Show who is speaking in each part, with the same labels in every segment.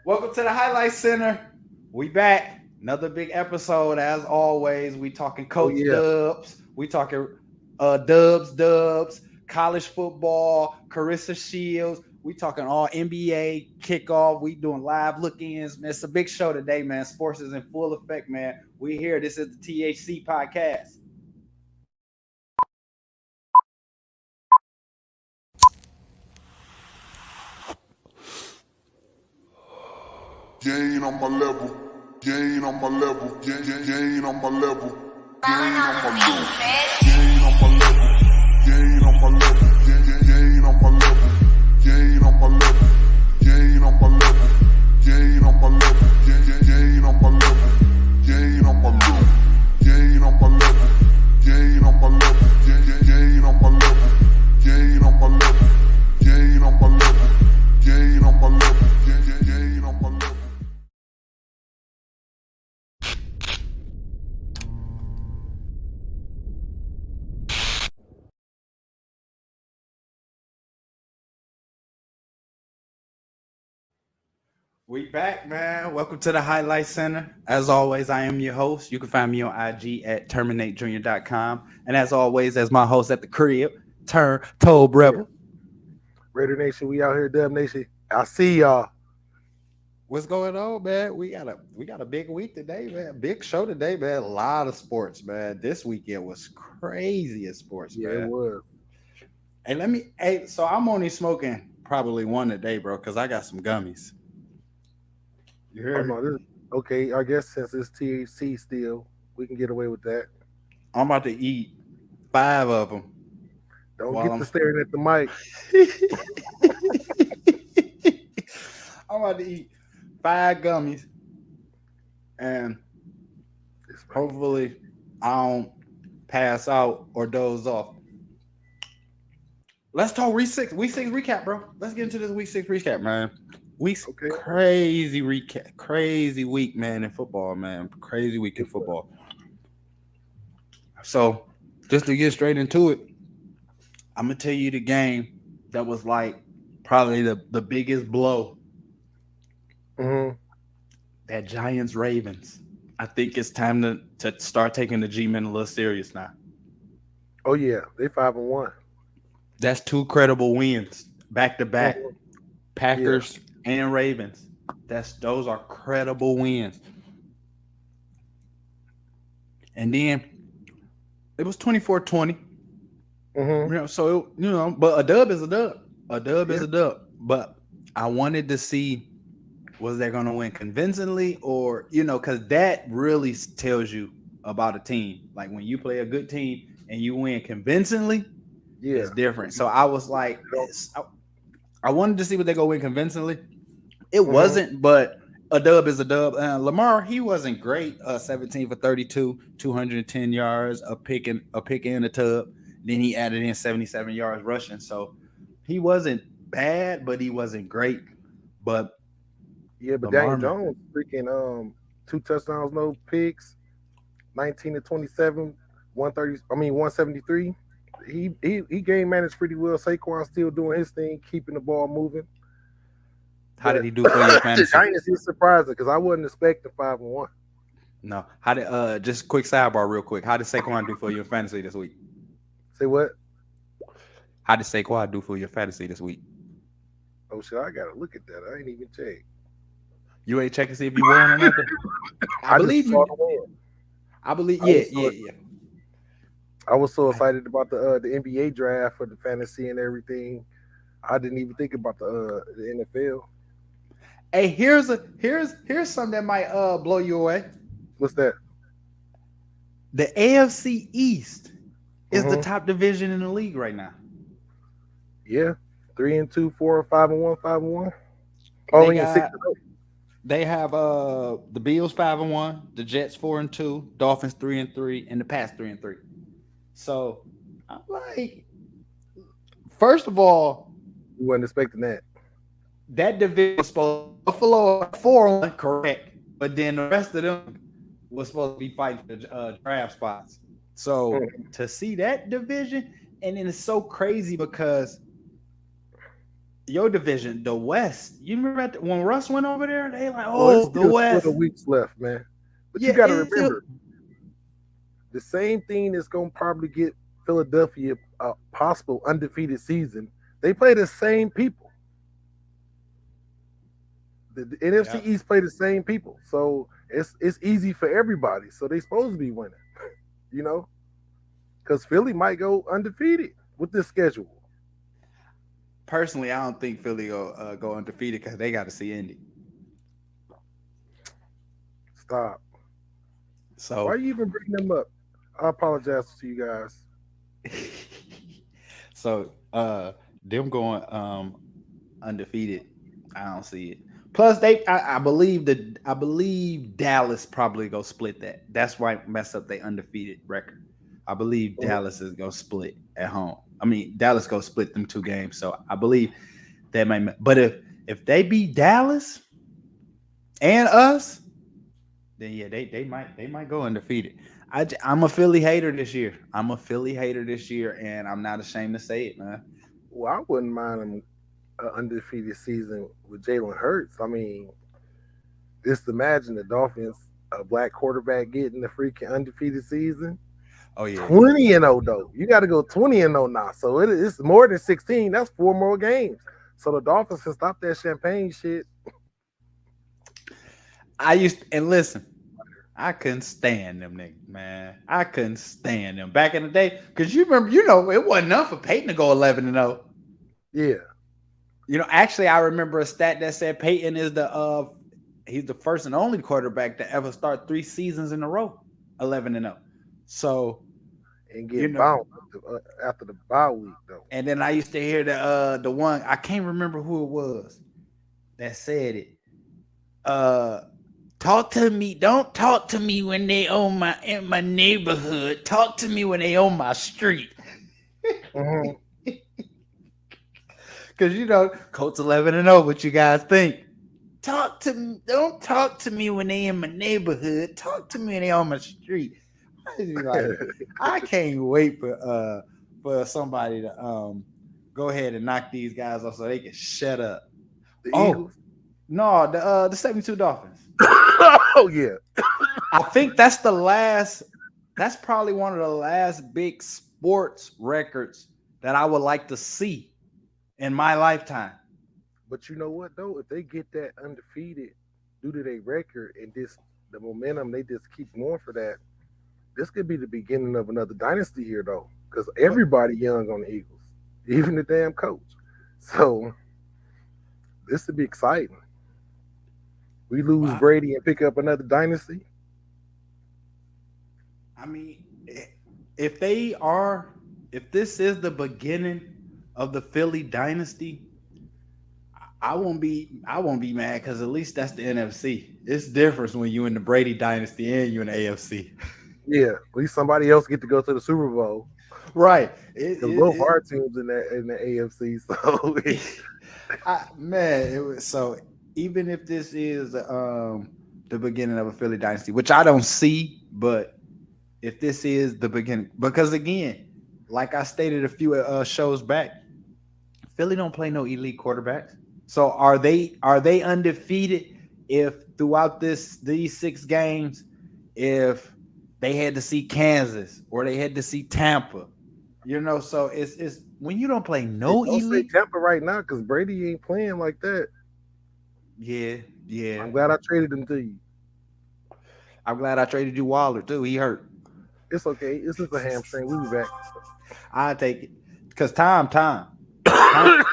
Speaker 1: Welcome to the Highlight Center. We back. Another big episode as always. We talking
Speaker 2: Oh
Speaker 1: coach
Speaker 2: yeah,
Speaker 1: dubs. We talking dubs, college football, Carissa Shields. We talking all NBA kickoff. We doing live look-ins. Man, it's a big show today, man. Sports is in full effect, man. We here. This is the THC podcast.
Speaker 3: You ain't on my level. You ain't on my level. You ain't on my level. You ain't on my level. You ain't on my level. You ain't on my level. You ain't on my level. You ain't on my level. You ain't on my level. You ain't on my level. You ain't on my level. You ain't on my level. You ain't on my level. You ain't on my level. You ain't on my level. You ain't on my level. You ain't on my level. You ain't on my level. You ain't on my level.
Speaker 1: We back, man. Welcome to the Highlight Center. As always, I am your host. You can find me on IG at terminatejunior.com. And as always, as my host at the crib, Turn Tobe
Speaker 2: yeah.
Speaker 1: Rebel.
Speaker 2: Raider Nation, we out here, Dub Nation. I see y'all.
Speaker 1: What's going on, man? We got a big week today, man. Big show today, man. A lot of sports, man. This weekend was crazy as sports,
Speaker 2: Yeah, it
Speaker 1: man.
Speaker 2: was.
Speaker 1: So I'm only smoking probably one today, bro, because I got some gummies. You
Speaker 2: Oh
Speaker 1: hear me?
Speaker 2: no, this okay. I guess since it's THC still, we can get away with that.
Speaker 1: I'm about to eat 5 of them
Speaker 2: Don't
Speaker 1: while
Speaker 2: get
Speaker 1: I'm
Speaker 2: to staring at the mic.
Speaker 1: I'm about to eat 5 gummies and
Speaker 2: This mic.
Speaker 1: hopefully I don't pass out or doze off. Let's talk week six recap, bro. Let's get into this week 6 recap, man.
Speaker 2: Okay.
Speaker 1: Crazy recap, crazy week, man, in football, man. Crazy week in
Speaker 2: It was.
Speaker 1: football. So just to get straight into it, I'm gonna tell you the game that was like probably the biggest blow.
Speaker 2: Mhm.
Speaker 1: That Giants Ravens. I think it's time to start taking the G men a little serious now.
Speaker 2: Oh yeah, they 5-1.
Speaker 1: That's two credible wins back to back.
Speaker 2: Mhm. Yeah.
Speaker 1: Packers and Ravens. Those are credible wins. And then it was 24-20.
Speaker 2: Mhm.
Speaker 1: But a dub is a dub. A dub is
Speaker 2: Yeah.
Speaker 1: a dub. But I wanted to see, was they going to win convincingly, or because that really tells you about a team. Like when you play a good team and you win convincingly,
Speaker 2: Yeah.
Speaker 1: it's different. So I was like, I wanted to see what they go win convincingly. It
Speaker 2: Mhm.
Speaker 1: wasn't, but a dub is a dub. Lamar, he wasn't great. 17 for 32, 210 yards, a pick in the tub. Then he added in 77 yards rushing. So he wasn't bad, but he wasn't great. But
Speaker 2: Yeah, but Daniel
Speaker 1: Lamar,
Speaker 2: Jones freaking 2 touchdowns, no picks, 19 to 27, 130. I mean 173. He game managed pretty well. Saquon still doing his thing, keeping the ball moving.
Speaker 1: how did
Speaker 2: But
Speaker 1: he do for your
Speaker 2: the
Speaker 1: fantasy?
Speaker 2: Giants is surprising because I wasn't expecting 5-1.
Speaker 1: No. How did just quick sidebar real quick. How did Saquon do for your fantasy this week?
Speaker 2: Say what?
Speaker 1: How did Saquon do for your fantasy this week?
Speaker 2: Oh shit, I gotta look at that. I ain't even checked.
Speaker 1: You ain't check to see if you won or nothing? I
Speaker 2: I just
Speaker 1: believe
Speaker 2: saw
Speaker 1: you.
Speaker 2: the win.
Speaker 1: I believe,
Speaker 2: I
Speaker 1: yeah,
Speaker 2: was
Speaker 1: yeah,
Speaker 2: so
Speaker 1: yeah.
Speaker 2: I was so excited about the NBA draft for the fantasy and everything. I didn't even think about the NFL.
Speaker 1: Hey, here's something that might blow you away.
Speaker 2: What's that?
Speaker 1: The AFC East is the
Speaker 2: Mm-hmm.
Speaker 1: top division in the league right now.
Speaker 2: Yeah, 3-2, 4, 5-1, 5-1. Oh,
Speaker 1: They
Speaker 2: yeah, six.
Speaker 1: got they have the Bills 5-1, the Jets 4-2, Dolphins 3-3, and the Pats 3-3. So I'm like, first of all,
Speaker 2: You wasn't expecting that.
Speaker 1: that division was supposed to be Buffalo 4-1, correct, but then the rest of them was supposed to be fighting for draft spots. So
Speaker 2: Mhm.
Speaker 1: to see that division, and then it's so crazy because your division, the West. You remember when Russ went over there? They like,
Speaker 2: Well, it's
Speaker 1: the
Speaker 2: still
Speaker 1: West.
Speaker 2: 2 weeks left, man. But
Speaker 1: Yeah,
Speaker 2: you got to
Speaker 1: it's still,
Speaker 2: remember, the same thing that's going to probably get Philadelphia a possible undefeated season. They play the same people. The NFC East play the same people, so it's easy for everybody. So they supposed to be winning, you know, because Philly might go undefeated with this schedule.
Speaker 1: personally, I don't think Philly go undefeated because they got to see Indy.
Speaker 2: Stop.
Speaker 1: So
Speaker 2: Why are you even bringing them up? I apologize to you guys.
Speaker 1: so them going undefeated, I don't see it. Plus, I believe Dallas probably go split that. That's why mess up their undefeated record. I believe Dallas is gonna split at home. I mean, Dallas go split them 2 games. So I believe that might. But if they beat Dallas and us, then yeah, they might go undefeated. I'm a Philly hater this year. And I'm not ashamed to say it, man.
Speaker 2: Well, I wouldn't mind them an undefeated season with Jalen Hurts. I mean, just imagine the Dolphins, a black quarterback getting the freaking undefeated season.
Speaker 1: Oh yeah,
Speaker 2: 20-0 though. You got to go 20-0 now. So it's more than 16. That's 4 more games. So the Dolphins can stop that champagne shit.
Speaker 1: Listen, I couldn't stand them niggas, man. I couldn't stand them back in the day. Because you remember, it wasn't enough for Peyton to go 11-0.
Speaker 2: Yeah.
Speaker 1: Actually, I remember a stat that said Peyton is he's the first and only quarterback to ever start 3 seasons in a row, 11-0. So,
Speaker 2: and get bounced after the bye week though.
Speaker 1: And then I used to hear the one, I can't remember who it was that said it. Talk to me. Don't talk to me when they in my neighborhood. Talk to me when they on my street.
Speaker 2: Mm-hmm.
Speaker 1: Because Colts 11-0. What you guys think? Talk to me. Don't talk to me when they in my neighborhood. Talk to me when they on my street. I can't wait for somebody to go ahead and knock these guys off so they can shut up.
Speaker 2: The Eagles?
Speaker 1: No, the 72 Dolphins.
Speaker 2: Oh yeah.
Speaker 1: I think that's probably one of the last big sports records that I would like to see in my lifetime.
Speaker 2: But you know what though? If they get that undefeated due to their record and the momentum, they just keep going for that. This could be the beginning of another dynasty here though, because everybody young on the Eagles, even the damn coach. So this would be exciting. We lose Brady and pick up another dynasty.
Speaker 1: I mean, if this is the beginning of the Philly dynasty, I won't be mad because at least that's the NFC. It's different when you in the Brady dynasty and you in the AFC.
Speaker 2: Yeah, at least somebody else get to go to the Super Bowl.
Speaker 1: Right.
Speaker 2: Because both our teams in the AFC.
Speaker 1: So even if this is the beginning of a Philly dynasty, which I don't see, but if this is the beginning, because again, like I stated a few shows back, Philly don't play no elite quarterbacks. So are they undefeated if throughout these 6 games, if they had to see Kansas or they had to see Tampa, so it's when you don't play no elite.
Speaker 2: Tampa right now because Brady ain't playing like that.
Speaker 1: Yeah.
Speaker 2: I'm glad I traded him to you.
Speaker 1: I'm glad I traded you Waller too. He hurt.
Speaker 2: It's okay. It's just a hamstring. We'll be back.
Speaker 1: I take it because time.
Speaker 2: Oh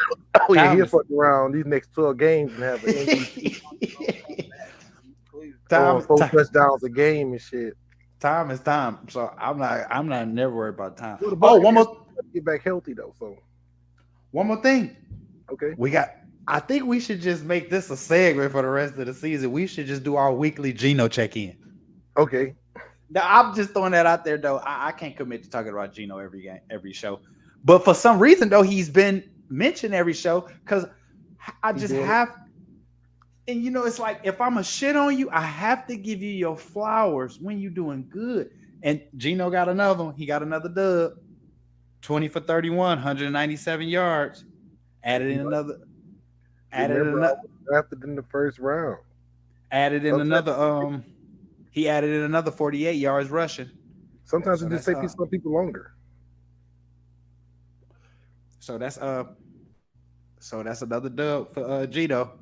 Speaker 2: yeah, he'll fuck around these next 12 games and have an MVP.
Speaker 1: Time,
Speaker 2: 4 touchdowns a game and shit.
Speaker 1: Time is time. So I'm not never worried about time.
Speaker 2: One more get back healthy though. So
Speaker 1: one more thing.
Speaker 2: Okay.
Speaker 1: I think we should just make this a segment for the rest of the season. We should just do our weekly Geno check-in.
Speaker 2: Okay.
Speaker 1: Now, I'm just throwing that out there though. I can't commit to talking about Geno every show. But for some reason though, he's been mentioned every show because I just have. And it's like if I'm a shit on you, I have to give you your flowers when you're doing good. And Geno got another one. He got another dub. 20 for 31, 197 yards. Added in another. Added
Speaker 2: Remember, I
Speaker 1: another.
Speaker 2: was drafted in the first round.
Speaker 1: Added in
Speaker 2: Sometimes,
Speaker 1: another. He added in another 48 yards rushing.
Speaker 2: sometimes
Speaker 1: So
Speaker 2: it just
Speaker 1: that's
Speaker 2: takes some people longer.
Speaker 1: So that's another dub for Gito.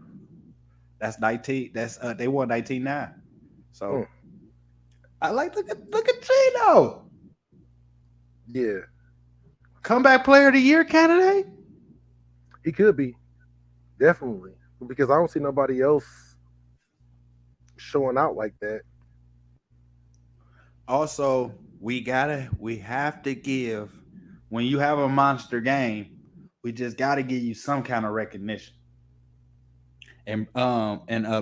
Speaker 1: That's 19. That's they won 19-9. So
Speaker 2: Mm.
Speaker 1: I like look at Gito.
Speaker 2: Yeah,
Speaker 1: Comeback player of the year candidate.
Speaker 2: he could be definitely because I don't see nobody else showing out like that.
Speaker 1: Also, we have to give when you have a monster game, we just gotta give you some kind of recognition. And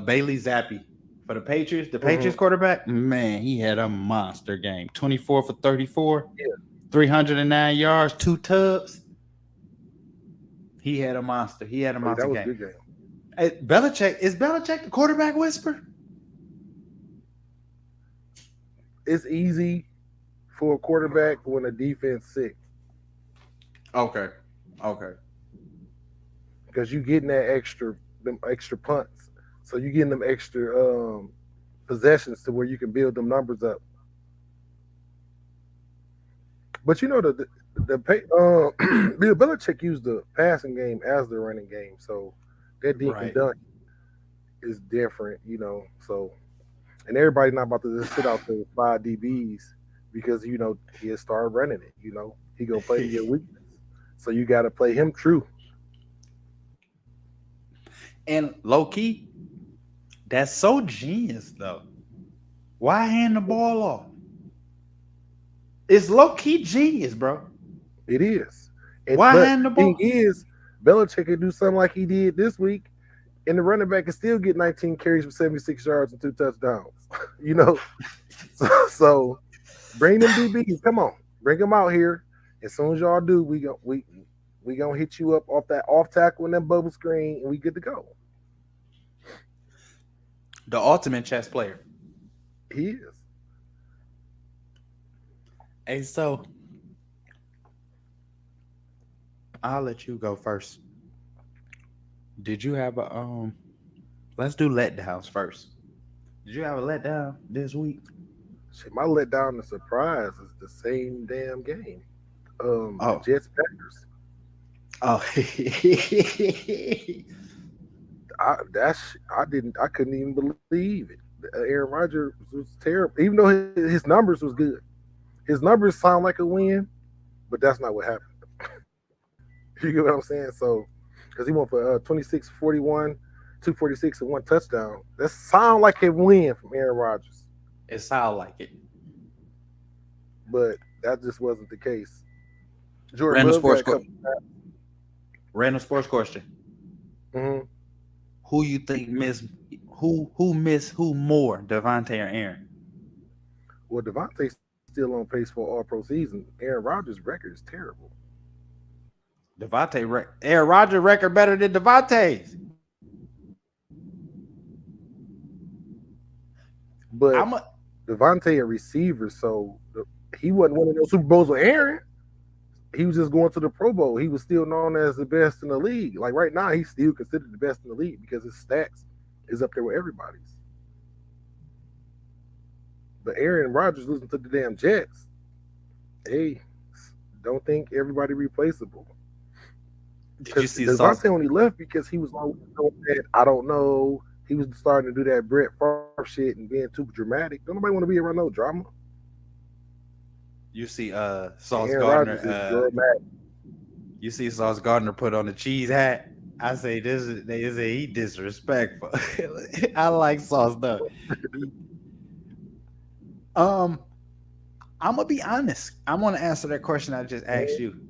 Speaker 1: Bailey Zappi for the Patriots,
Speaker 2: Mhm.
Speaker 1: quarterback, man, he had a monster game. 24 for 34,
Speaker 2: Yeah,
Speaker 1: 309 yards, 2 tubs. He had a monster. He had a
Speaker 2: that
Speaker 1: monster
Speaker 2: was a
Speaker 1: game.
Speaker 2: good game.
Speaker 1: Hey, is Belichick the quarterback whisperer?
Speaker 2: It's easy for a quarterback when a defense sick
Speaker 1: Okay.
Speaker 2: because you getting them extra punts, so you getting them extra possessions to where you can build them numbers up. But you know Bill Belichick used the passing game as the running game, so that dink and
Speaker 1: Right.
Speaker 2: dunk is different, So and everybody not about to just sit out there with 5 DBs because he'll start running it. He gonna play to your weakness, so you got to play him true.
Speaker 1: And low key, that's so genius though. Why hand the ball off? It's low key genius, bro.
Speaker 2: It is,
Speaker 1: Why
Speaker 2: but
Speaker 1: hand the
Speaker 2: the thing
Speaker 1: ball?
Speaker 2: is, Belichick could do something like he did this week, and the running back can still get 19 carries for 76 yards and 2 touchdowns. So bring them DBs. Come on, bring them out here. As soon as y'all do, we gonna hit you up off that off tackle and that bubble screen, and we good to go.
Speaker 1: The ultimate chess player.
Speaker 2: He is.
Speaker 1: Hey, so I'll let you go first. Did you have a let's do letdowns first. Did you have a letdown this week?
Speaker 2: Shit, my letdown and surprise is the same damn game. The
Speaker 1: Oh.
Speaker 2: Jets Packers.
Speaker 1: Oh.
Speaker 2: I couldn't even believe it. Aaron Rodgers was terrible, even though his numbers was good. His numbers sound like a win, but that's not what happened. You get what I'm saying? So, because he went for 26, 41, 246, and 1 touchdown. That sound like a win from Aaron Rodgers,
Speaker 1: It sounds like it.
Speaker 2: but that just wasn't the case. Jordan Love got a couple.
Speaker 1: Random sports question.
Speaker 2: Mhm.
Speaker 1: Who you think missed who more, Devontae or Aaron?
Speaker 2: Well, Devontae's still on pace for All-Pro season. Aaron Rodgers' record is terrible.
Speaker 1: Aaron Rodgers record better than Devontae's.
Speaker 2: But Devontae a receiver, so he wasn't winning those Super Bowls with Aaron. He was just going to the Pro Bowl. He was still known as the best in the league. Like right now, he's still considered the best in the league because his stats is up there with everybody's. But Aaron Rodgers losing to the damn Jets. Hey, don't think everybody replaceable.
Speaker 1: Did you see
Speaker 2: Devontae only left because he was always doing that. I don't know. He was starting to do that Brett Favre shit and being too dramatic. Don't nobody want to be around no drama.
Speaker 1: You see Sauce
Speaker 2: Aaron
Speaker 1: Gardner
Speaker 2: Rodgers is dramatic.
Speaker 1: You see Sauce Gardner put on the cheese hat. I say he disrespectful. I like Sauce though. I'm gonna be honest. I want to answer that question I just asked you.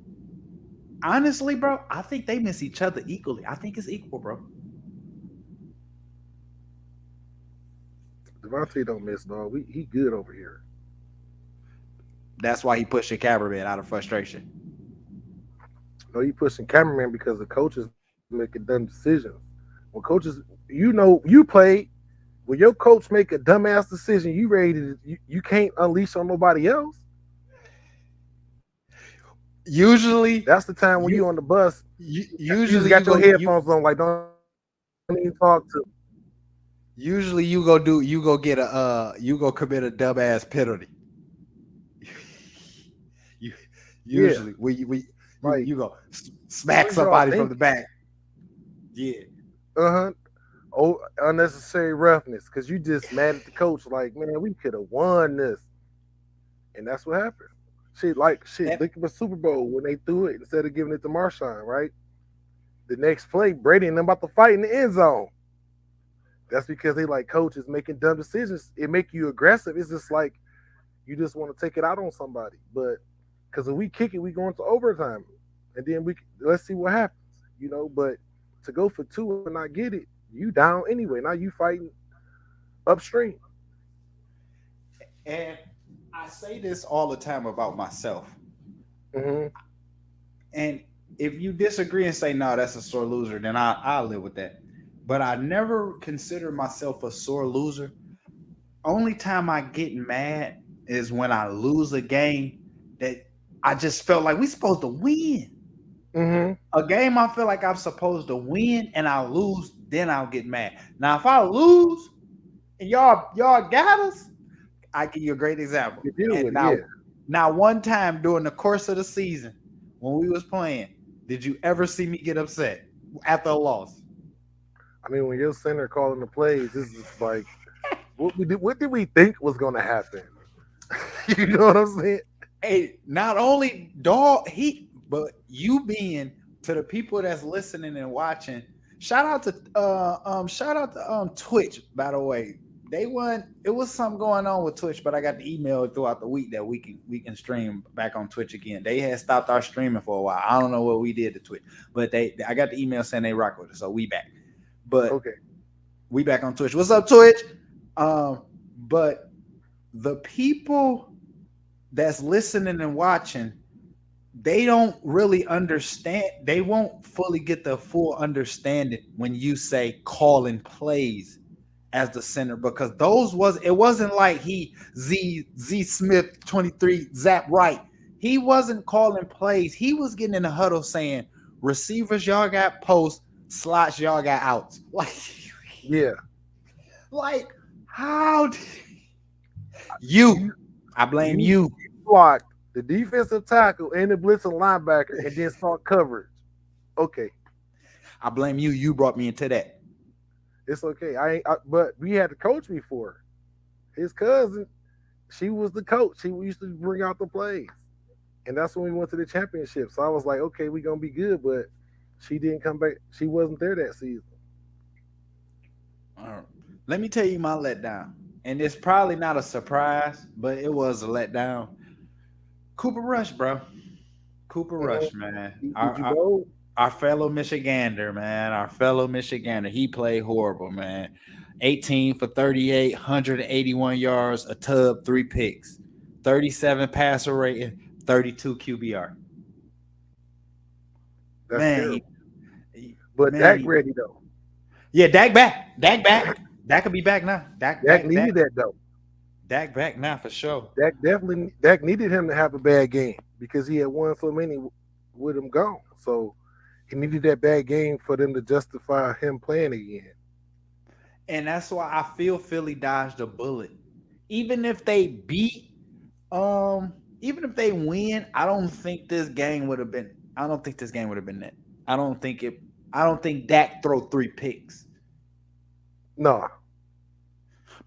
Speaker 1: Honestly, bro, I think they miss each other equally. I think it's equal, bro.
Speaker 2: Devontae don't miss, dog. He good over here.
Speaker 1: That's why he pushed the cameraman out of frustration.
Speaker 2: No, he pushing cameraman because the coaches making dumb decisions. When coaches, you play. When your coach make a dumbass decision, you ready to you can't unleash on nobody else.
Speaker 1: Usually,
Speaker 2: that's the time when you on the bus.
Speaker 1: Usually,
Speaker 2: you just got your headphones on, like don't even talk to.
Speaker 1: Usually you go get you go commit a dumbass penalty. you usually
Speaker 2: Like,
Speaker 1: you go smack
Speaker 2: what is y'all
Speaker 1: somebody from
Speaker 2: thinking?
Speaker 1: the back. Yeah.
Speaker 2: Oh, unnecessary roughness because you just mad at the coach. Like, man, we could have won this, and that's what happened. Look at the Super Bowl when they threw it instead of giving it to Marshawn. Right, the next play, Brady and them about to fight in the end zone. That's because they like coaches making dumb decisions. It make you aggressive. It's just like you just want to take it out on somebody. But because if we kick it, we go into overtime, and then let's see what happens. But to go for 2 and not get it, you down anyway. Now you fighting upstream.
Speaker 1: And I say this all the time about myself.
Speaker 2: Mm-hmm.
Speaker 1: And if you disagree and say, no, that's a sore loser, then I'll live with that. But I never consider myself a sore loser. Only time I get mad is when I lose a game that I just felt like we supposed to win.
Speaker 2: Mm-hmm.
Speaker 1: A game I feel like I'm supposed to win and I lose, then I'll get mad. Now, if I lose and y'all got us, I give you a great example. Now, one time during the course of the season when we was playing, did you ever see me get upset after a loss?
Speaker 2: I mean, when your center calling the plays, this is like, what did we think was going to happen? You know what I'm saying?
Speaker 1: Hey, not only but you being to the people that's listening and watching. Shout out to Twitch, by the way. It was something going on with Twitch, but I got the email throughout the week that we can stream back on Twitch again. They had stopped our streaming for a while. I don't know what we did to Twitch, but I got the email saying they rock with us, so we back. But
Speaker 2: okay,
Speaker 1: we back on Twitch. What's up, Twitch? But the people that's listening and watching, they don't really understand. They won't fully get the full understanding when you say calling plays as the center, because it wasn't like he Z Smith 23 zap right. He wasn't calling plays. He was getting in the huddle saying, receivers, y'all got posts, slots, y'all got outs. Like,
Speaker 2: yeah.
Speaker 1: Like, how did I blame you.
Speaker 2: Blocked the defensive tackle and the blitzing linebacker and then saw coverage. Okay.
Speaker 1: I blame you. You brought me into that.
Speaker 2: It's okay. But we had the coach before. His cousin, she was the coach. She used to bring out the plays. And that's when we went to the championship. So I was like, okay, we're going to be good. But she didn't come back. She wasn't there that season.
Speaker 1: All right. Let me tell you my letdown. And it's probably not a surprise, but it was a letdown. Cooper Rush, bro. Cooper Rush, man. Our fellow Michigander, man. Our fellow Michigander. He played horrible, man. 18 for 38, 181 yards, a tub, 3 picks, 37 passer rating, 32 QBR.
Speaker 2: That's terrible. But Dak ready, though.
Speaker 1: Yeah, Dak back. Dak could be back now. Dak
Speaker 2: needed that, though.
Speaker 1: Dak back now for sure.
Speaker 2: Dak needed him to have a bad game because he had won so many with him gone. So he needed that bad game for them to justify him playing again.
Speaker 1: And that's why I feel Philly dodged a bullet. Even if they beat, even if they win, I don't think this game would have been that. I don't think Dak throw 3 picks.
Speaker 2: No.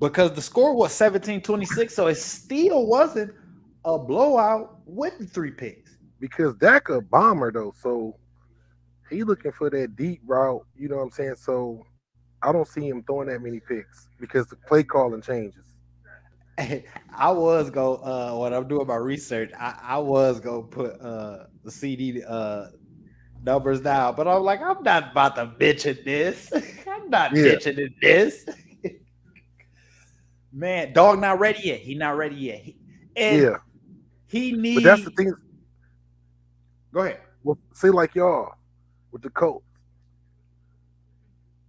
Speaker 1: Because the score was 17-26, so it still wasn't a blowout with the 3 picks.
Speaker 2: Because Dak a bomber, though, so he looking for that deep route, you know what I'm saying? So I don't see him throwing that many picks because the play calling changes.
Speaker 1: I was when I'm doing my research, I was gonna put the CD numbers down, but I'm like, I'm not about to bitch at this. I'm not bitching at this. Man, dog not ready yet. He not ready yet. He needs.
Speaker 2: But that's the thing.
Speaker 1: Go ahead.
Speaker 2: Well, say like y'all with the Colts,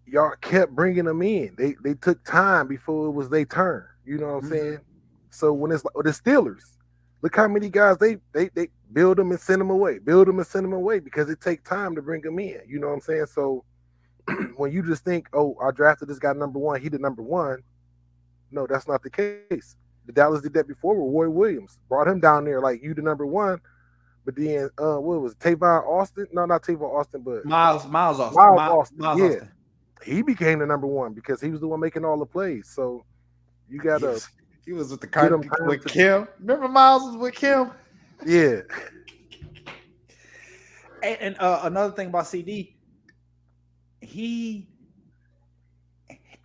Speaker 2: y'all kept bringing them in. They took time before it was their turn. You know what I'm saying? So when it's like the Steelers, look how many guys they build them and send them away, because it takes time to bring them in. You know what I'm saying? So when you just think, oh, I drafted this guy number one, he the number one. No, that's not the case. The Dallas did that before with Roy Williams. Brought him down there like you the number one. But then what was it, Tavon Austin? No, not Tavon Austin, but
Speaker 1: Miles Austin.
Speaker 2: Miles Austin.
Speaker 1: Miles
Speaker 2: Yeah.
Speaker 1: Austin.
Speaker 2: He became the number one because he was the one making all the plays. So you gotta
Speaker 1: He was with the
Speaker 2: Get him
Speaker 1: Cardinals
Speaker 2: time
Speaker 1: with
Speaker 2: to-
Speaker 1: Kim. Remember Miles was with Kim?
Speaker 2: yeah.
Speaker 1: And another thing about CD,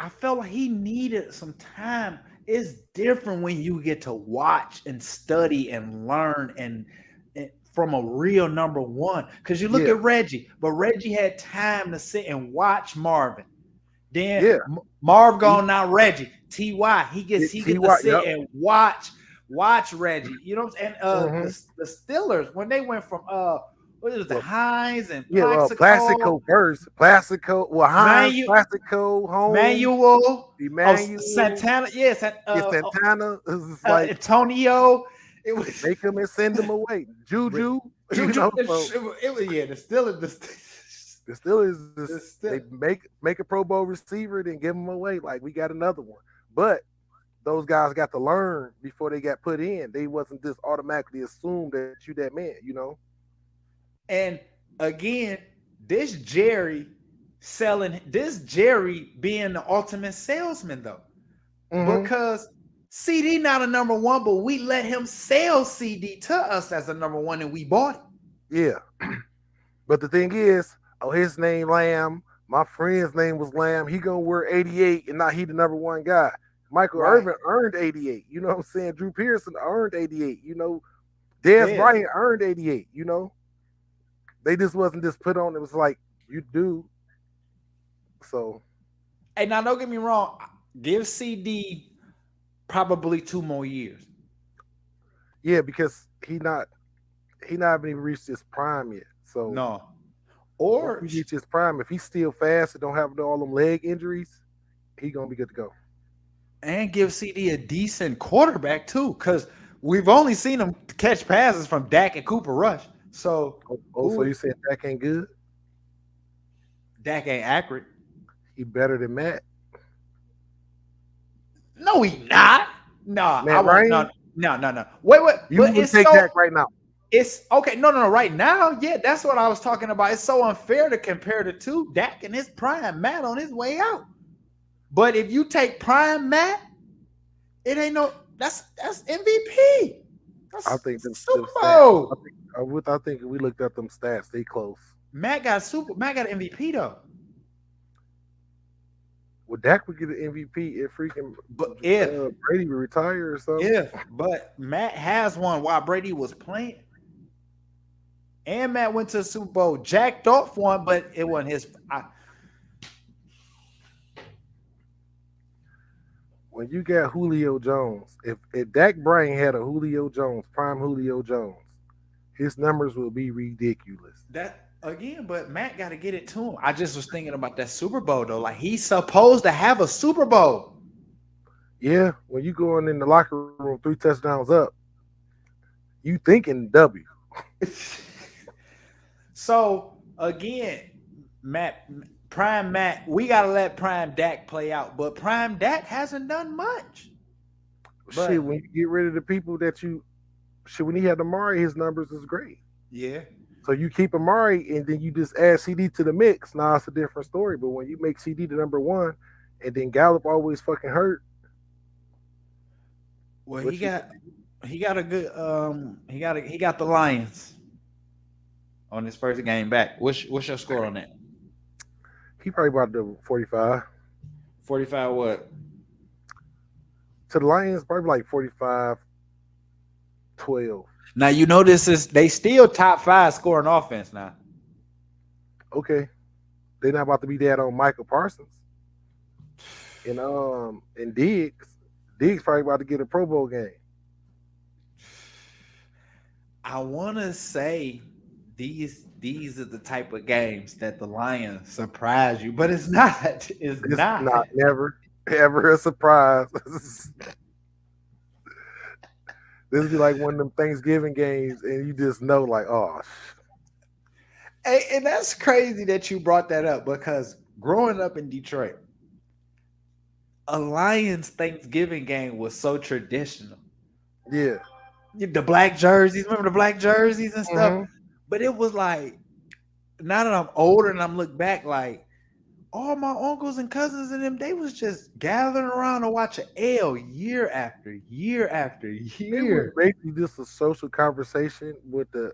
Speaker 1: I felt like he needed some time. It's different when you get to watch and study and learn and from a real number one. Because you look
Speaker 2: Yeah.
Speaker 1: at Reggie, but Reggie had time to sit and watch Marvin. Then
Speaker 2: Yeah.
Speaker 1: Marv gone, now Reggie. T.Y. He gets to
Speaker 2: T.Y.,
Speaker 1: sit
Speaker 2: yep.
Speaker 1: and watch Reggie. You know what I'm saying? And the Steelers, when they went from what is it, Hines and
Speaker 2: Plaxico first. Plaxico, well, Hines, Plaxico, Holmes,
Speaker 1: Emmanuel,
Speaker 2: Santana.
Speaker 1: Santana, yes,
Speaker 2: Santana is like
Speaker 1: Antonio. It was
Speaker 2: make him and send him away. Juju,
Speaker 1: Juju,
Speaker 2: you know,
Speaker 1: it was
Speaker 2: the Steelers, they make a Pro Bowl receiver, then give him away. Like we got another one, but those guys got to learn before they got put in. They wasn't just automatically assumed that you that man, you know.
Speaker 1: And again, this Jerry being the ultimate salesman though, because CD not a number one, but we let him sell CD to us as a number one, and we bought it.
Speaker 2: Yeah, but the thing is, his name Lamb. My friend's name was Lamb. He gonna wear 88, and not he the number one guy. Michael Irvin earned 88. You know what I'm saying? Drew Pearson earned 88. You know, Dez Bryant earned 88. You know, they just wasn't just put on. It was like you do. So,
Speaker 1: hey, now don't get me wrong. Give CD probably 2 more years.
Speaker 2: Yeah, because he not even reached his prime yet. So
Speaker 1: no, or
Speaker 2: if he reach his prime, if he's still fast and don't have all them leg injuries, he gonna be good to go.
Speaker 1: And give CD a decent quarterback too, because we've only seen him catch passes from Dak and Cooper Rush. So,
Speaker 2: so you saying Dak ain't good?
Speaker 1: Dak ain't accurate.
Speaker 2: He better than Matt.
Speaker 1: No, he not. No,
Speaker 2: No.
Speaker 1: Wait.
Speaker 2: You would take Dak right now.
Speaker 1: It's okay. No. Right now, yeah, that's what I was talking about. It's so unfair to compare the two. Dak in his prime, Matt on his way out. But if you take prime Matt, it ain't no. That's MVP.
Speaker 2: I think the
Speaker 1: Super Bowl.
Speaker 2: I think if we looked at them stats, they close.
Speaker 1: Matt got MVP though.
Speaker 2: Well, Dak would get an MVP if freaking Brady would retire or something.
Speaker 1: Yeah, but Matt has one while Brady was playing. And Matt went to the Super Bowl. Jack Dolph won, but it wasn't his.
Speaker 2: When you got Julio Jones, if Dak Bryant had a Julio Jones, prime Julio Jones, his numbers will be ridiculous.
Speaker 1: That again, but Matt got to get it to him. I just was thinking about that Super Bowl though. Like he's supposed to have a Super Bowl.
Speaker 2: Yeah, when you going in the locker room 3 touchdowns up, you thinking W.
Speaker 1: So again, Prime Matt, we gotta let Prime Dak play out, but Prime Dak hasn't done much.
Speaker 2: Shit, when you get rid of the people that when he had Amari, his numbers is great.
Speaker 1: Yeah.
Speaker 2: So you keep Amari and then you just add CD to the mix. Now it's a different story. But when you make CD the number one, and then Gallup always fucking hurt.
Speaker 1: Well, he got a good he got the Lions on his first game back. What's your score on that?
Speaker 2: He probably about to 45.
Speaker 1: 45 what?
Speaker 2: To the Lions, probably like 45-12.
Speaker 1: Now you know they still top 5 scoring offense now.
Speaker 2: Okay. They're not about to be that on Michael Parsons. And Diggs. Diggs probably about to get a Pro Bowl game.
Speaker 1: I wanna say these are the type of games that the Lions surprise you, but it's not. It's not.
Speaker 2: Never, ever a surprise. This be like one of them Thanksgiving games, and you just know, like, oh.
Speaker 1: And that's crazy that you brought that up because growing up in Detroit, a Lions Thanksgiving game was so traditional.
Speaker 2: Yeah.
Speaker 1: The black jerseys, remember the black jerseys and stuff?
Speaker 2: Mhm.
Speaker 1: But it was like, now that I'm older and I'm look back, like all my uncles and cousins and them, they was just gathering around to watch an L year after year after
Speaker 2: It was
Speaker 1: year.
Speaker 2: basically just a social conversation with the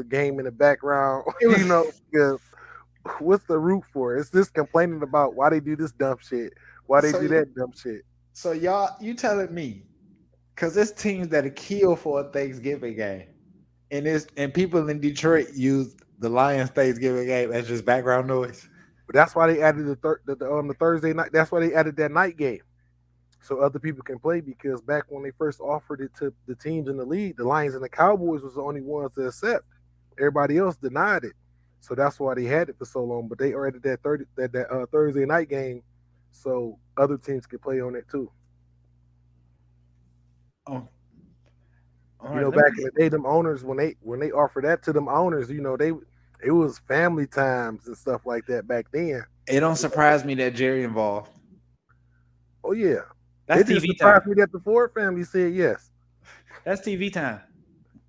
Speaker 2: game in the background.
Speaker 1: It was,
Speaker 2: You know, because what's the root for? It's just complaining about why they do this dumb shit, why they
Speaker 1: so
Speaker 2: do that dumb shit.
Speaker 1: so y'all, you telling me, because it's teams that are kill for a Thanksgiving game, and people in Detroit use the Lions Thanksgiving game as just background noise.
Speaker 2: But that's why they added the Thursday night. That's why they added that night game, so other people can play. Because back when they first offered it to the teams in the league, the Lions and the Cowboys was the only ones to accept. Everybody else denied it. So that's why they had it for so long. But they added that Thursday night game, so other teams could play on it too.
Speaker 1: Oh, all
Speaker 2: You
Speaker 1: right,
Speaker 2: know, back in the day, them owners when they offered that to them owners, you know, it was family times and stuff like that back then.
Speaker 1: it don't surprise me that Jerry involved.
Speaker 2: Oh yeah,
Speaker 1: That's
Speaker 2: it just
Speaker 1: TV
Speaker 2: surprised
Speaker 1: time.
Speaker 2: me that the Ford family said yes.
Speaker 1: That's TV time.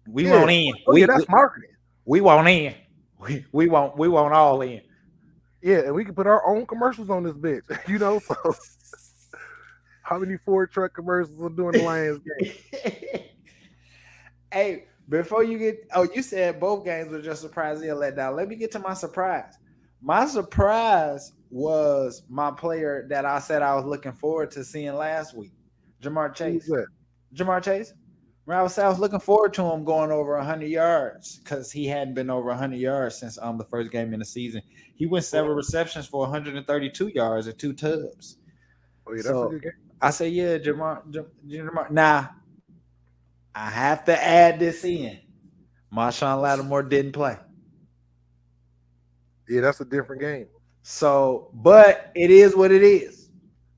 Speaker 1: We
Speaker 2: Yeah.
Speaker 1: want in.
Speaker 2: Oh yeah, that's marketing.
Speaker 1: we want in. We want all in.
Speaker 2: Yeah, and we can put our own commercials on this bitch. You know, so how many Ford truck commercials are doing the Lions game?
Speaker 1: Hey, before you get, you said both games were just surprising and let down. Let me get to my surprise. My surprise was my player that I said I was looking forward to seeing last week, Jamar Chase.
Speaker 2: Who's that?
Speaker 1: Jamar Chase. I was looking forward to him going over 100 yards because he hadn't been over 100 yards since the first game in the season. He went 7 receptions for 132 yards and 2 tubs.
Speaker 2: Oh yeah, that's
Speaker 1: So,
Speaker 2: a good game.
Speaker 1: I say, yeah, Jamar. Now, I have to add this in. Marshawn Lattimore didn't play.
Speaker 2: Yeah, that's a different game.
Speaker 1: So, but it is what it is.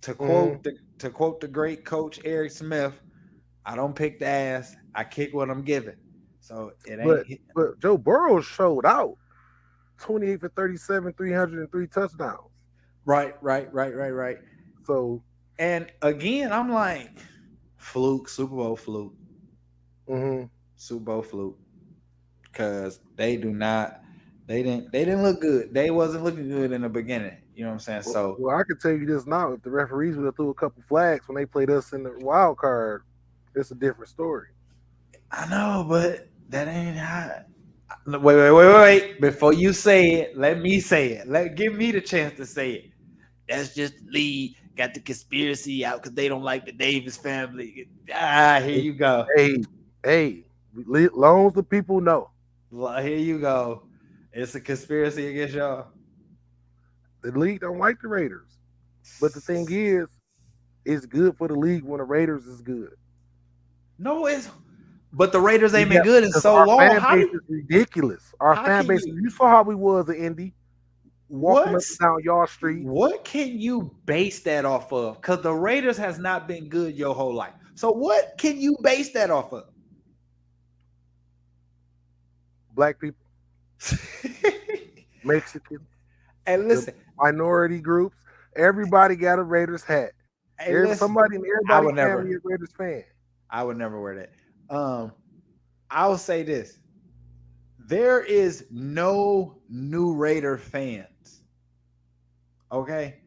Speaker 1: To quote the great coach Eric Smith, I don't pick the ass. I kick what I'm given. So it ain't.
Speaker 2: But Joe Burrow showed out. 28 for 37, 303 touchdowns.
Speaker 1: Right.
Speaker 2: So,
Speaker 1: And again, I'm like, fluke, Super Bowl fluke, Super Bowl fluke, because they didn't look good. They wasn't looking good in the beginning. You know what I'm saying? So,
Speaker 2: well, I can tell you this now: if the referees would have threw a couple flags when they played us in the wild card, it's a different story.
Speaker 1: I know, but that ain't how. Wait. Before you say it, let me say it. Give me the chance to say it. That's just the league. Got the conspiracy out because they don't like the Davis family. Here you go.
Speaker 2: Hey, long as the people know.
Speaker 1: Here you go. It's a conspiracy against y'all.
Speaker 2: The league don't like the Raiders. But the thing is, it's good for the league when the Raiders is good.
Speaker 1: No, but the Raiders ain't been good in so
Speaker 2: our
Speaker 1: long.
Speaker 2: Fan base is ridiculous. Our fan base. You saw how we was at Indy. Walking up and down y'all street.
Speaker 1: What can you base that off of? Because the Raiders has not been good your whole life. So what can you base that off of?
Speaker 2: Black people, Mexicans,
Speaker 1: and listen,
Speaker 2: minority groups. Everybody got a Raiders hat. Somebody in everybody's family is a Raiders fan.
Speaker 1: I would never wear that. I'll say this. There is no new Raider fans. Okay?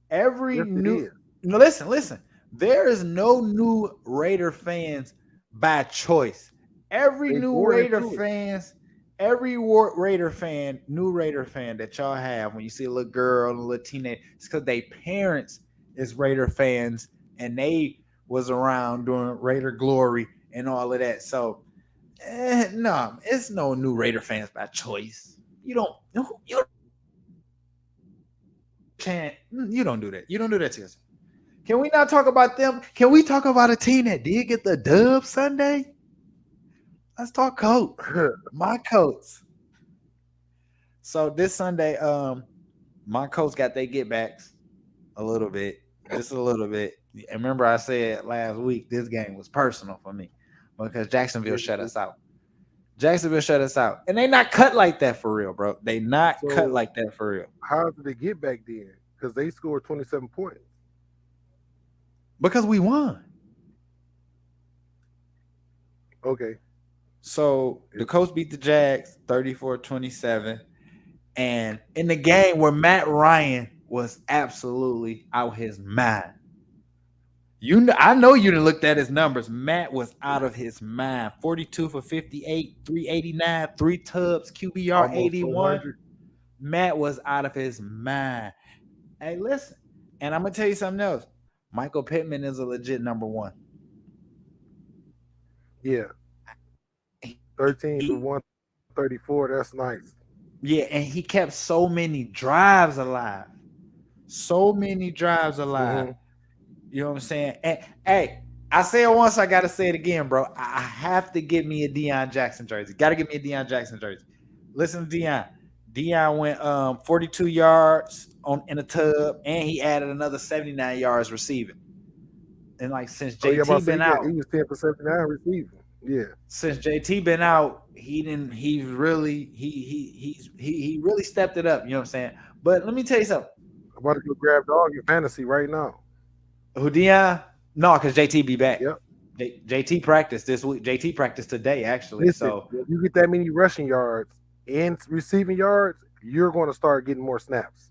Speaker 1: Listen. There is no new Raider fans by choice. New Raider fan that y'all have when you see a little girl and a little teenager, it's because their parents is Raider fans and they was around during Raider glory and all of that. So no, it's no new Raider fans by choice. You don't do that. You don't do that to yourself. Can we not talk about them? Can we talk about a team that did get the dub Sunday? Let's talk Colts. My Colts. So this Sunday, my Colts got their get backs a little bit, just a little bit. And remember, I said last week this game was personal for me because Jacksonville shut us out. Jacksonville shut us out. And they not cut like that for real, bro. They not
Speaker 2: So-
Speaker 1: cut like that for real.
Speaker 2: How did they get back then? Because they scored 27 points.
Speaker 1: Because we won.
Speaker 2: Okay.
Speaker 1: So the Colts beat the Jags 34-27. And in the game where Matt Ryan was absolutely out his mind. I know you didn't look at his numbers. Matt was out of his mind. 42 for 58, 389, 3 tubs, QBR
Speaker 2: Almost
Speaker 1: 81.
Speaker 2: 400.
Speaker 1: Matt was out of his mind. Hey, listen, and I'm gonna tell you something else. Michael Pittman is a legit number one.
Speaker 2: Yeah. 13 for 134. That's nice.
Speaker 1: Yeah, and he kept so many drives alive. So many drives alive.
Speaker 2: Mhm.
Speaker 1: You know what I'm saying? And hey, I say it once, I gotta say it again, bro. I have to get me a Deion Jackson jersey. Gotta get me a Deion Jackson jersey. Listen to Deion. Deion went 42 yards in a tub, and he added another 79 yards receiving. And like since JT been out,
Speaker 2: he was 10 for 79 receiving. Yeah.
Speaker 1: Since JT been out, he really stepped it up. You know what I'm saying? But let me tell you something.
Speaker 2: I'm about to go grab dog in fantasy right now.
Speaker 1: Who, Deion? No, because JT be back.
Speaker 2: Yep.
Speaker 1: JT practiced this week. JT practiced today, actually.
Speaker 2: Listen,
Speaker 1: So
Speaker 2: if you get that many rushing yards and receiving yards, you're going to start getting more snaps.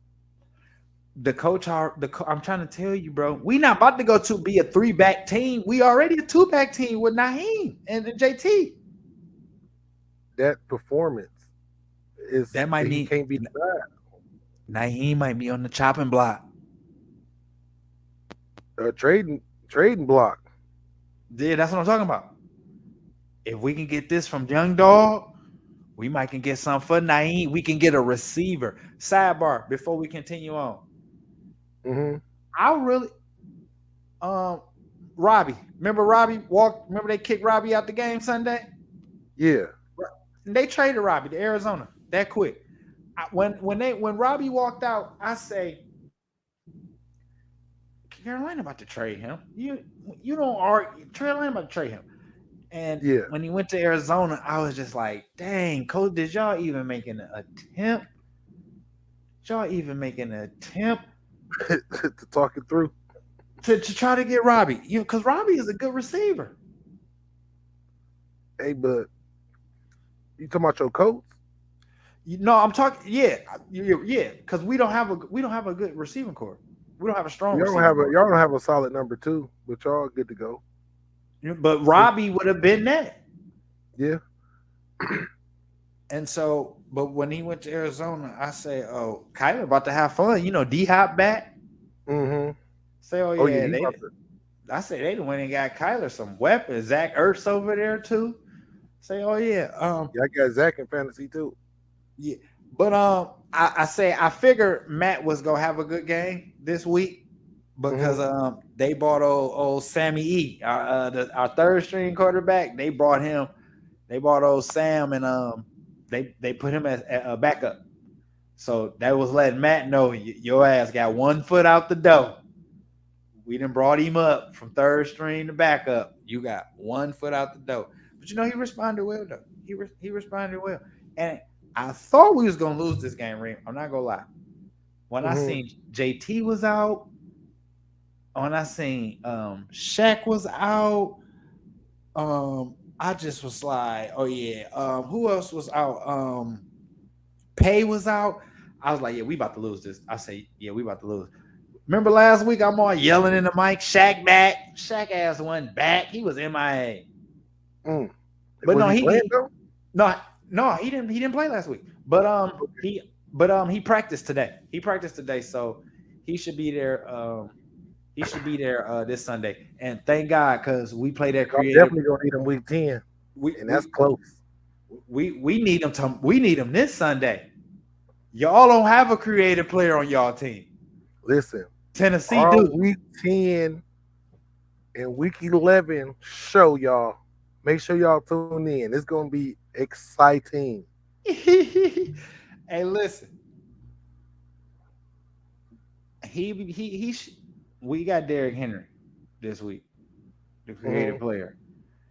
Speaker 1: the coach, I'm trying to tell you, bro, we not about to go to be a 3-back team. We already a 2-back team with Naheem and JT.
Speaker 2: That performance is
Speaker 1: That might
Speaker 2: he
Speaker 1: need
Speaker 2: can't be denied.
Speaker 1: Naheem might be on the chopping block.
Speaker 2: Trading block.
Speaker 1: Yeah, that's what I'm talking about. If we can get this from Young Dog, we might can get something for Naeem. We can get a receiver. Sidebar, before we continue on.
Speaker 2: Mm-hmm.
Speaker 1: I really Robbie. Remember Robbie walked? Remember they kicked Robbie out the game Sunday?
Speaker 2: Yeah.
Speaker 1: They traded Robbie to Arizona that quick. When Robbie walked out, I say Carolina about to trade him. You don't argue. Carolina about to trade him. And when he went to Arizona, I was just like, dang, coach, did y'all even make an attempt?
Speaker 2: To talk it through.
Speaker 1: To try to get Robbie. Because Robbie is a good receiver.
Speaker 2: Hey, but you talking about your coach?
Speaker 1: No, I'm talking, yeah, because we don't have a good receiving core. We don't have a strong.
Speaker 2: Y'all don't have a solid number 2, but y'all good to go.
Speaker 1: But Robbie would have been that.
Speaker 2: Yeah.
Speaker 1: And so, but when he went to Arizona, I say, oh, Kyler about to have fun. D-Hop back.
Speaker 2: Mm-hmm.
Speaker 1: Say, I say they went and got Kyler some weapons. Zach Ertz over there too. Say, oh yeah.
Speaker 2: I got Zach in fantasy too.
Speaker 1: Yeah. But I figure Matt was gonna have a good game this week because they bought old Sammy E, our third string quarterback. They brought old Sam and they put him as a backup. So that was letting Matt know your ass got 1 foot out the door. We done brought him up from third string to backup. You got 1 foot out the door. But he responded well though. He responded well. And I thought we was gonna lose this game, Reem. I'm not gonna lie. When I seen JT was out, when I seen Shaq was out, I just was like, oh yeah. Who else was out? Pay was out. I was like, yeah, we about to lose this. I say, yeah, we about to lose. Remember last week I'm all yelling in the mic, Shaq back. Shaq ass went back. He was MIA. But
Speaker 2: was he
Speaker 1: didn't play last week. But he practiced today. So he should be there. This Sunday. And thank God, because we play that creative.
Speaker 2: I'm definitely gonna need him week 10. And that's close.
Speaker 1: We need him this Sunday. Y'all don't have a creative player on y'all team.
Speaker 2: Listen,
Speaker 1: Tennessee do.
Speaker 2: Week 10 and week 11 show y'all. Make sure y'all tune in. It's gonna be exciting.
Speaker 1: Hey, listen. We got Derrick Henry this week, the creative player.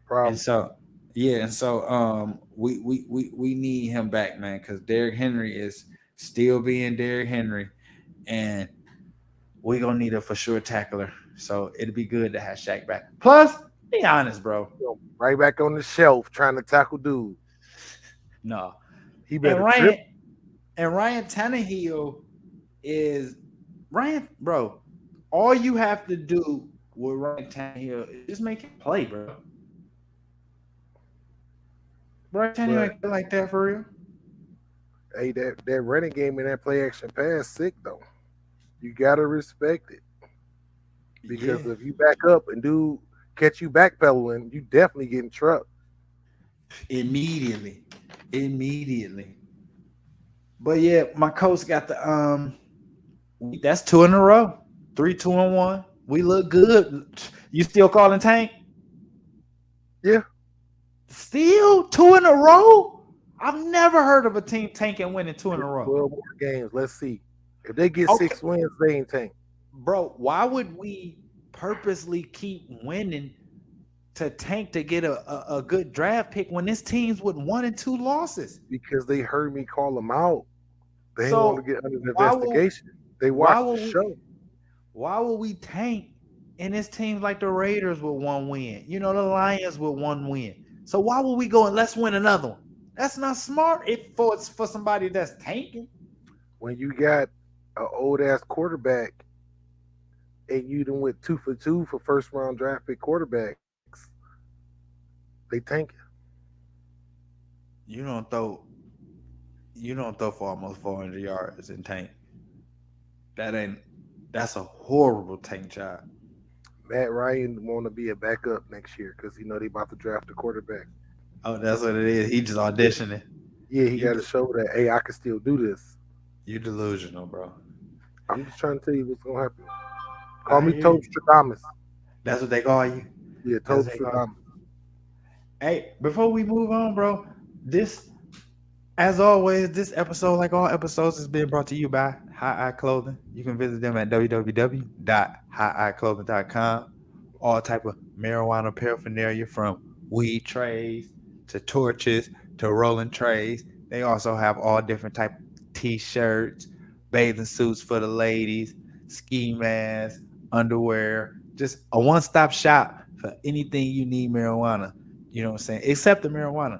Speaker 2: Problem.
Speaker 1: And so, Yeah, and so we need him back, man, because Derrick Henry is still being Derrick Henry, and we're gonna need a for sure tackler. So it'd be good to have Shaq back. Plus, be honest, bro.
Speaker 2: Right back on the shelf trying to tackle dude.
Speaker 1: No.
Speaker 2: He
Speaker 1: And
Speaker 2: better
Speaker 1: Ryan
Speaker 2: trip.
Speaker 1: and Ryan Tannehill is Ryan, bro. All you have to do with Ryan Tannehill is just make him play, bro. Ryan Tannehill
Speaker 2: But
Speaker 1: ain't play like that for real.
Speaker 2: hey, that running game and that play action pass sick though. You gotta respect it. Because
Speaker 1: Yeah.
Speaker 2: if you back up and do catch you backpedaling, you definitely getting trucked.
Speaker 1: Immediately. Immediately. But yeah, my coach got the that's 2 in a row. 3, 2-1. We look good. You still calling Tank?
Speaker 2: Yeah.
Speaker 1: Still 2 in a row? I've never heard of a team tanking winning 2 in a row.
Speaker 2: 12 more games. Let's see. If they get
Speaker 1: Okay.
Speaker 2: 6 wins, they ain't tank.
Speaker 1: Bro, why would we purposely keep winning to tank to get a good draft pick when this team's with 1 and 2 losses?
Speaker 2: Because they heard me call them out. They ain't want
Speaker 1: So
Speaker 2: to get under the
Speaker 1: why will
Speaker 2: investigation. They
Speaker 1: why
Speaker 2: watched the
Speaker 1: will we
Speaker 2: show.
Speaker 1: why will we tank and this team's like the Raiders with 1 win? You know, the Lions with 1 win. So why would we go and let's win another one? That's not smart if for somebody that's tanking.
Speaker 2: When you got an old ass quarterback and you done went 2 for 2 for first round draft pick quarterbacks, they tanking.
Speaker 1: You don't throw for almost 400 yards in tank. That's a horrible tank job.
Speaker 2: Matt Ryan want to be a backup next year because they about to draft a quarterback.
Speaker 1: Oh, that's what it is. He just auditioning.
Speaker 2: Yeah, he got to show that, hey, I can still do this.
Speaker 1: You delusional, bro.
Speaker 2: I'm just trying to tell you what's going to happen. Call me
Speaker 1: hear you.
Speaker 2: Toadstradamus.
Speaker 1: That's what they call you.
Speaker 2: Yeah,
Speaker 1: That's what they call you.
Speaker 2: Toadstradamus.
Speaker 1: Hey, before we move on, bro, as always, this episode, like all episodes, is being brought to you by High Eye Clothing. You can visit them at www.higheyeclothing.com. All type of marijuana paraphernalia from weed trays to torches to rolling trays. They also have all different type of t-shirts, bathing suits for the ladies, ski masks, underwear. Just a one-stop shop for anything you need marijuana. You know what I'm saying? Except the marijuana.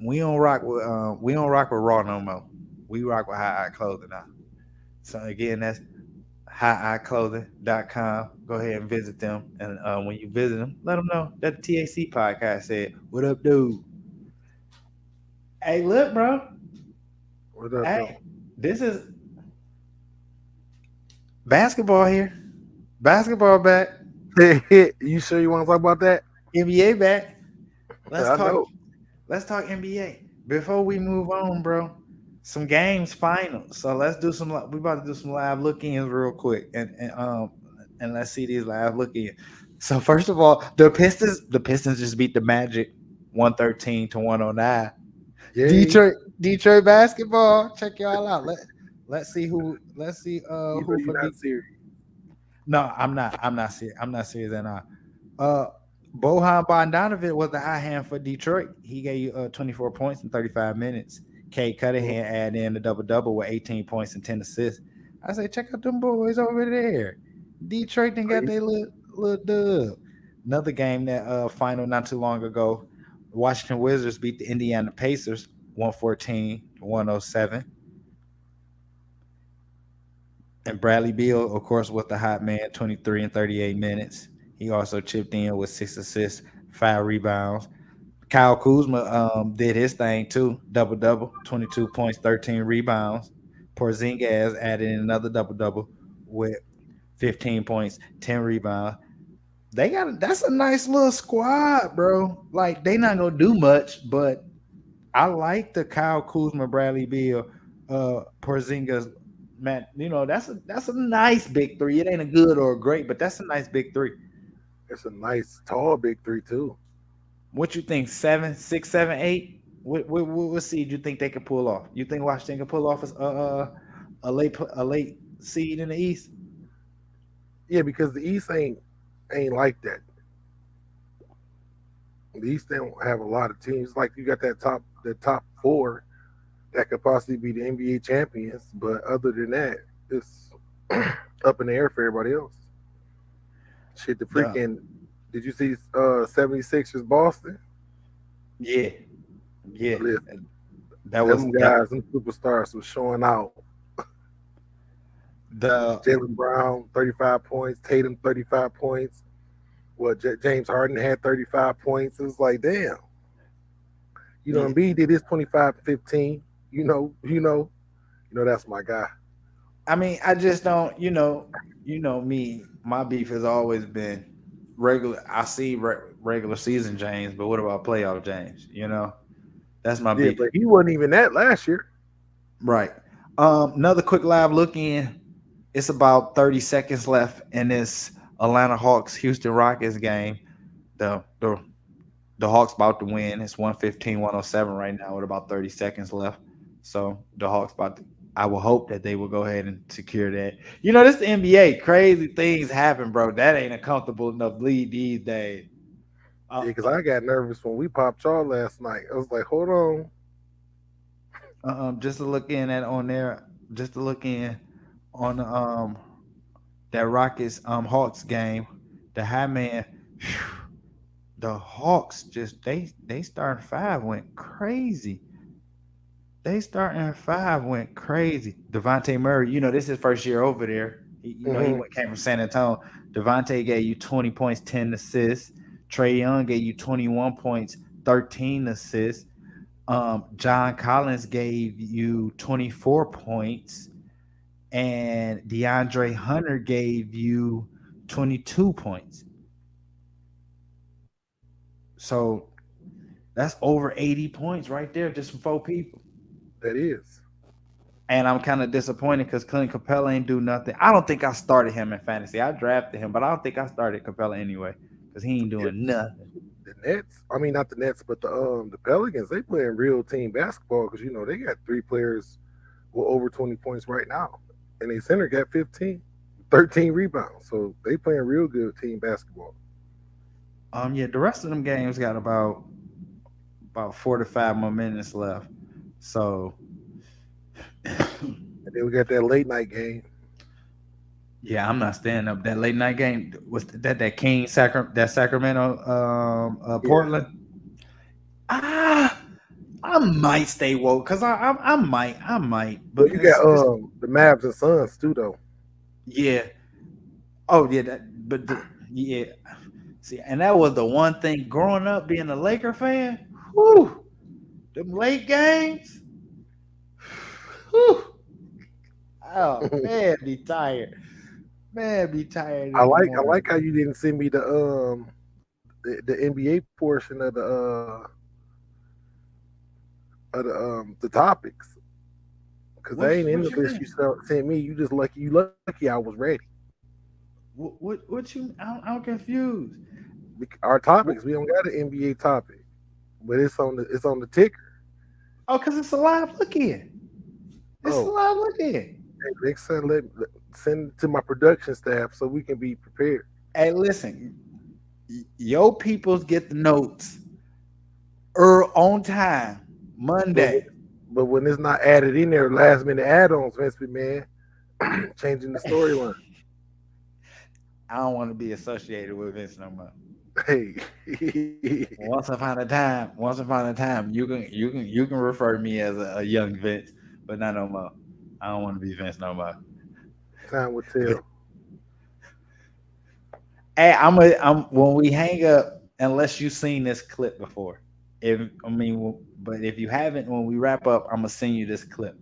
Speaker 1: We don't rock with Raw no more. We rock with High Eye Clothing now. So again, that's higheyeclothing.com. Go ahead and visit them. And when you visit them, let them know that the TAC podcast said, "What up, dude?" Hey, look, bro.
Speaker 2: What up,
Speaker 1: Hey, this is basketball here. Basketball back.
Speaker 2: You sure you want to talk about that?
Speaker 1: NBA back.
Speaker 2: I know.
Speaker 1: Let's talk NBA. Before we move on, bro, some games finals. So let's do some. We about to do some live look-ins real quick, and let's see these live look-ins. So first of all, the Pistons just beat the Magic 113-109.
Speaker 2: Yeah.
Speaker 1: Detroit basketball. Check y'all out. Let's see who
Speaker 2: You're
Speaker 1: for
Speaker 2: not serious.
Speaker 1: No, I'm not serious. I'm not serious at all. Bojan Bogdanovic was the high hand for Detroit. He gave you 24 points in 35 minutes. Kate Cunningham added in the double-double with 18 points and 10 assists. I say, check out them boys over there. Detroit done got their little dub. Another game that final not too long ago, Washington Wizards beat the Indiana Pacers 114-107. And Bradley Beal, of course, was the hot man, 23 and 38 minutes. He also chipped in with 6 assists, 5 rebounds. Kyle Kuzma did his thing too, double-double, 22 points, 13 rebounds. Porzingis added in another double-double with 15 points, 10 rebounds. That's a nice little squad, bro. Like, they not gonna do much, but I like the Kyle Kuzma, Bradley Beal, Porzingis. Man, that's a nice big three. It ain't a good or a great, but that's a nice big three.
Speaker 2: It's a nice tall big three too.
Speaker 1: What you think? 7, 6, 7, 8? What seed you think they could pull off? You think Washington can pull off a late seed in the East?
Speaker 2: Yeah, because the East ain't like that. The East don't have a lot of teams. Like you got the top four that could possibly be the NBA champions, but other than that, it's up in the air for everybody else. Shit, the freaking did you see 76ers Boston?
Speaker 1: Yeah.
Speaker 2: Listen,
Speaker 1: That was
Speaker 2: them guys, them superstars was showing out.
Speaker 1: the
Speaker 2: Jaylen Brown, 35 points, Tatum, 35 points. Well, James Harden had 35 points. It was like, damn. Embiid did his 25-15. That's my guy.
Speaker 1: I mean, I just don't, me, my beef has always been regular. I see regular season James, but what about playoff James? That's my beef.
Speaker 2: But he wasn't even that last year.
Speaker 1: Right. Another quick live look in. It's about 30 seconds left in this Atlanta Hawks Houston Rockets game. The Hawks about to win. It's 115-107 right now with about 30 seconds left. So the Hawks I will hope that they will go ahead and secure that. This is the NBA. Crazy things happen, bro. That ain't a comfortable enough lead these days.
Speaker 2: Because I got nervous when we popped y'all last night. I was like, hold on.
Speaker 1: Just to look in on that Rockets Hawks game, the high man, the Hawks just they starting five went crazy. Devontae Murray, this is his first year over there. He came from San Antonio. Devontae gave you 20 points, 10 assists. Trae Young gave you 21 points, 13 assists. John Collins gave you 24 points. And DeAndre Hunter gave you 22 points. So that's over 80 points right there just from 4 people.
Speaker 2: That is.
Speaker 1: And I'm kind of disappointed because Clint Capella ain't do nothing. I don't think I started him in fantasy. I drafted him, but I don't think I started Capella anyway because he ain't doing nothing.
Speaker 2: The Nets, I mean, not the Nets, but the Pelicans, they playing real team basketball because, they got 3 players with over 20 points right now. And their center got 13 rebounds. So they playing real good team basketball.
Speaker 1: The rest of them games got about 4 to 5 more minutes left. So
Speaker 2: and then we got that late night game.
Speaker 1: Yeah, I'm not staying up. That late night game was that King Sacramento Portland. I might stay woke because I might.
Speaker 2: But you got the Mavs and Suns too, though.
Speaker 1: Yeah. Oh yeah, yeah. See, and that was the one thing growing up being a Laker fan. Whew, them late games. Whew. Oh man, be tired. Man, be tired.
Speaker 2: I like how you didn't send me the NBA portion of the topics because I ain't in the list you sent me. You lucky I was ready.
Speaker 1: What you? I'm confused.
Speaker 2: Our topics, we don't got an NBA topic, but it's on the ticker.
Speaker 1: Oh, because it's a live look in. It's a live look in.
Speaker 2: Hey, next time, send it to my production staff so we can be prepared.
Speaker 1: Hey, listen, your peoples get the notes on time Monday.
Speaker 2: But when it's not added in there, last minute add-ons, Vince McMahon, changing the storyline.
Speaker 1: I don't want to be associated with Vince no more.
Speaker 2: Hey,
Speaker 1: once upon a time, you can refer to me as a young Vince, but not no more. I don't want to be Vince no more.
Speaker 2: Time will tell.
Speaker 1: Hey, I'm when we hang up, unless you've seen this clip before. But if you haven't, when we wrap up, I'm gonna send you this clip.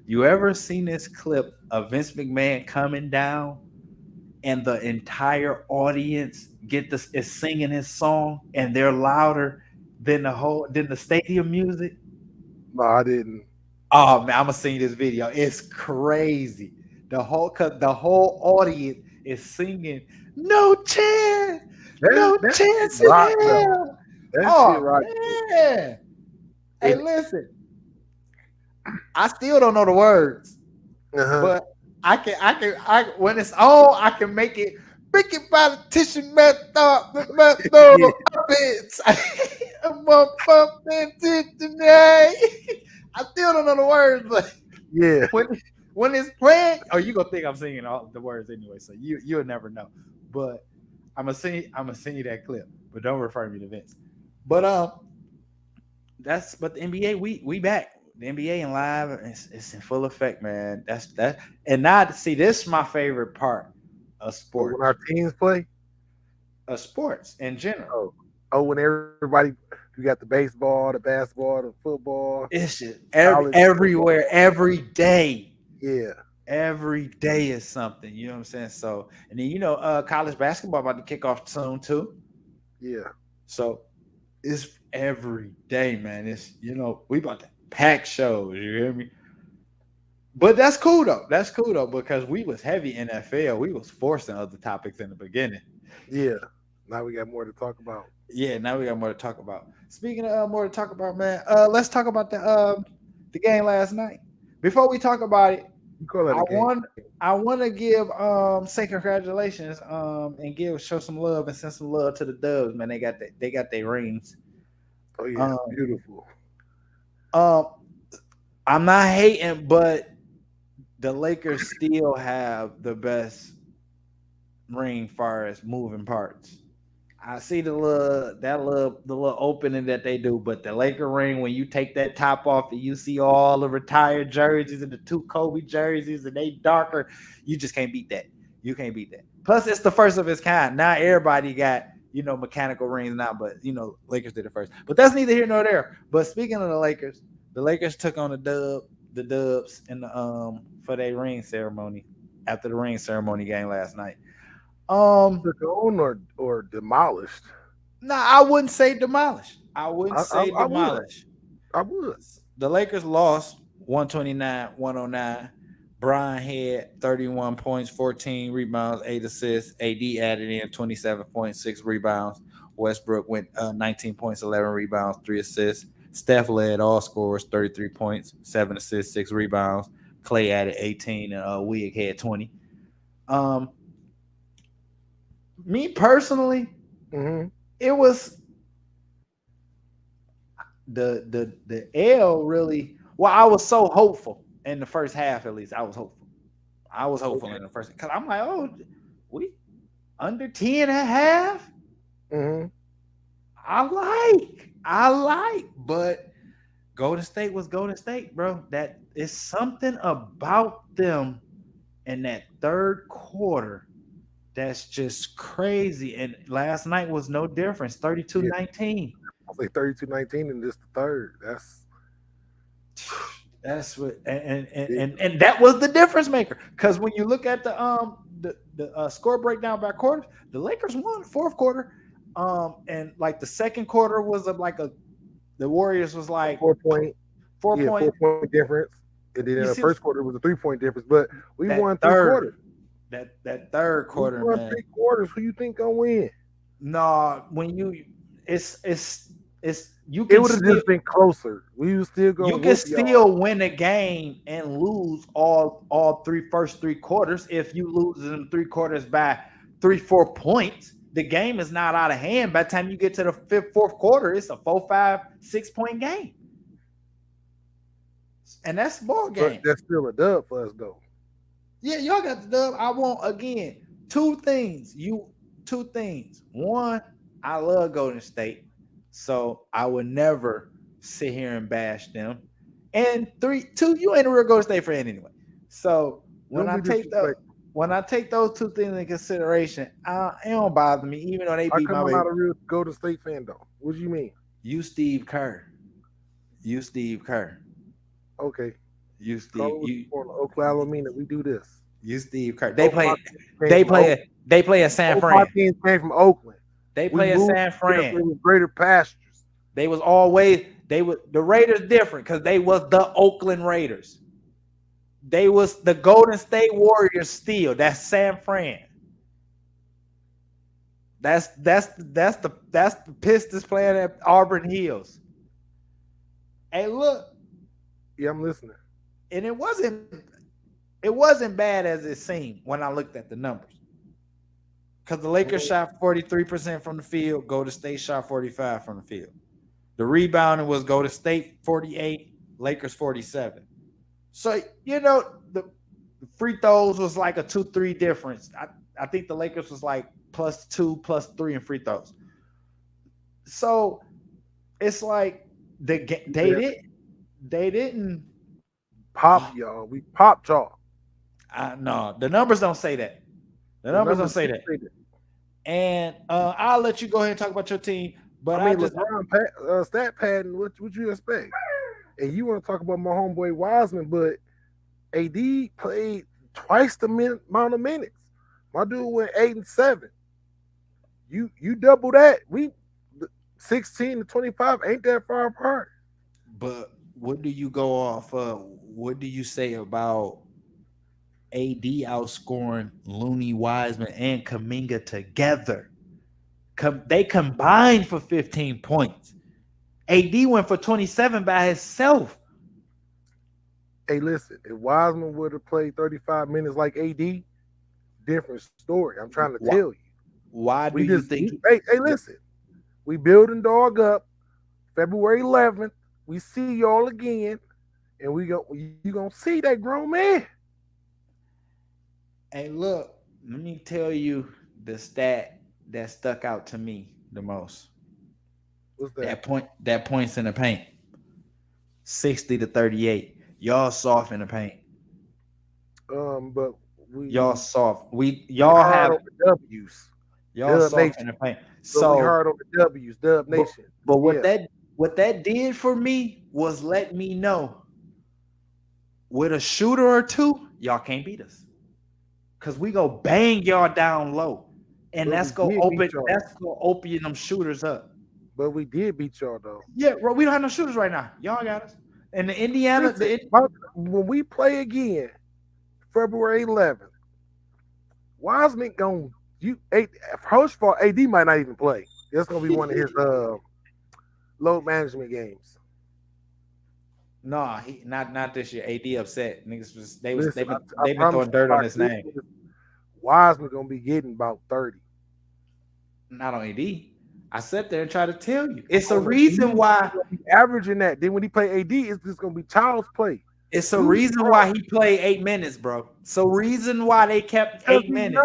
Speaker 1: You ever seen this clip of Vince McMahon coming down and the entire audience is singing his song and they're louder than the stadium music?
Speaker 2: No, I didn't.
Speaker 1: Oh man, I'm gonna send you this video. It's crazy. The whole audience is singing "No Chance, No Chance in Hell."
Speaker 2: That shit right.
Speaker 1: Man. Hey, listen. I still don't know the words, but I can when it's on, I can make it. Speaking politician, method,
Speaker 2: Yeah.
Speaker 1: puppets. I'm on pumping today. I still don't know the words, but
Speaker 2: Yeah.
Speaker 1: when it's playing, oh, you gonna think I'm singing all the words anyway, so you'll never know. But I'm gonna send you that clip, but don't refer me to Vince. But but the NBA we back. The NBA in live, it's in full effect, man. That's that. And now see, this is my favorite part of
Speaker 2: So when
Speaker 1: sports.
Speaker 2: our teams play,
Speaker 1: Sports in general.
Speaker 2: when everybody, you got the baseball, the basketball, the football.
Speaker 1: It's just
Speaker 2: college
Speaker 1: everywhere, every day.
Speaker 2: Yeah.
Speaker 1: Every day is something, you know what I'm saying? So, and then college basketball about to kick off soon too.
Speaker 2: Yeah.
Speaker 1: So it's every day, man. It's we about to pack shows, you hear me? But that's cool though. That's cool though, because we was heavy NFL. We was forcing other topics in the beginning.
Speaker 2: Yeah. Now we got more to talk about.
Speaker 1: Yeah, now we got more to talk about. Speaking of more to talk about, man, let's talk about the game last night. Before we talk about it,
Speaker 2: You call that a game?
Speaker 1: I want to give say congratulations and show some love and send some love to the Dubs, man. They got their rings.
Speaker 2: Oh yeah, beautiful.
Speaker 1: I'm not hating, but the Lakers still have the best ring far as moving parts. I see the little opening that they do, but the Laker ring, when you take that top off and you see all the retired jerseys and the two Kobe jerseys and they darker, you just can't beat that. You can't beat that. Plus, it's the first of its kind. Now everybody got mechanical rings now, but Lakers did it first. But that's neither here nor there. But speaking of the Lakers took on the Dubs in the for their ring ceremony after the ring ceremony game last night.
Speaker 2: Took on or demolished?
Speaker 1: No, I wouldn't say demolished. I wouldn't say demolished.
Speaker 2: I would.
Speaker 1: The Lakers lost 129-109. Brian had 31 points, 14 rebounds, 8 assists. AD added in 27 points, 6 rebounds. Westbrook went 19 points, 11 rebounds, 3 assists. Steph led all scorers, 33 points, 7 assists, 6 rebounds. Clay added 18, and Wig had 20. Me personally, it was the L really. Well, I was so hopeful in the first half. At least I was hopeful. In the first because I'm like, oh, we under 10 and a half. I like, but Golden State was Golden State, bro. That is something about them in that third quarter. That's just crazy. And last night was no difference. 32-19.
Speaker 2: I'll say 32-19 in this the third.
Speaker 1: That's what and that was the difference maker. Because when you look at the score breakdown by quarters, the Lakers won the fourth quarter. And like the second quarter was the Warriors was like
Speaker 2: 4 point difference. And then
Speaker 1: You
Speaker 2: the
Speaker 1: see-
Speaker 2: first quarter was a 3 point difference. But we
Speaker 1: That
Speaker 2: won 3
Speaker 1: third-
Speaker 2: quarters.
Speaker 1: that third quarter,
Speaker 2: We won
Speaker 1: man.
Speaker 2: 3 quarters. Who you think gonna win?
Speaker 1: No, when it's you
Speaker 2: It
Speaker 1: can
Speaker 2: would have
Speaker 1: still,
Speaker 2: just been closer. We was still going.
Speaker 1: you can still win a game and lose all first three quarters. If you lose in 3 quarters by 3-4 points, the game is not out of hand. By the time you get to the fourth quarter, it's a 4, 5, 6 point game, and that's the ball game.
Speaker 2: But that's still a dub for us, though.
Speaker 1: Yeah, y'all got the dub. I want again two things. One, I love Golden State, so I would never sit here and bash them. And 2, you ain't a real Golden State fan anyway. So when I take those 2 things in consideration, it don't bother me, even though they beat my
Speaker 2: I'm
Speaker 1: baby.
Speaker 2: not a real Golden State fan, though. What do you mean?
Speaker 1: You Steve Kerr.
Speaker 2: Okay.
Speaker 1: You Steve.
Speaker 2: Oklahoma mean that we do this.
Speaker 1: You Steve Kerr. They play a San Fran.
Speaker 2: Teams came from Oakland.
Speaker 1: They play a San Fran.
Speaker 2: Greater pastures.
Speaker 1: They was always the Raiders different because they was the Oakland Raiders. They was the Golden State Warriors still. That's San Fran. That's the Pistons playing at Auburn Hills. Hey, look.
Speaker 2: Yeah, I'm listening.
Speaker 1: And it wasn't bad as it seemed when I looked at the numbers. Because the Lakers shot 43% from the field, Golden State shot 45% from the field. The rebounding was Golden State 48, Lakers 47. So, the free throws was like a 2-3 difference. I think the Lakers was like +2, +3 in free throws. So it's like they didn't
Speaker 2: pop y'all. We popped y'all.
Speaker 1: No, the numbers don't say that. The numbers don't say that. And I'll let you go ahead and talk about your team. But I mean,
Speaker 2: LeBron stat padding. What you expect? And you want to talk about my homeboy Wiseman, but AD played twice the amount of minutes. My dude went 8 and 7. You double that. We 16 to 25 ain't that far apart.
Speaker 1: But what do you go off of? What do you say about AD outscoring Looney, Wiseman, and Kuminga together? They combined for 15 points. AD went for 27 by himself.
Speaker 2: Hey, listen, if Wiseman would have played 35 minutes like AD, different story. I'm trying to tell you.
Speaker 1: Why do you think?
Speaker 2: Hey, listen, we building dog up. February 11th, we see y'all again, and you gonna see that grown man.
Speaker 1: Hey, look, let me tell you the stat that stuck out to me the most.
Speaker 2: What's that?
Speaker 1: That points in the paint. 60 to 38. Y'all soft in the paint.
Speaker 2: But
Speaker 1: y'all soft. Y'all have
Speaker 2: W's.
Speaker 1: Y'all
Speaker 2: Dub
Speaker 1: soft
Speaker 2: Nation.
Speaker 1: in the paint.
Speaker 2: So we hard on the W's, Dub Nation.
Speaker 1: But what that did for me was let me know with a shooter or two, y'all can't beat us. Cause we go bang y'all down low. And that's gonna open them shooters up.
Speaker 2: But we did beat y'all though.
Speaker 1: Yeah, bro, we don't have no shooters right now. Y'all got us. And the Indiana,
Speaker 2: when we play again, February 11th, Wiseman gonna first of all, AD might not even play. That's gonna be one of his load management games.
Speaker 1: No, he not this year. AD upset. Niggas they've been throwing dirt on his name.
Speaker 2: Wiseman gonna be getting about 30.
Speaker 1: Not on AD. I sat there and tried to tell you. It's a reason why
Speaker 2: averaging that. Then when he play AD, it's just gonna be child's play.
Speaker 1: It's a reason why he played 8 minutes, bro. So reason why they kept 8 minutes.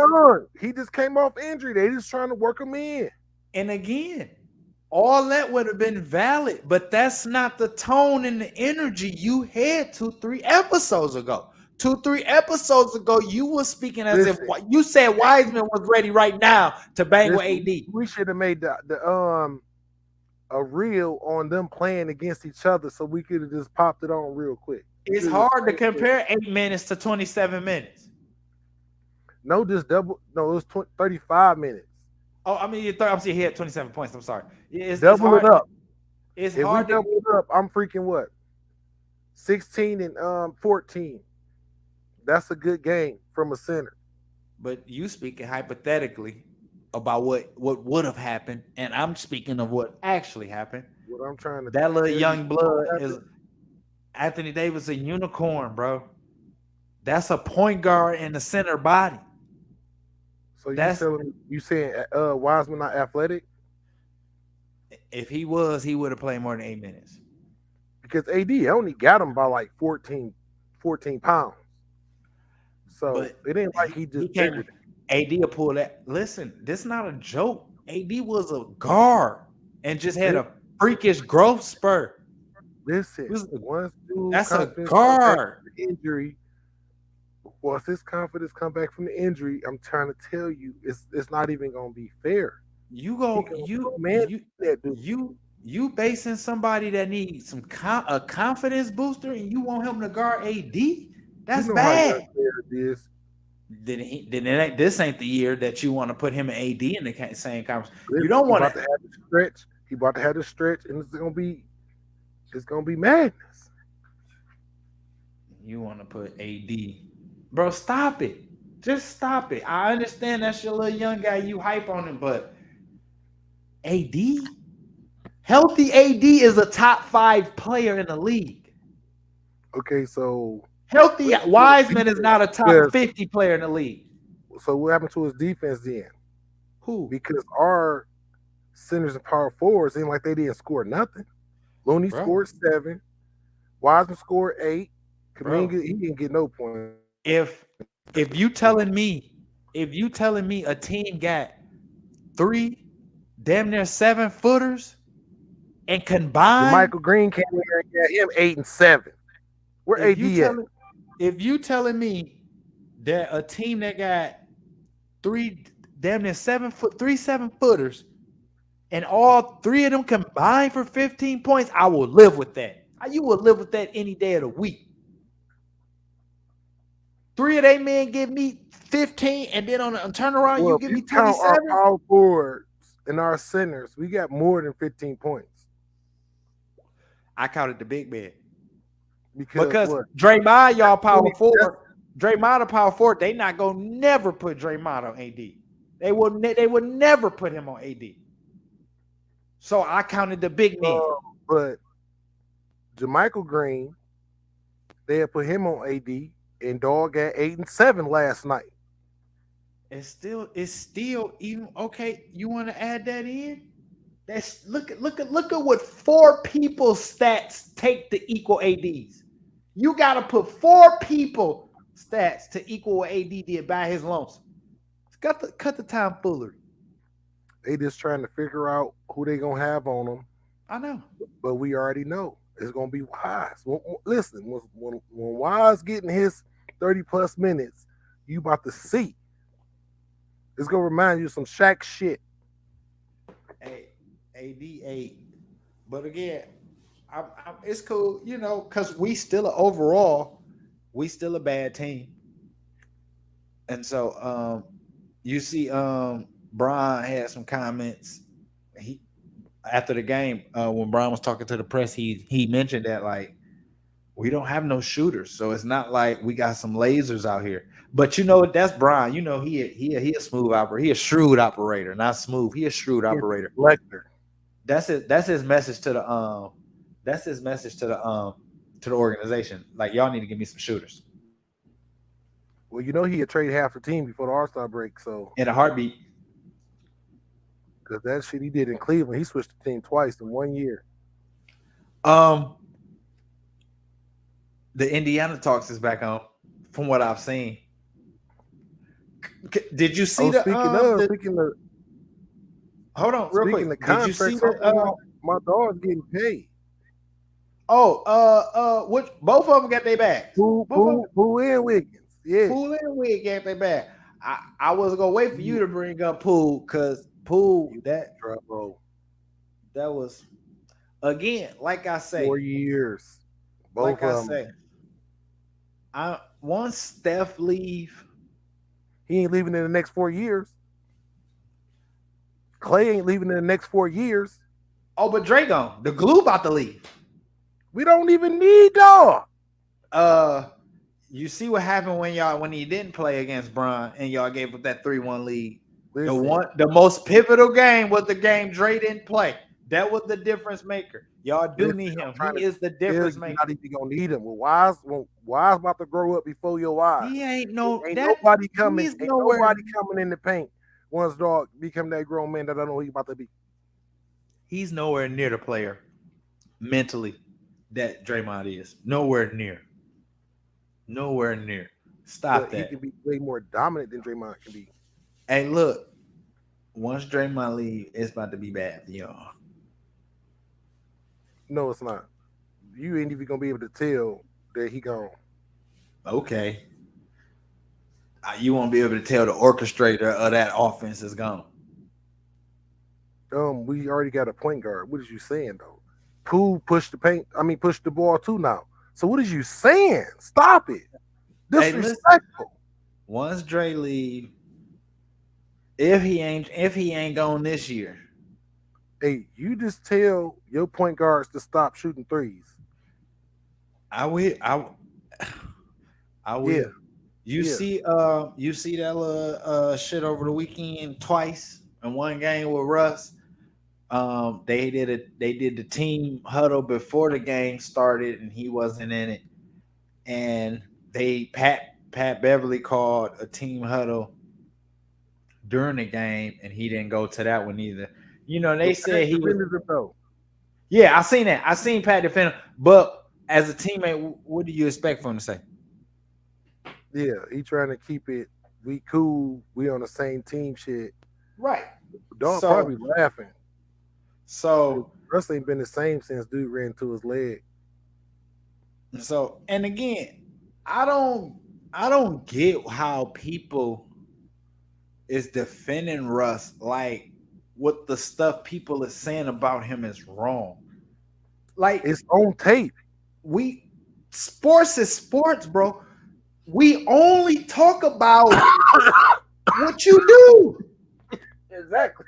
Speaker 2: He just came off injury. They just trying to work him in.
Speaker 1: And again, all that would have been valid, but that's not the tone and the energy you had 2-3 episodes ago. 2-3 episodes ago, you were speaking as if you said Wiseman was ready right now to bang with AD.
Speaker 2: We should have made a reel on them playing against each other, so we could have just popped it on real quick.
Speaker 1: It's hard to compare 8 minutes to 27 minutes.
Speaker 2: No, just double. No, it was 35 minutes.
Speaker 1: Oh, I mean, I'm seeing here at 27 points. I'm sorry.
Speaker 2: Double it up.
Speaker 1: It's
Speaker 2: if
Speaker 1: hard
Speaker 2: we double it up. I'm freaking what? 16 and 14. That's a good game from a center.
Speaker 1: But you speaking hypothetically about what would have happened, and I'm speaking of what actually happened.
Speaker 2: What I'm trying to
Speaker 1: that little young blood is Anthony Davis, a unicorn, bro. That's a point guard in the center body.
Speaker 2: So you saying Wiseman not athletic?
Speaker 1: If he was, he would have played more than 8 minutes.
Speaker 2: Because AD only got him by like 14 pounds. So but it ain't like he just figured it.
Speaker 1: AD will pull that. Listen, this is not a joke. AD was a guard and just had a freakish growth spurt.
Speaker 2: Listen,
Speaker 1: that's a guard.
Speaker 2: Injury. Once his confidence come back from the injury, I'm trying to tell you, it's not even gonna be fair.
Speaker 1: You basing somebody that needs a confidence booster, and you want him to guard AD? That's bad. Then this ain't the year that you want to put him and AD in the same conference. You don't want to
Speaker 2: have the stretch. He about to have the stretch, and it's gonna be madness.
Speaker 1: You want to put AD, bro? Stop it. Just stop it. I understand that's your little young guy. You hype on him, but AD, healthy AD is a top 5 player in the league.
Speaker 2: Okay, so
Speaker 1: healthy Wiseman is not a top 50 player in the league.
Speaker 2: So what happened to his defense then?
Speaker 1: Who?
Speaker 2: because our centers and power forwards seem like they didn't score nothing. Looney
Speaker 1: Bro.
Speaker 2: scored 7. Wiseman scored 8.
Speaker 1: Bro.
Speaker 2: Kaminga, he didn't get no points.
Speaker 1: If you telling me a team got 3 damn near 7-footers and combined,
Speaker 2: Jermichael Green came in here and got him 8 and 7. Where AD at?
Speaker 1: if you telling me that a team that got 3 damn near 7-footers and all 3 of them combined for 15 points, I will live with that. You will live with that any day of the week. 3 of they men give me 15, and then on a turnaround,
Speaker 2: Well,
Speaker 1: you give me
Speaker 2: count
Speaker 1: 27.
Speaker 2: our power forwards and our centers. We got more than 15 points.
Speaker 1: I counted the big man.
Speaker 2: Because what?
Speaker 1: Draymond, y'all power forward. Draymond, a power forward. They not gonna never put Draymond on AD. They will never put him on AD. So I counted the big men.
Speaker 2: But Jermichael Green, they had put him on AD, and Dog got 8 and 7 last night.
Speaker 1: It's still even okay. You want to add that in? That's look at what 4 people's stats take to equal AD's. You got to put 4 people stats to equal what AD did by his lonesome. Cut the tomfoolery.
Speaker 2: They just trying to figure out who they gonna have on them.
Speaker 1: I know,
Speaker 2: but we already know it's gonna be Wise. Listen, when Wise getting his 30+ minutes, you about to see. It's gonna remind you of some Shaq shit.
Speaker 1: Hey, AD 8, but again, it's cool, because we still a bad team, and so you see, Brian had some comments. He after the game, when Brian was talking to the press, he mentioned that like we don't have no shooters, so it's not like we got some lasers out here. But that's Brian. He a smooth operator. He a shrewd operator, not smooth. He a shrewd operator.
Speaker 2: Lecter.
Speaker 1: That's his message to the organization. Like, y'all need to give me some shooters.
Speaker 2: Well, he'd trade half the team before the All-Star break, so
Speaker 1: in a heartbeat.
Speaker 2: Because that shit he did in Cleveland, he switched the team twice in 1 year.
Speaker 1: The Indiana talks is back on, from what I've seen. Did you see
Speaker 2: speaking of
Speaker 1: hold on, real quick.
Speaker 2: Did you see my dog's getting paid?
Speaker 1: Which both of them got their bags.
Speaker 2: Who and Wiggins? Yeah,
Speaker 1: Poole and Wiggins got their bag. I was gonna wait for you to bring up Poole, because Poole that was, again, like I say,
Speaker 2: 4 years. Both
Speaker 1: like I say, once Steph leave,
Speaker 2: he ain't leaving in the next 4 years. Clay ain't leaving in the next 4 years.
Speaker 1: Oh, but Dre gone. The glue about to leave.
Speaker 2: We don't even need dog.
Speaker 1: You see what happened when he didn't play against Bron and y'all gave up that 3-1 lead. The most pivotal game was the game Dre didn't play. That was the difference maker. Y'all do need him. He is the difference maker.
Speaker 2: Not even gonna need him. When Wise about to grow up before your eyes.
Speaker 1: He ain't
Speaker 2: nobody coming. Ain't nobody coming in the paint once dog become that grown man that I don't know he about to be.
Speaker 1: He's nowhere near the player mentally that Draymond is. Nowhere near. Stop that.
Speaker 2: He can be way more dominant than Draymond can be.
Speaker 1: Hey, look. Once Draymond leave, it's about to be bad for y'all.
Speaker 2: No, it's not. You ain't even gonna be able to tell that he gone.
Speaker 1: Okay. You won't be able to tell the orchestrator of that offense is gone.
Speaker 2: We already got a point guard. What is you saying though? Poole pushed the ball too now. So what is you saying? Stop it. Disrespectful.
Speaker 1: Once Dre leave, if he ain't gone this year.
Speaker 2: Hey, you just tell your point guards to stop shooting threes.
Speaker 1: I will.
Speaker 2: Yeah.
Speaker 1: You see that little shit over the weekend twice in one game with Russ. They did the team huddle before the game started and he wasn't in it. And Pat Beverly called a team huddle during the game, and he didn't go to that one either. You know, they
Speaker 2: But
Speaker 1: said he was.
Speaker 2: defended it, though.
Speaker 1: Yeah, I seen that. I seen Pat defend him, but as a teammate, what do you expect for him to say?
Speaker 2: Yeah, he trying to keep it. We cool. We on the same team. Shit.
Speaker 1: Right.
Speaker 2: Dog
Speaker 1: So-
Speaker 2: probably laughing.
Speaker 1: So,
Speaker 2: Russ ain't been the same since dude ran into his leg.
Speaker 1: and again, I don't get how people is defending Russ like what the stuff people are saying about him is wrong. Like
Speaker 2: It's on tape.
Speaker 1: Sports is sports, bro. We only talk about what you do.
Speaker 2: Exactly.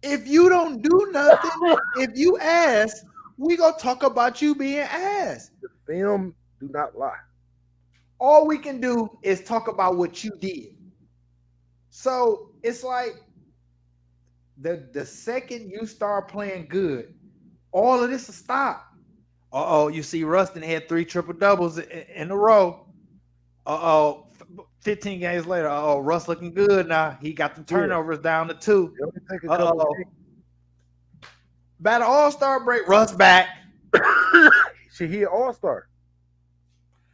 Speaker 1: If you don't do nothing, if you ass, we gonna talk about you being ass.
Speaker 2: The film do not lie.
Speaker 1: All we can do is talk about what you did. So it's like the second you start playing good, all of this will stop. You see Rustin had 3 triple doubles in a row. 15 games later, Russ looking good now. He got the turnovers down to 2.
Speaker 2: It only take a couple of
Speaker 1: By the All-Star break, Russ back.
Speaker 2: Shit, he an all-star.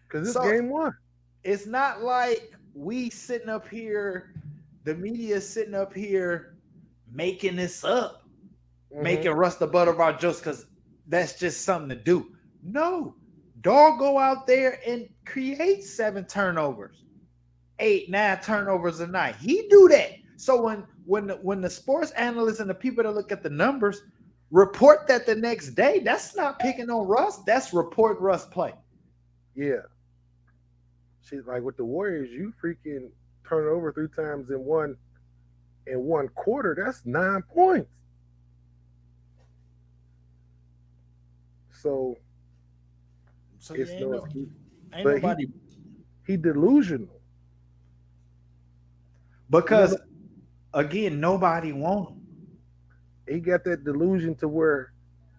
Speaker 2: Because this game 1.
Speaker 1: It's not like we sitting up here, the media sitting up here making this up, making Russ the butt of our jokes because that's just something to do. No, dog go out there and create 7 turnovers, 8, 9 turnovers a night. He do that. So when the sports analysts and the people that look at the numbers report that the next day, that's not picking on Russ. That's reporting Russ play.
Speaker 2: Yeah. Shit, like with the Warriors, you freaking turn over 3 times in one quarter. That's 9 points. So it's no excuse.
Speaker 1: Ain't
Speaker 2: But
Speaker 1: nobody
Speaker 2: he delusional.
Speaker 1: because again, nobody want him.
Speaker 2: He got that delusion to where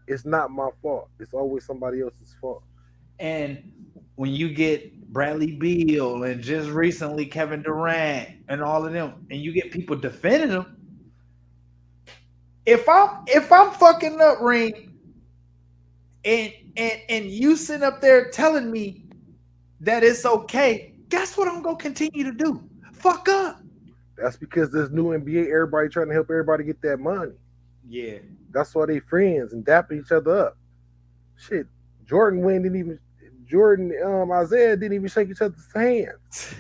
Speaker 2: it's not my fault. It's always somebody else's fault.
Speaker 1: And when you get Bradley Beal and just recently Kevin Durant and all of them, and you get people defending them, if I'm fucking up, Ring, and you sitting up there telling me that it's okay, guess what I'm gonna continue to do? Fuck up.
Speaker 2: That's because there's new NBA. Everybody trying to help everybody get that money.
Speaker 1: Yeah.
Speaker 2: That's why they friends and dapping each other up. Shit, Isaiah didn't even shake each other's hands.